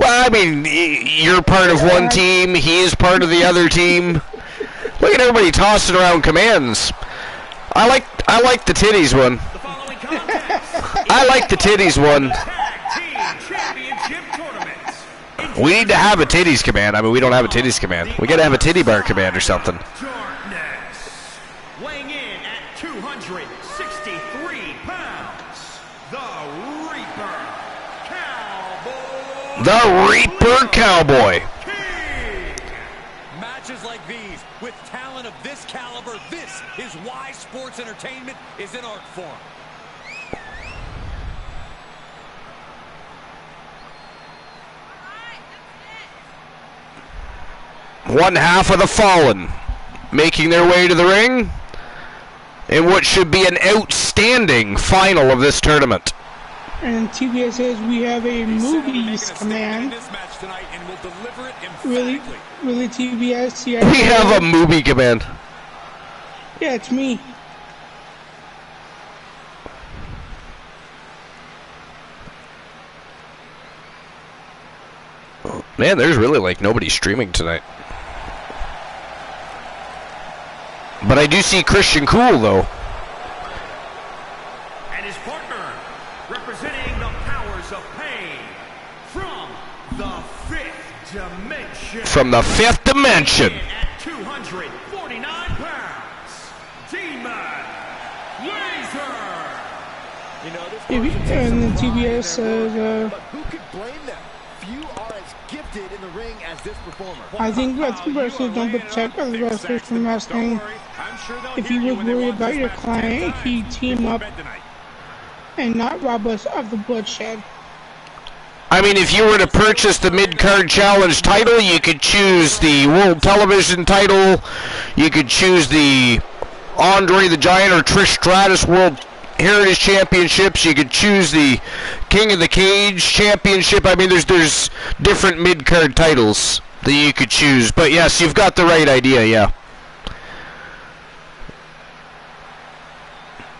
Speaker 1: I mean, you're part of one team, he is part of the other team. Look at everybody tossing around commands. I like the titties one. I like the titties one. We need to have a titties command. I mean, we don't have a titties command. We gotta have a titty bar command or something.
Speaker 5: Weighing in at 263 pounds, the Reaper Cowboy.
Speaker 4: Matches like these, with talent of this caliber, this is why sports entertainment is an art form.
Speaker 1: One half of the Fallen making their way to the ring in what should be an outstanding final of this tournament.
Speaker 2: And TBS says we have a movies command. Really, TBS? Yeah,
Speaker 1: we have a movie command.
Speaker 2: Yeah, it's me.
Speaker 1: Man, there's really like nobody streaming tonight. But I do see Christian Cool, though.
Speaker 5: And his partner, representing the powers of pain, from the fifth dimension.
Speaker 1: From the fifth dimension.
Speaker 5: At 249 pounds, Demon Laser.
Speaker 2: And then TBS says,
Speaker 6: but who could blame them? Few are as gifted in the ring as this performer.
Speaker 2: I think wrestlers don't protect other wrestlers from wrestling. If you would worry about your client, he'd team up and not rob us of the bloodshed.
Speaker 1: I mean, if you were to purchase the mid-card challenge title, you could choose the World Television title, you could choose the Andre the Giant or Trish Stratus World Heritage Championships, you could choose the King of the Cage Championship. I mean, there's different mid-card titles that you could choose. But yes, you've got the right idea, yeah.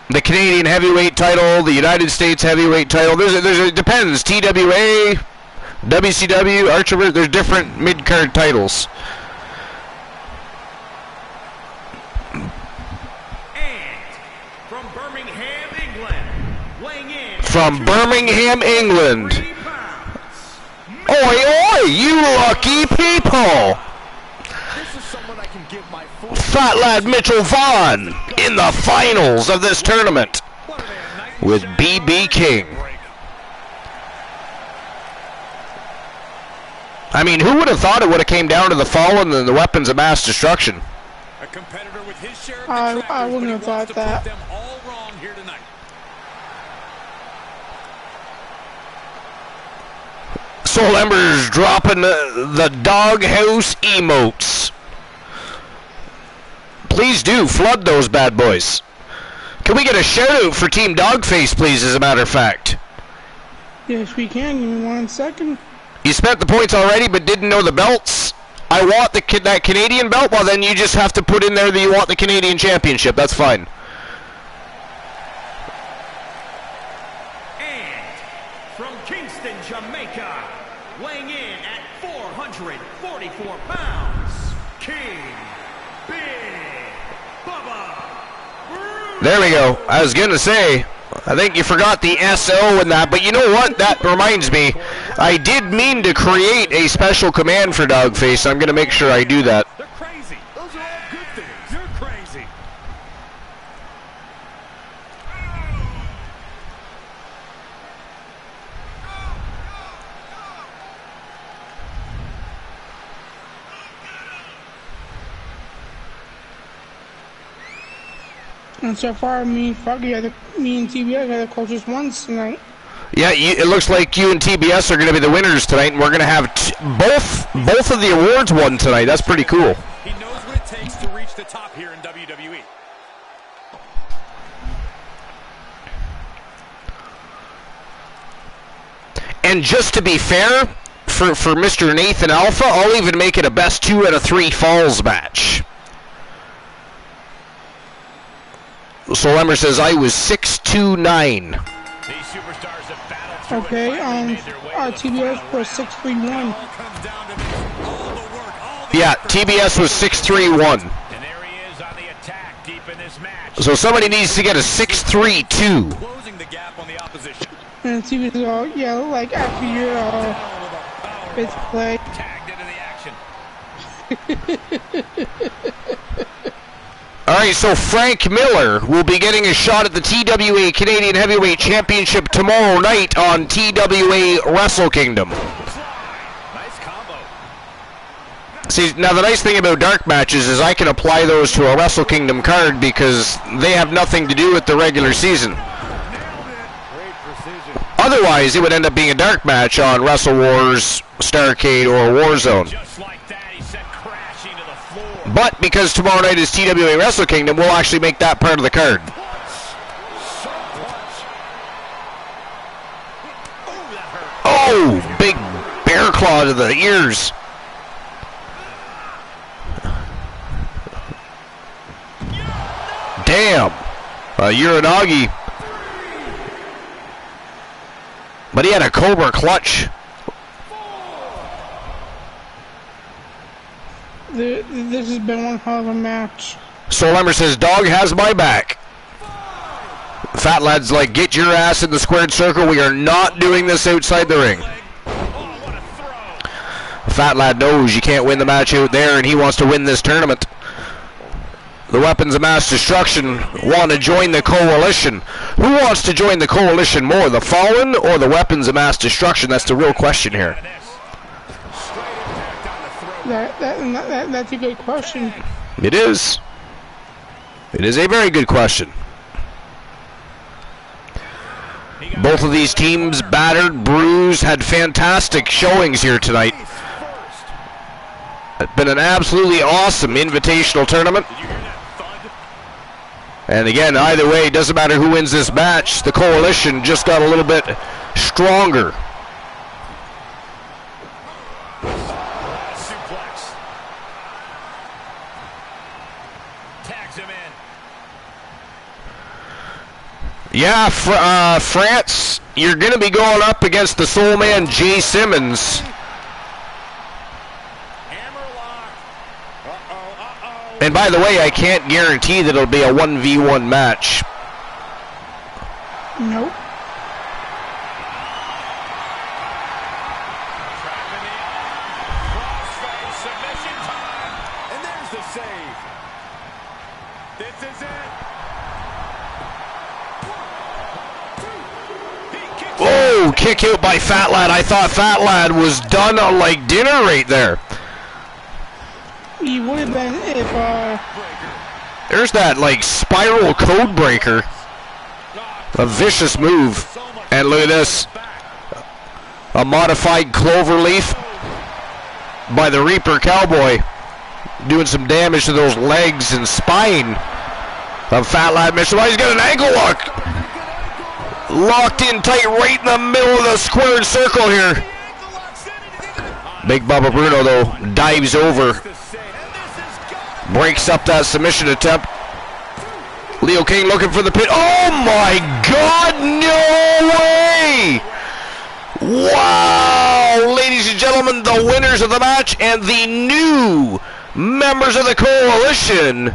Speaker 1: The Canadian heavyweight title, the United States heavyweight title. It depends. TWA, WCW, Archer. There's different mid-card titles. From Birmingham, England. Oi, oi, you lucky people! Fat lad Mitchell Vaughn in the finals of this tournament with BB King. I mean, who would have thought it would have came down to the Fallen and the weapons of mass destruction?
Speaker 4: A competitor with his share of
Speaker 2: I wouldn't have thought that.
Speaker 4: them all wrong here tonight.
Speaker 1: Soul Embers dropping the doghouse emotes. Please do flood those bad boys. Can we get a shout out for Team Dogface, please, as a matter of fact?
Speaker 2: Yes, we can. Give me 1 second.
Speaker 1: You spent the points already but didn't know the belts. I want that Canadian belt. Well, then you just have to put in there that you want the Canadian Championship. That's fine.
Speaker 5: And from Kingston, Jamaica, weighing in at 444 pounds, King Big Bubba Bruce.
Speaker 1: There we go. I was going to say, I think you forgot the SO in that, but you know what? That reminds me. I did mean to create a special command for Dogface, so I'm going to make sure I do that.
Speaker 4: They're crazy. Those are all good things. You're crazy.
Speaker 2: And so far, me and TBS are the closest ones tonight.
Speaker 1: Yeah, it looks like you and TBS are going to be the winners tonight, and we're going to have both of the awards won tonight. That's pretty cool.
Speaker 4: He knows what it takes to reach the top here in WWE.
Speaker 1: And just to be fair, for Mr. Nathan Alpha, I'll even make it a best 2 out of 3 falls match. So Lemmer says I was 6'2", 9.
Speaker 2: Okay, our TBS was 6'3", 1.
Speaker 1: Yeah, TBS was 6'3", 1.
Speaker 4: And there he is on the attack deep in this match.
Speaker 1: So somebody needs to get a 6'3", 2.
Speaker 4: Closing the gap on the opposition.
Speaker 2: And TBS, yeah, like after your bits play.
Speaker 4: Tagged into the action.
Speaker 1: Alright, so Frank Miller will be getting a shot at the TWA Canadian Heavyweight Championship tomorrow night on TWA Wrestle Kingdom.
Speaker 4: Nice combo.
Speaker 1: See, now the nice thing about dark matches is I can apply those to a Wrestle Kingdom card because they have nothing to do with the regular season.
Speaker 6: Great precision.
Speaker 1: Otherwise, it would end up being a dark match on Wrestle Wars, Starrcade, or Warzone.
Speaker 4: Just like that, he sent crashing to the floor.
Speaker 1: But because tomorrow night is TWA Wrestle Kingdom, we'll actually make that part of the card. Oh, big bear claw to the ears. Damn. Uranagi. But he had a Cobra clutch.
Speaker 2: This has been one hell of a match.
Speaker 1: Soul Ember says, dog has my back. Fat Lad's like, get your ass in the squared circle. We are not doing this outside the ring. Fat Lad knows you can't win the match out there, and he wants to win this tournament. The Weapons of Mass Destruction want to join the Coalition. Who wants to join the Coalition more, the Fallen or the Weapons of Mass Destruction? That's the real question here.
Speaker 2: That's a good question.
Speaker 1: It is. It is a very good question. Both of these teams battered, bruised, had fantastic showings here tonight. It's been an absolutely awesome invitational tournament. And again, either way, it doesn't matter who wins this match. The Coalition just got a little bit stronger.
Speaker 4: Suplex. Tags him in.
Speaker 1: Yeah, France, you're going to be going up against the Soul Man Jay Simmons.
Speaker 4: Hammerlock. Uh-oh.
Speaker 1: And by the way, I can't guarantee that it'll be a 1v1 match.
Speaker 2: Nope.
Speaker 4: Trapping the arm. Crossface submission time. And there's the save. This is it.
Speaker 1: Oh, kick out by Fat Lad. I thought Fat Lad was done on like dinner right there.
Speaker 2: He would have been if
Speaker 1: There's that like spiral code breaker. A vicious move. And look at this. A modified cloverleaf by the Reaper Cowboy. Doing some damage to those legs and spine of Fat Lad Mitchell. He's got an ankle lock. Locked in tight right in the middle of the squared circle here. Big Bubba Bruno, though, dives over. Breaks up that submission attempt. Leo King looking for the pin. Oh, my God, no way! Wow! Ladies and gentlemen, the winners of the match and the new members of the Coalition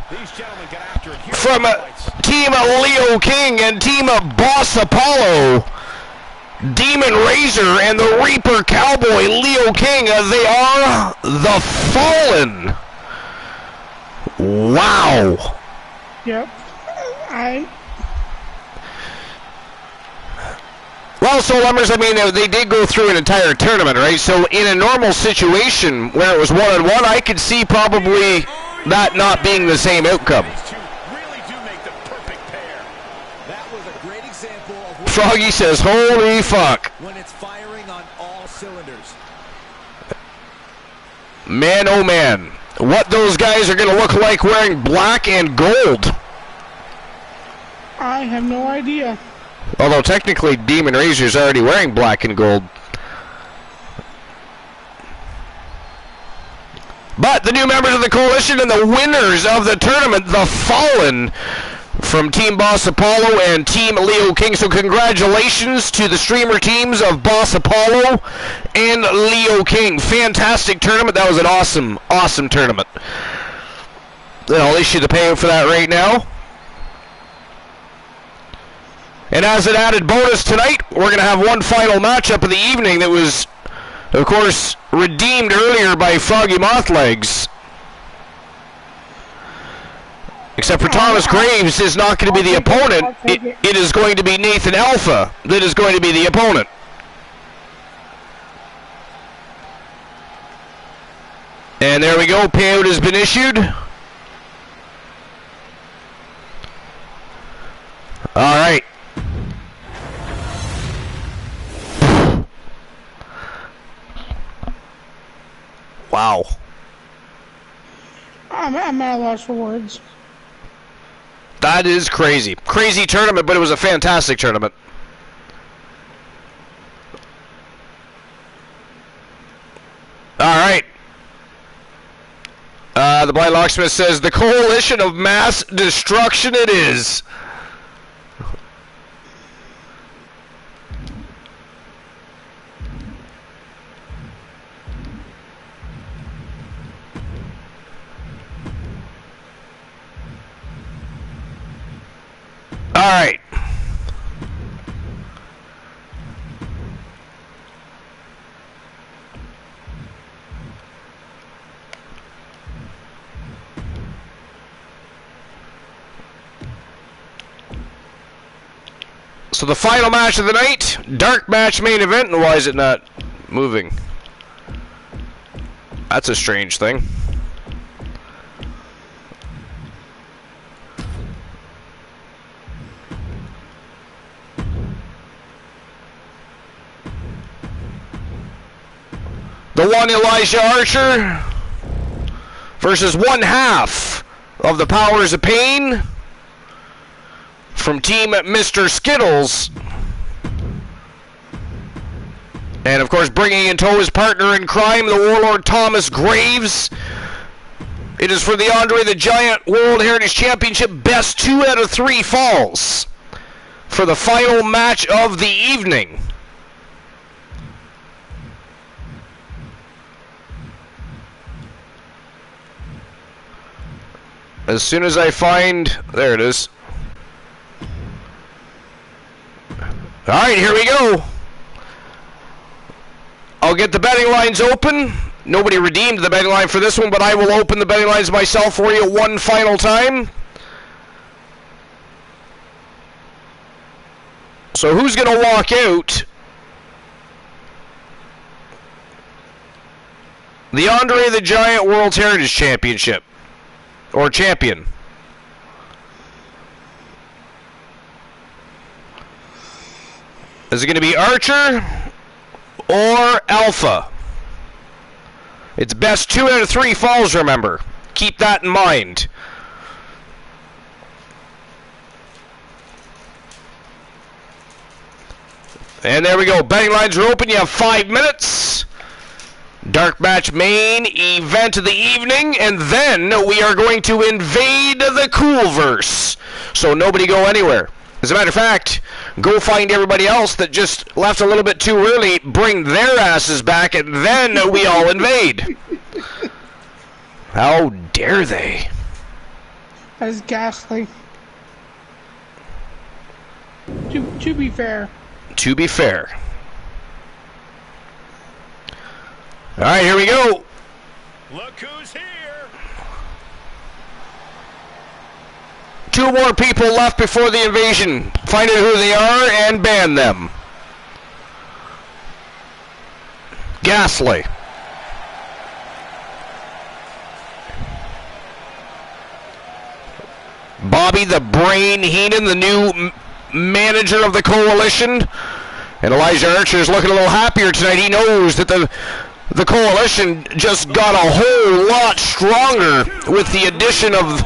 Speaker 1: from Team Leo King and Team Boss Apollo, Demon Razor and the Reaper Cowboy, Leo King, they are the Fallen. Wow.
Speaker 2: yep.
Speaker 1: Well, so Lumbers, I mean, they did go through an entire tournament, right? So in a normal situation where it was one-on-one, I could see probably that not being the same outcome.
Speaker 4: Really do make the perfect
Speaker 6: a great example of
Speaker 1: Froggy says, holy fuck.
Speaker 6: when it's firing on all cylinders.
Speaker 1: Man, oh man. What those guys are going to look like wearing black and gold.
Speaker 2: I have no idea.
Speaker 1: Although technically Demon Razor's already wearing black and gold. But the new members of the coalition and the winners of the tournament, the Fallen, from Team Boss Apollo and Team Leo King. So congratulations to the streamer teams of Boss Apollo and Leo King. Fantastic tournament. That was an awesome, awesome tournament. I'll issue the payout for that right now. And as an added bonus tonight, we're going to have one final matchup of the evening that was, of course, redeemed earlier by Froggy Mothlegs. Except for Thomas Graves is not going to be the opponent. It is going to be Nathan Alpha that is going to be the opponent. And there we go. Payout has been issued. All right. Wow.
Speaker 2: I'm at a loss for words.
Speaker 1: That is crazy. Crazy tournament, but it was a fantastic tournament. All right. The Blind Locksmith says, the coalition of mass destruction it is. All right. So the final match of the night, dark match main event, and why is it not moving? That's a strange thing. The one Elijah Archer versus one half of the Powers of Pain from Team Mr. Skittles. And of course, bringing in tow his partner in crime, the Warlord Thomas Graves. It is for the Andre the Giant World Heritage Championship best 2 out of 3 falls for the final match of the evening. As soon as I find... There it is. Alright, here we go. I'll get the betting lines open. Nobody redeemed the betting line for this one, but I will open the betting lines myself for you one final time. So who's going to walk out? The Andre the Giant World Heritage Championship. Or champion. Is it going to be Archer or Alpha? It's best 2 out of 3 falls, remember. Keep that in mind. And there we go. Betting lines are open. You have 5 minutes. Dark match main event of the evening, and then we are going to invade the Coolverse. So nobody go anywhere. As a matter of fact, go find everybody else that just left a little bit too early, bring their asses back, and then we all invade. How dare they?
Speaker 2: That's ghastly. To be fair.
Speaker 1: To be fair. All right, here we go.
Speaker 4: Look who's here.
Speaker 1: 2 more people left before the invasion. Find out who they are and ban them. Ghastly. Bobby the Brain Heenan, the new manager of the Coalition. And Elijah Archer is looking a little happier tonight. He knows that the Coalition just got a whole lot stronger with the addition of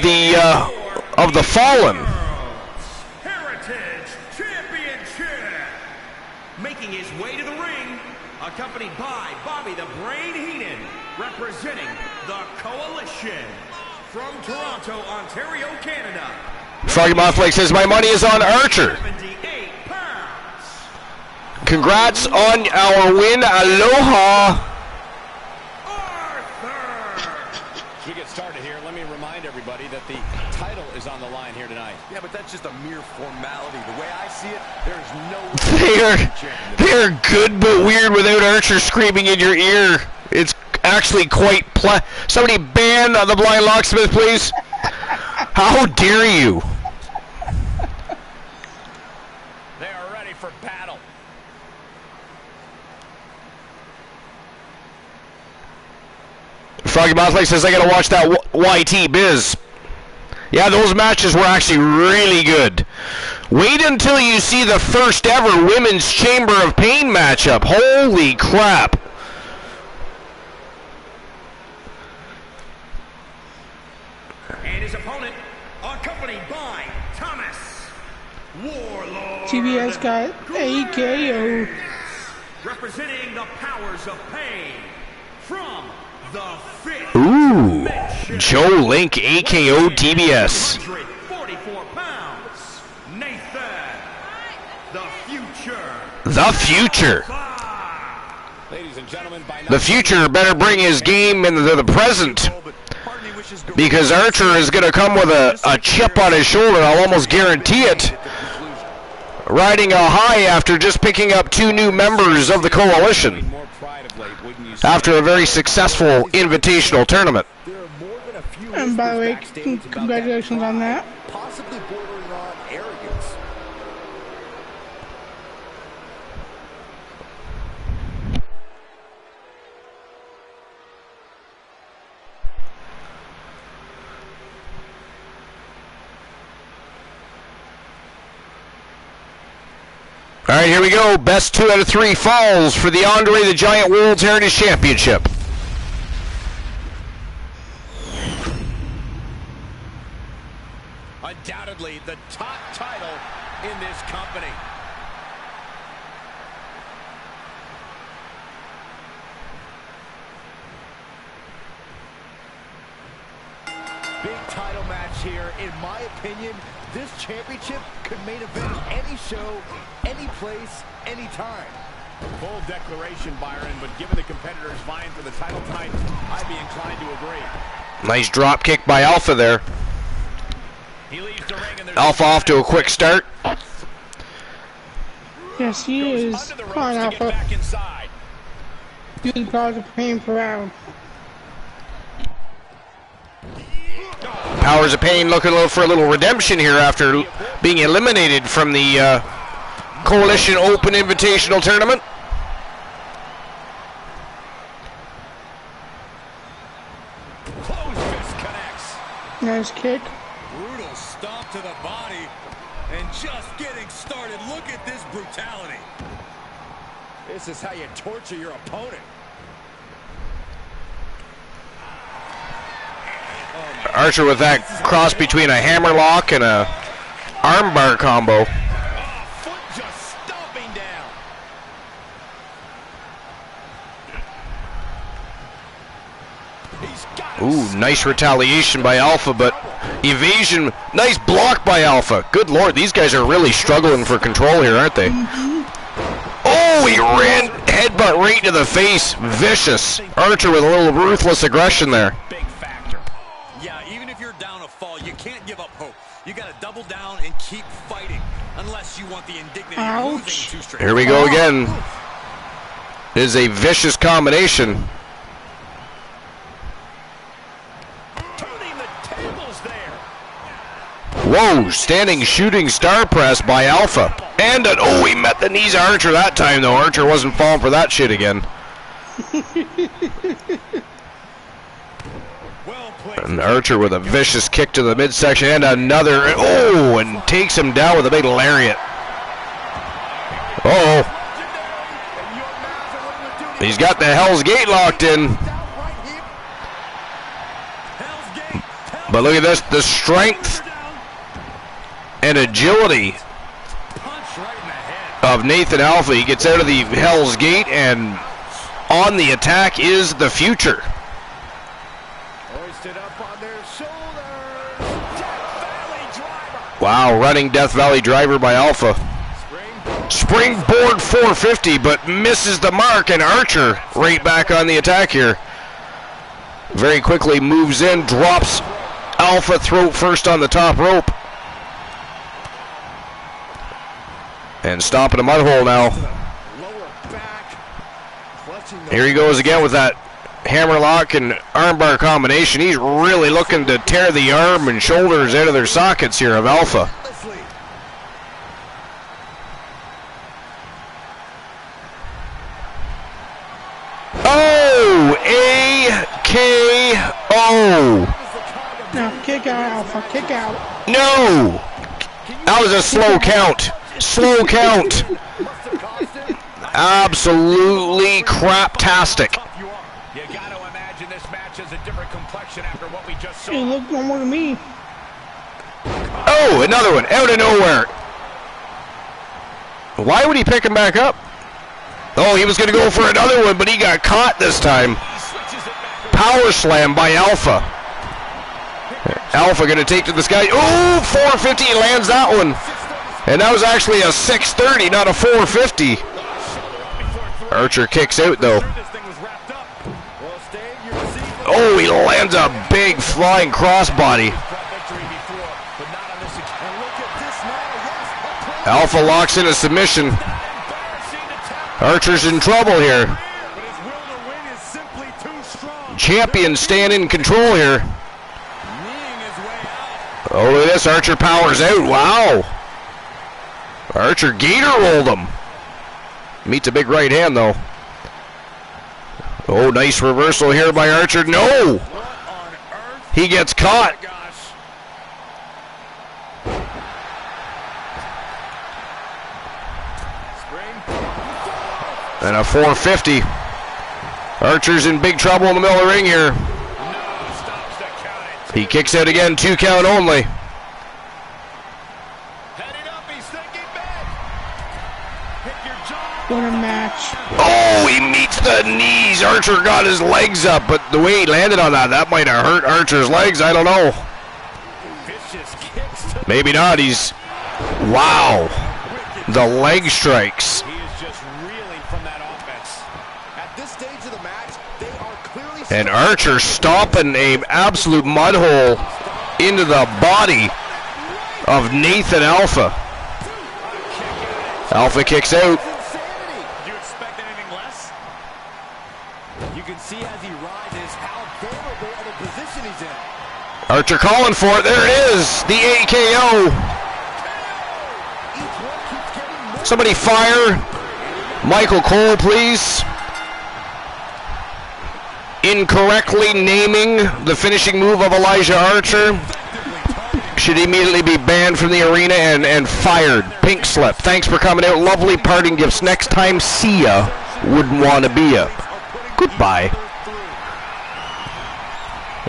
Speaker 1: the Fallen.
Speaker 5: Heritage Championship. Making his way to the ring, accompanied by Bobby the Brain Heenan, representing the Coalition. From Toronto, Ontario, Canada.
Speaker 1: Froggy Mothflake says, my money is on Archer.
Speaker 5: 78 pounds.
Speaker 1: Congrats on our win. Aloha.
Speaker 4: As we get started here, let me remind everybody that the title is on the line here tonight. Yeah, but that's just a mere formality. The way I see it, there's no...
Speaker 1: They're good but weird without Archer screaming in your ear. It's actually quite somebody ban the Blind Locksmith, please. How dare you?
Speaker 4: They are ready for battle.
Speaker 1: Froggy Mothflake says, I gotta watch that YT Biz. Yeah, those matches were actually really good. Wait until you see the first ever Women's Chamber of Pain matchup. Holy crap.
Speaker 5: And his opponent, accompanied by Thomas Warlord.
Speaker 2: TBS got AKO.
Speaker 5: Representing the powers of pain from the fifth.
Speaker 1: Ooh,
Speaker 5: dimension.
Speaker 1: Joe Link AKO TBS.
Speaker 5: 144 pounds. Nathan, the future.
Speaker 1: The future.
Speaker 4: Ladies and gentlemen, by now...
Speaker 1: The future better bring his game into the present. Because Archer is going to come with a chip on his shoulder, I'll almost guarantee it. Riding a high after just picking up 2 new members of the Coalition. After a very successful invitational tournament.
Speaker 2: And by the way, congratulations on that.
Speaker 6: Possibly bordering on arrogance.
Speaker 1: All right, here we go. Best 2 out of 3 falls for the Andre the Giant World's Heritage Championship.
Speaker 4: Undoubtedly the top title in this company.
Speaker 6: Big title match here. In my opinion, this championship could main event any show, any place, any time.
Speaker 4: Bold declaration, Byron, but given the competitors vying for the title tonight, I'd be inclined to agree.
Speaker 1: Nice drop kick by Alpha there.
Speaker 4: He leaves the ring and there's
Speaker 1: Alpha off to a quick start.
Speaker 2: Yes, he is.
Speaker 4: under the
Speaker 2: Come on,
Speaker 4: ropes to get
Speaker 2: Alpha.
Speaker 4: back inside.
Speaker 2: You cause a pain per round.
Speaker 1: Powers of Pain looking for a little redemption here after being eliminated from the Coalition Open Invitational Tournament.
Speaker 4: Close fist connects.
Speaker 2: Nice kick.
Speaker 6: Brutal stomp to the body. And just getting started. Look at this brutality. This is how you torture your opponent.
Speaker 1: Archer with that cross between a hammerlock and a armbar combo.
Speaker 6: Foot just stomping down. He's got him.
Speaker 1: Ooh, nice retaliation by Alpha, but evasion. Nice block by Alpha. Good lord, these guys are really struggling for control here, aren't they? Oh, he ran headbutt right to the face. Vicious. Archer with a little ruthless aggression there.
Speaker 6: Big factor. Yeah, even if you're down a fall, you can't give up hope. You got to double down and keep fighting, unless you want the indignity of losing
Speaker 2: Ouch.
Speaker 6: 2 straight.
Speaker 1: Here we go again. It is a vicious combination.
Speaker 6: Turning the tables there.
Speaker 1: Whoa, standing shooting star press by Alpha. And oh, he met the knees of Archer that time, though. Archer wasn't falling for that shit again.
Speaker 6: Well played.
Speaker 1: And Archer with a vicious kick to the midsection and another. Oh, and takes him down with a big lariat. Uh-oh. He's got the Hell's Gate locked in. But look at this, the strength and agility of Nathan Alpha. He gets out of the Hell's Gate, and on the attack is the future. Wow, running Death Valley driver by Alpha. Springboard 450, but misses the mark, and Archer right back on the attack here. Very quickly moves in, drops Alpha throat first on the top rope. And stomping a mud hole now. Here he goes again with that hammerlock and armbar combination. He's really looking to tear the arm and shoulders out of their sockets here of Alpha. Oh, A-K-O.
Speaker 2: No, kick out, Alpha, kick out.
Speaker 1: No! That was a slow count. Slow count. Absolutely craptastic.
Speaker 4: You got to imagine this match has a different complexion after what we just saw.
Speaker 2: Hey, look no more to me.
Speaker 1: Oh, another one out of nowhere. Why would he pick him back up? Oh, he was going to go for another one, but he got caught this time. Power slam by Alpha. Alpha going to take to this guy. Oh, 450, he lands that one. And that was actually a 630, not a 450. Archer kicks out, though. Oh, he lands a big flying crossbody. Alpha locks in a submission. Archer's in trouble here. Champion staying in control here. Oh, look at this. Archer powers out. Wow. Archer gator rolled him. Meets a big right hand, though. Oh, nice reversal here by Archer. No! He gets caught. And a 450. Archer's in big trouble in the middle of the ring here. He kicks out again, 2 count only.
Speaker 2: What a match.
Speaker 1: Oh, he meets the knees. Archer got his legs up, but the way he landed on that might have hurt Archer's legs. I don't know. Maybe not. He's... Wow. The leg strikes. And Archer stomping an absolute mud hole into the body of Nathan Alpha. Alpha kicks out.
Speaker 4: Did you expect anything less? You can see as he rises how favorable of a position he's in.
Speaker 1: Archer calling for it. There it is. The AKO. Somebody fire Michael Cole, please. Incorrectly naming the finishing move of Elijah Archer should immediately be banned from the arena and fired. Pink slip. Thanks for coming out. Lovely parting gifts. Next time, see ya. Wouldn't want to be ya. Goodbye.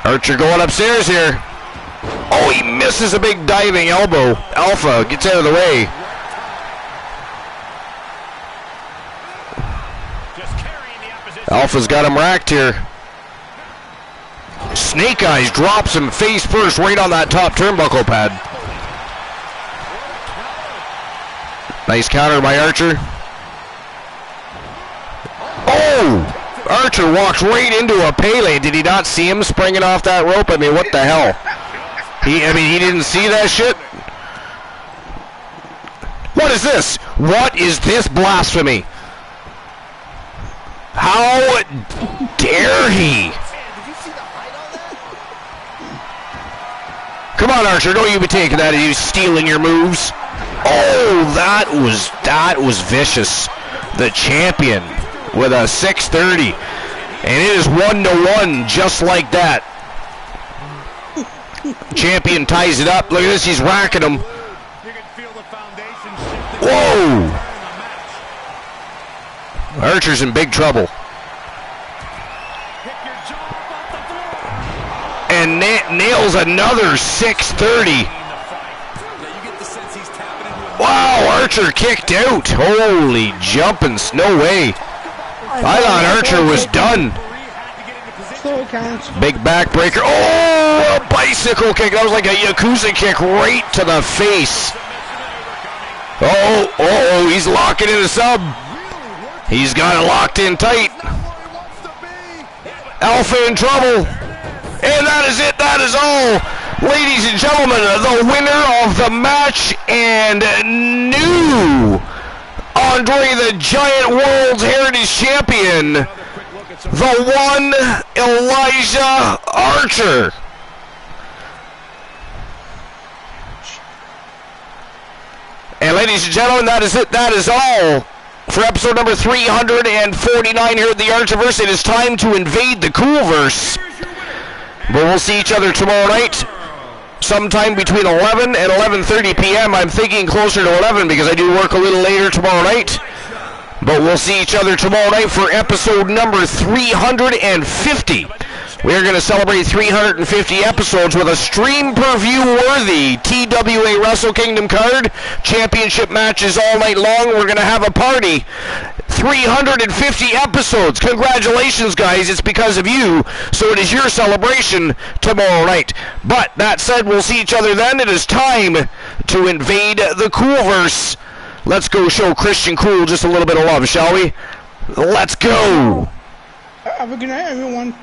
Speaker 1: Archer going upstairs here. Oh, he misses a big diving elbow. Alpha gets out of the way. Alpha's got him racked here. Snake Eyes drops him face first right on that top turnbuckle pad. Nice counter by Archer. Oh! Archer walks right into a Pele. Did he not see him springing off that rope? I mean, what the hell? He didn't see that shit? What is this? What is this blasphemy? How dare he? Come on, Archer, don't you be taking that. Are you stealing your moves? Oh, that was vicious. The champion with a 630. And it is 1-1 just like that. Champion ties it up. Look at this, he's racking him. Whoa! Archer's in big trouble. And nails another 630. Wow, Archer kicked out. Holy jumping, no way. I thought Archer was done. Big backbreaker. Oh, a bicycle kick. That was like a Yakuza kick right to the face. Oh, he's locking in the sub. He's got it locked in tight. Alpha in trouble. And that is it. That is all. Ladies and gentlemen, the winner of the match and new Andre the Giant World Heritage Champion, the one Elijah Archer. And ladies and gentlemen, that is it. That is all for episode number 349 here at the Archerverse. It is time to invade the Coolverse. But we'll see each other tomorrow night, sometime between 11 and 11:30 p.m. I'm thinking closer to 11 because I do work a little later tomorrow night. But we'll see each other tomorrow night for episode number 350. We are going to celebrate 350 episodes with a stream per-view worthy TWA Wrestle Kingdom card. Championship matches all night long. We're going to have a party. 350 episodes. Congratulations, guys. It's because of you. So it is your celebration tomorrow night. But that said, we'll see each other then. It is time to invade the Coolverse. Let's go show Christian Cool just a little bit of love, shall we? Let's go.
Speaker 2: Have a good night, everyone.